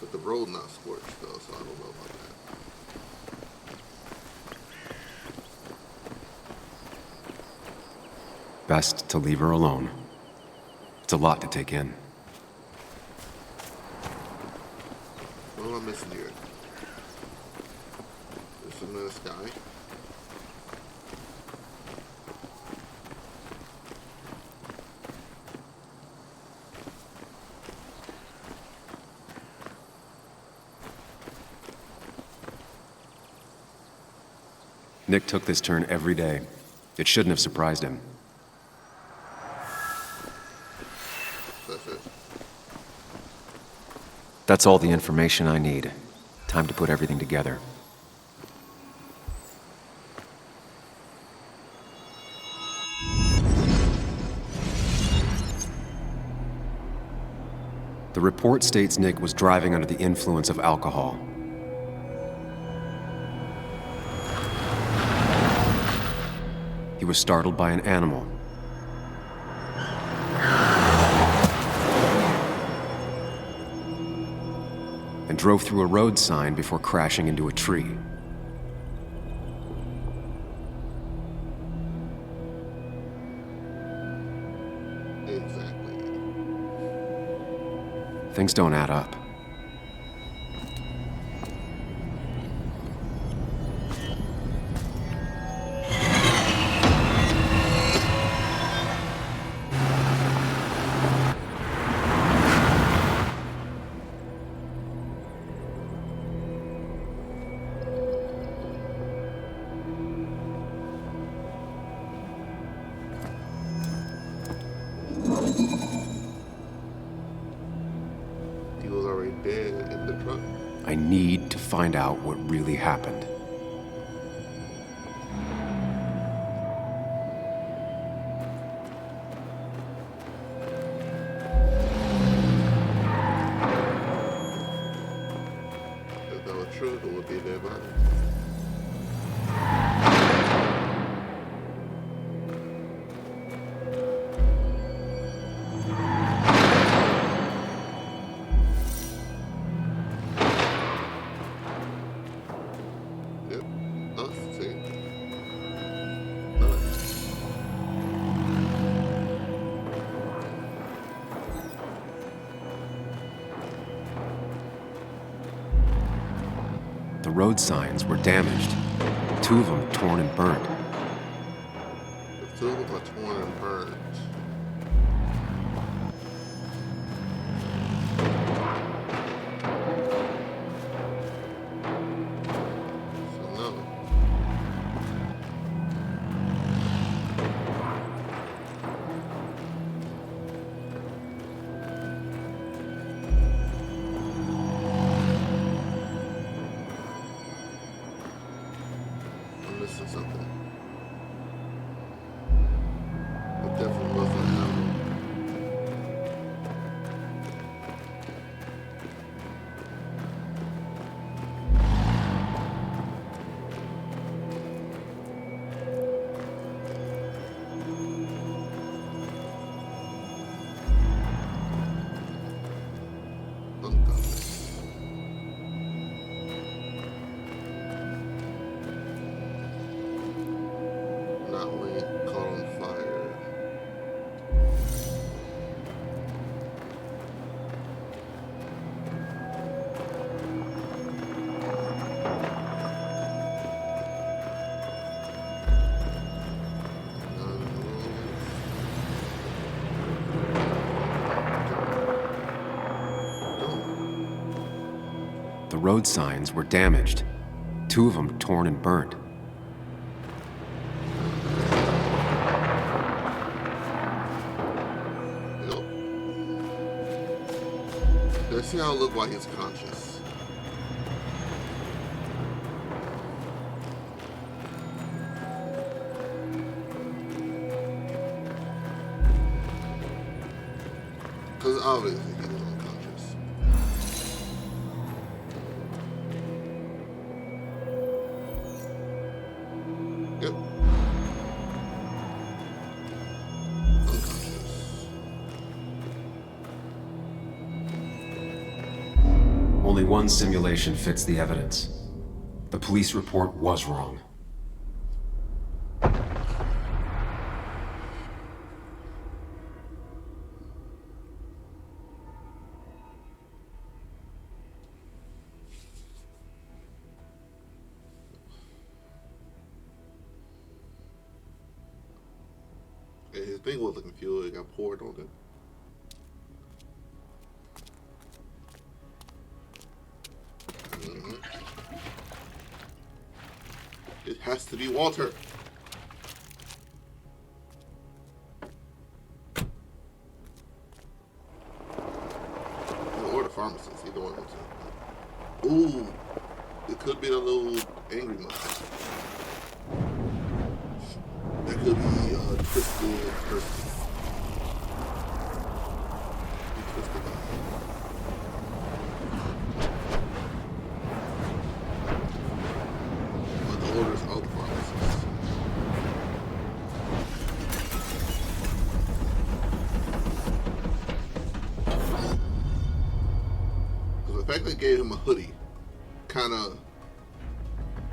But the road not scorched though, so I don't know about that. Best to leave her alone. It's a lot to take in. What am I missing here? There's something in the sky. Nick took this turn every day. It shouldn't have surprised him. That's it. That's all the information I need. Time to put everything together. The report states Nick was driving under the influence of alcohol. He was startled by an animal. And drove through a road sign before crashing into a tree. Exactly. Things don't add up. He was already dead in the truck. I need to find out what really happened. If that was true, it would be a dead body. road signs were damaged. 2 of them torn and burnt. The 2 of them are torn and burned. Missing something. It definitely wasn't an album. Not when it caught on fire. The road signs were damaged. 2 of them torn and burnt. Let's see how it looked while he's conscious. Because obviously he was unconscious. Yep. Only one simulation fits the evidence. The police report was wrong. Yeah, his thing was looking fuel, it got poured on it. It has to be Walter. Or the pharmacist, either one of them. Ooh, it could be the little angry monster. That could be twisted person. Twisted guy. But the orders of the pharmacist. Because the fact they gave him a hoodie kind of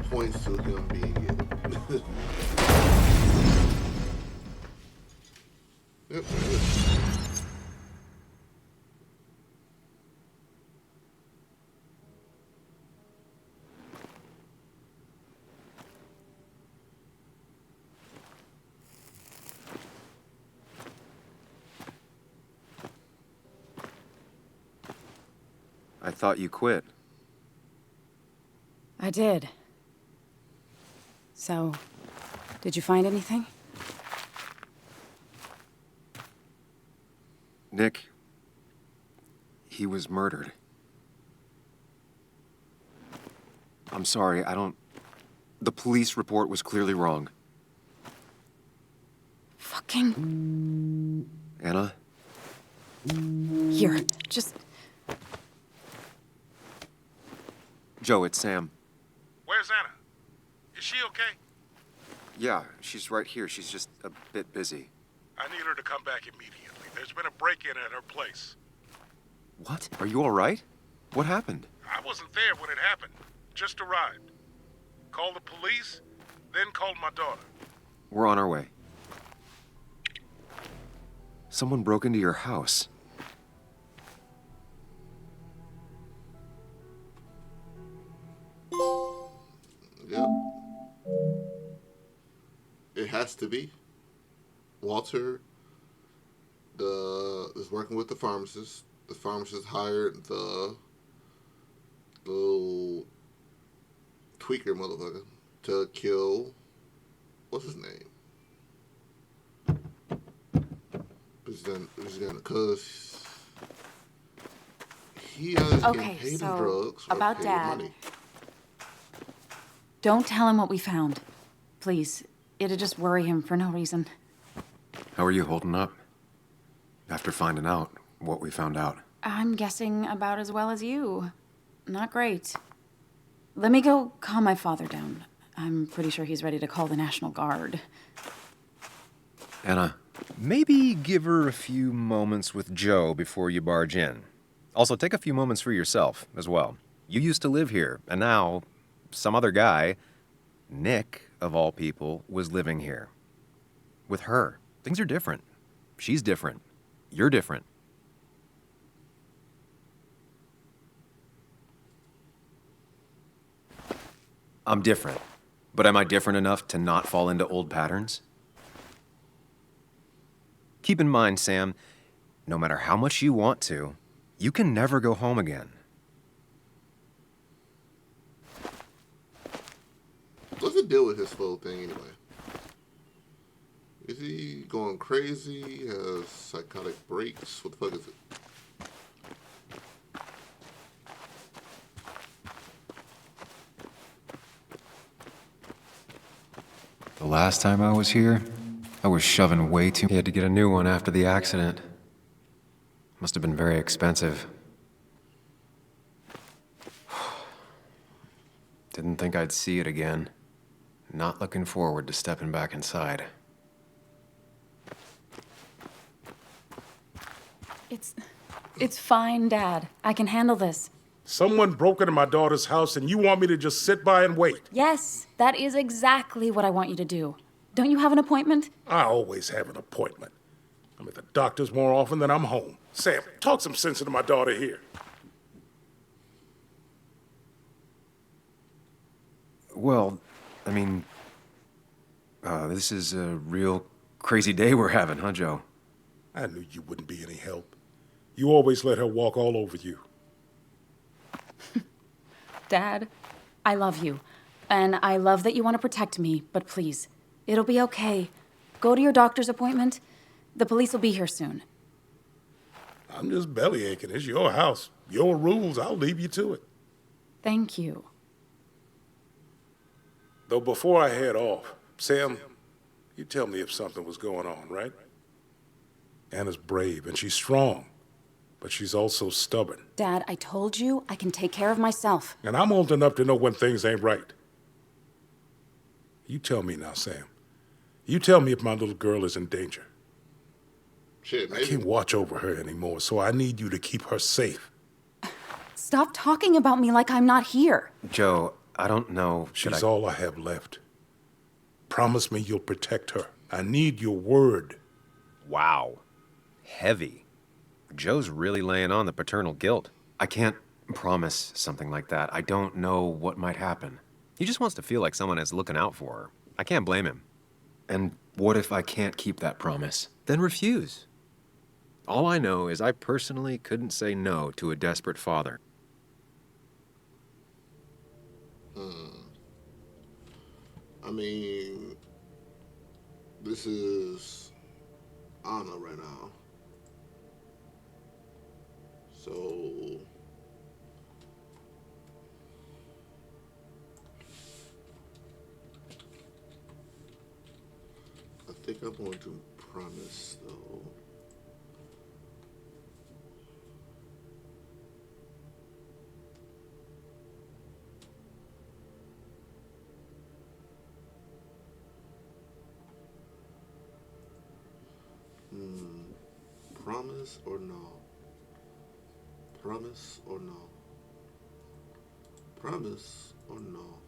points to him being it. Yep, there it is. I thought you quit. I did. So, did you find anything? Nick, he was murdered. I'm sorry, the police report was clearly wrong. Fucking... Anna? Here, just... Joe, it's Sam. Where's Anna? Is she okay? Yeah, she's right here. She's just a bit busy. I need her to come back immediately. There's been a break-in at her place. What? Are you all right? What happened? I wasn't there when it happened. Just arrived. Called the police, then called my daughter. We're on our way. Someone broke into your house. It has to be. Walter is working with the pharmacist. The pharmacist hired the little tweaker motherfucker to kill, what's his name? Because he is getting Okay, paid in so drugs or about paid Dad. money. Don't tell him what we found. Please. It'd just worry him for no reason. How are you holding up? After finding out what we found out. I'm guessing about as well as you. Not great. Let me go calm my father down. I'm pretty sure he's ready to call the National Guard. Anna, Maybe give her a few moments with Joe before you barge in. Also, take a few moments for yourself as well. You used to live here, and now some other guy, Nick, of all people, was living here. With her. Things are different. She's different. You're different. I'm different. But am I different enough to not fall into old patterns? Keep in mind, Sam, no matter how much you want to, you can never go home again. What's the deal with his little thing anyway? Is he going crazy? Has psychotic breaks? What the fuck is it? the last time I was here, I was shoving way too... He had to get a new one after the accident. Must have been very expensive. Didn't think I'd see it again. Not looking forward to stepping back inside. It's fine, Dad. I can handle this. Someone broke into my daughter's house and you want me to just sit by and wait? Yes, that is exactly what I want you to do. Don't you have an appointment? I always have an appointment. I'm at the doctor's more often than I'm home. Sam, talk some sense into my daughter here. Well, I mean... this is a real crazy day we're having, huh, Joe? I knew you wouldn't be any help. You always let her walk all over you. Dad, I love you. And I love that you want to protect me, but please, it'll be okay. Go to your doctor's appointment. The police will be here soon. I'm just belly aching. It's your house. Your rules. I'll leave you to it. Thank you. Though before I head off, Sam, you tell me if something was going on, right? Anna's brave and she's strong, but she's also stubborn. Dad, I told you I can take care of myself. And I'm old enough to know when things ain't right. You tell me now, Sam. You tell me if my little girl is in danger. Shit, I can't watch over her anymore, so I need you to keep her safe. Stop talking about me like I'm not here. Joe, I don't know... She's all I have left. Promise me you'll protect her. I need your word. Wow. Heavy. Joe's really laying on the paternal guilt. I can't promise something like that. I don't know what might happen. He just wants to feel like someone is looking out for her. I can't blame him. And what if I can't keep that promise? Then refuse. All I know is I personally couldn't say no to a desperate father. I mean, this is Anna right now. So I think I'm going to promise though. Promise or no? Promise or no? Promise or no?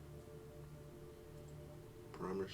Promise.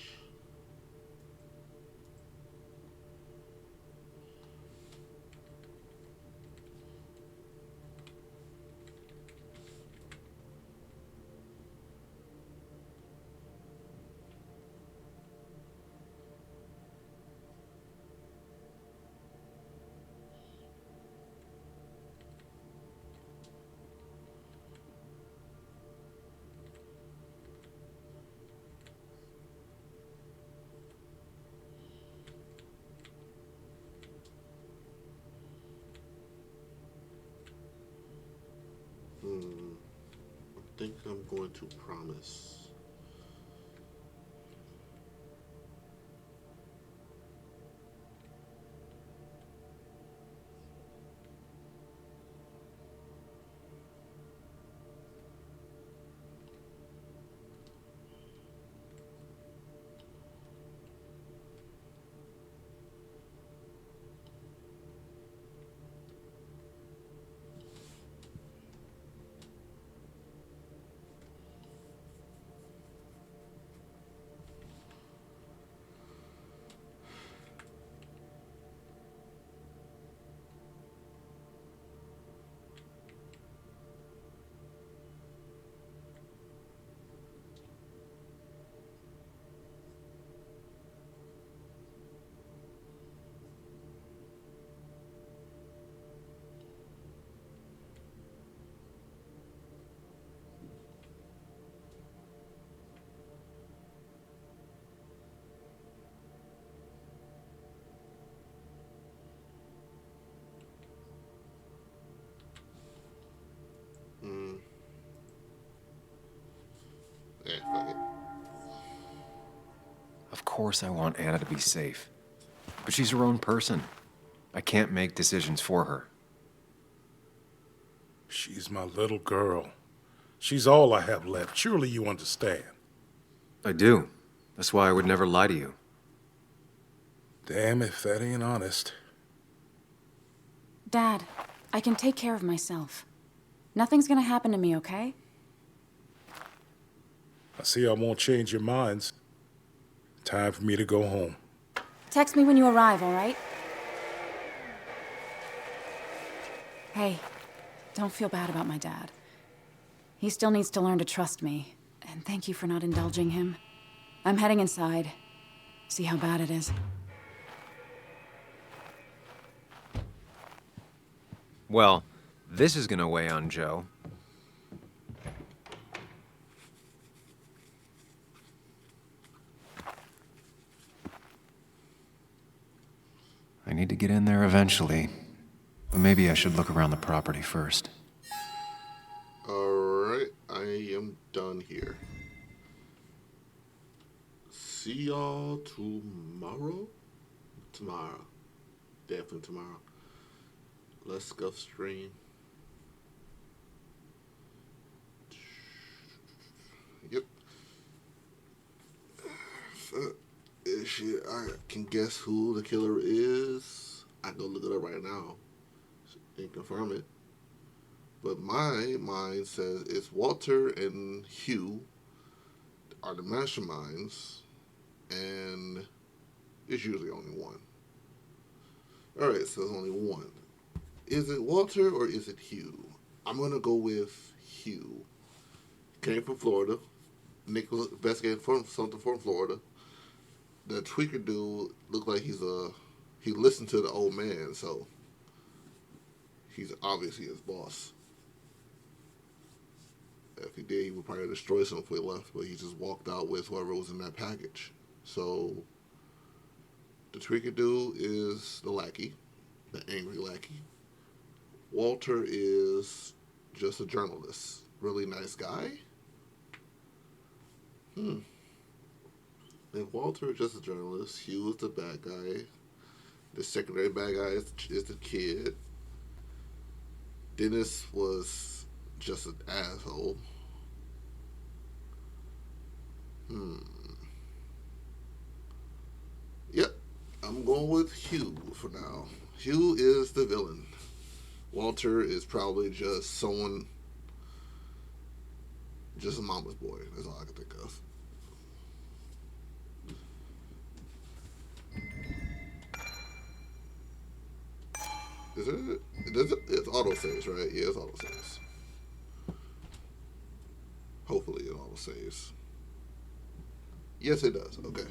think I'm going to promise. Fuck it. Of course I want Anna to be safe. But she's her own person. I can't make decisions for her. She's my little girl. She's all I have left. Surely you understand. I do. That's why I would never lie to you. Damn if that ain't honest. Dad, I can take care of myself. Nothing's gonna happen to me, okay? I see I won't change your minds. Time for me to go home. Text me when you arrive, all right? Hey, don't feel bad about my dad. He still needs to learn to trust me. And thank you for not indulging him. I'm heading inside. See how bad it is. Well, this is gonna weigh on Joe. I need to get in there eventually, but maybe I should look around the property first. Alright, I am done here. See y'all tomorrow? Tomorrow. Definitely tomorrow. Let's go stream. Yep. Shit, I can guess who the killer is. I can go look it up right now and confirm it. But my mind says it's Walter and Hugh are the masterminds, and it's usually only one. Alright, so there's only one. Is it Walter or is it Hugh? I'm going to go with Hugh. Came from Florida. Nick was investigating for something from Florida. The tweaker dude looked like he listened to the old man, so he's obviously his boss. If he did, he would probably destroy something before he left, but he just walked out with whoever was in that package. So the tweaker dude is the lackey, the angry lackey. Walter is just a journalist. Really nice guy. If Walter is just a journalist, Hugh is the bad guy. The secondary bad guy is the kid. Dennis was just an asshole. Yep, I'm going with Hugh for now. Hugh is the villain. Walter is probably just someone, just a mama's boy. That's all I can think of. Is it? It's auto saves, right? Yeah, it's auto saves. Hopefully it auto saves. Yes, it does. Okay.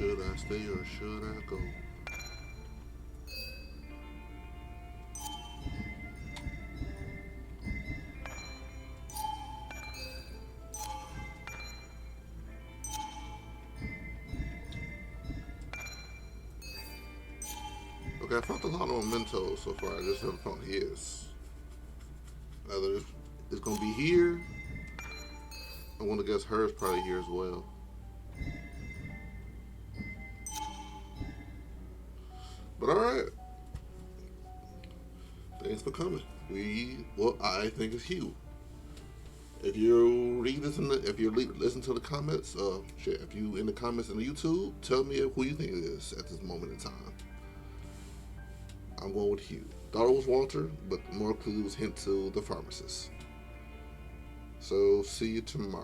Should I stay or should I go? Okay, I found a lot of mementos so far. I just haven't found his. Either it's gonna be here. I want to guess hers probably here as well. But all right. Thanks for coming. I think it's Hugh. If you read this if you listen to the comments, if you in the comments on YouTube, tell me who you think it is at this moment in time. I'm going with Hugh. Thought it was Walter, but more clues hint to the pharmacist. So see you tomorrow.